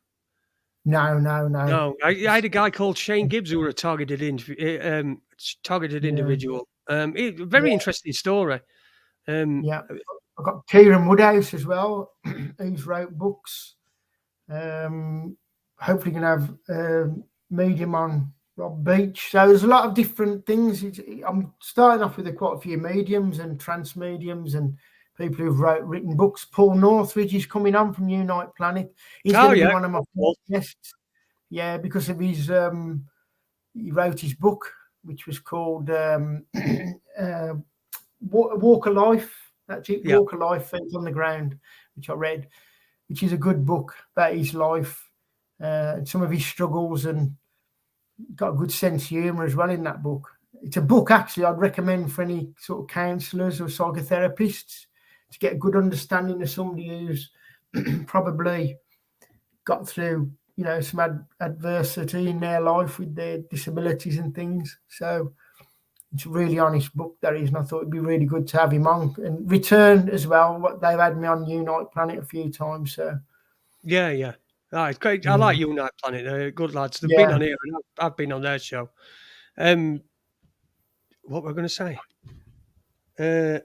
[SPEAKER 3] No.
[SPEAKER 2] No, I had a guy called Shane Gibbs who were a targeted individual. Very interesting story.
[SPEAKER 3] I've got Kieran Woodhouse as well, who's wrote books. Hopefully going to have medium on Rob Beach. So there's a lot of different things. I'm starting off with quite a few mediums and trans mediums and people who've written books. Paul Northridge is coming on from Unite Planet. He's going to be one of my guests. Yeah, because of his he wrote his book, which was called Walk of Life. That's it, Walk of Life, Feet on the Ground, which I read, which is a good book about his life, some of his struggles, and got a good sense of humour as well in that book. It's a book, actually, I'd recommend for any sort of counsellors or psychotherapists to get a good understanding of somebody who's probably got through, some adversity in their life with their disabilities and things. So it's a really honest book, that is, and I thought it'd be really good to have him on and return as well. They've had me on Unite Planet a few times, so
[SPEAKER 2] yeah. Oh, it's great. I like Unite Planet. They're good lads. They've been on here, and I've been on their show. What were I going to say? And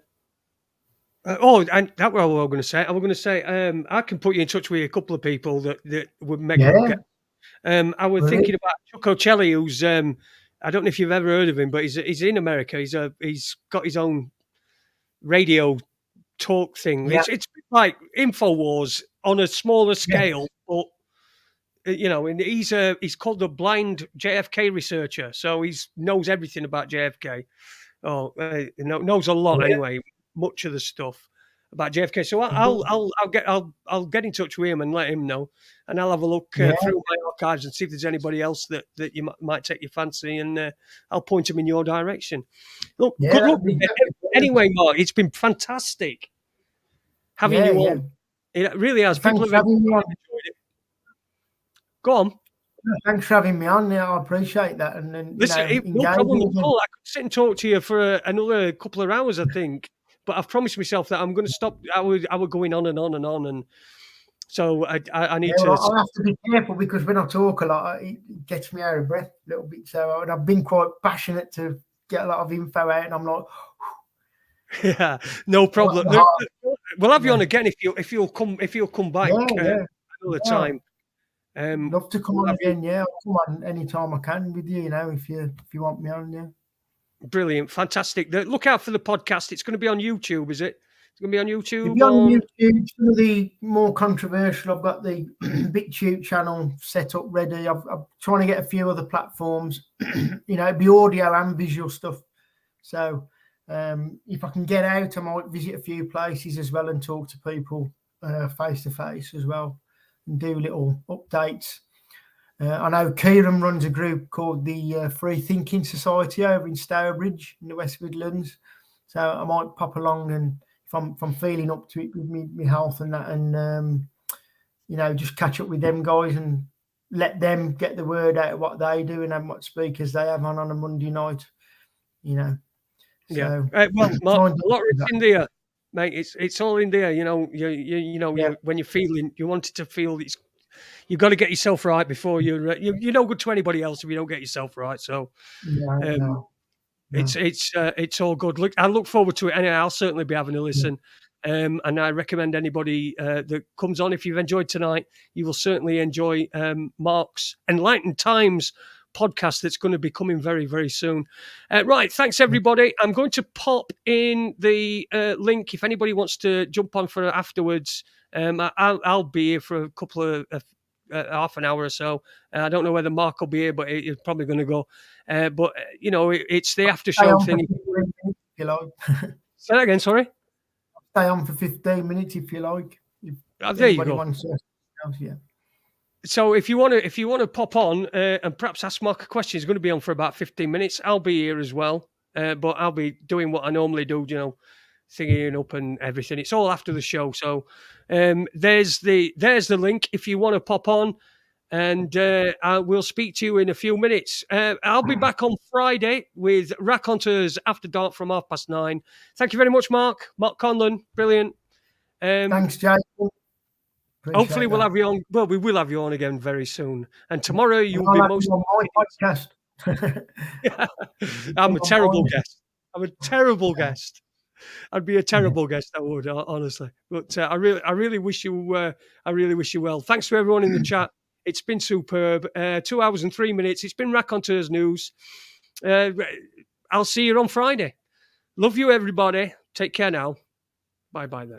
[SPEAKER 2] that was what I was going to say. I was going to say I can put you in touch with a couple of people that would make a good. I was thinking about Chuck O'Celli, who's I don't know if you've ever heard of him, but he's in America. He's got his own radio talk thing.
[SPEAKER 3] Yeah.
[SPEAKER 2] It's like InfoWars on a smaller
[SPEAKER 3] Yeah.
[SPEAKER 2] scale, but and he's called the blind JFK researcher, so he knows everything about JFK. Knows a lot anyway, much of the stuff about JFK. So I'll get in touch with him and let him know, and I'll have a look through my archives and see if there's anybody else that you might take your fancy, and I'll point him in your direction. Look, good luck. Anyway, Mark, it's been fantastic having you on. It really has.
[SPEAKER 3] Thanks for having me on.
[SPEAKER 2] Enjoyed it. Go on.
[SPEAKER 3] Thanks for having me on. Yeah, I appreciate that. And then,
[SPEAKER 2] listen, no problem at all. I could sit and talk to you for another couple of hours, I think. But I've promised myself that I'm going to stop. I would going on and on and on, and so I need to.
[SPEAKER 3] I have to be careful because when I talk a lot, it gets me out of breath a little bit. So I've been quite passionate to get a lot of info out, and I'm like,
[SPEAKER 2] yeah, no problem. We'll have you on again if you'll come back another time.
[SPEAKER 3] Love to come on again. Yeah, I'll come on anytime I can with you. If you want me on, yeah.
[SPEAKER 2] Brilliant, fantastic. Look out for the podcast. It's going to be on YouTube, is it? It's going to be on YouTube.
[SPEAKER 3] It'll be on YouTube. Some of the more controversial. I've got the BitChute channel set up ready. I'm trying to get a few other platforms. It'd be audio and visual stuff. So if I can get out, I might visit a few places as well and talk to people face to face as well and do little updates. I know Kieran runs a group called the Free Thinking Society over in Stourbridge in the West Midlands. So I might pop along and if I'm feeling up to it with me health and that, and just catch up with them guys and let them get the word out of what they do and what speakers they have on a Monday night.
[SPEAKER 2] Yeah. So, well, Mark, a lot is in there, mate. It's all in there. When you're feeling, you want it to feel it's. You've got to get yourself right before you're no good to anybody else if you don't get yourself right. So it's all good. Look, I look forward to it, and I'll certainly be having a listen. And I recommend anybody that comes on, if you've enjoyed tonight, you will certainly enjoy Mark's Enlightened Times podcast that's going to be coming very, very soon. Right, thanks everybody. I'm going to pop in the link if anybody wants to jump on for afterwards. I'll be here for a couple of half an hour or so. I don't know whether Mark will be here, but he's probably going to go. But it's the after show thing.
[SPEAKER 3] If you like.
[SPEAKER 2] Say that again. Sorry.
[SPEAKER 3] Stay on for 15 minutes if you like.
[SPEAKER 2] There you go. So if you want to pop on and perhaps ask Mark a question, he's going to be on for about 15 minutes. I'll be here as well, but I'll be doing what I normally do. Singing up and everything. It's all after the show. So there's the link if you want to pop on, and we'll speak to you in a few minutes. I'll be back on Friday with Raconteurs After Dark from 9:30. Thank you very much, Mark. Mark Conlon, brilliant.
[SPEAKER 3] Thanks, Jason.
[SPEAKER 2] Hopefully we'll have you on. Well, we will have you on again very soon. And tomorrow you'll be most
[SPEAKER 3] on my podcast.
[SPEAKER 2] I'm a terrible guest. I'd be a terrible guest. I would, honestly. But I really wish you well. Thanks to everyone in the chat. It's been superb. 2 hours and 3 minutes. It's been Raconteurs News. I'll see you on Friday. Love you, everybody. Take care now. Bye then.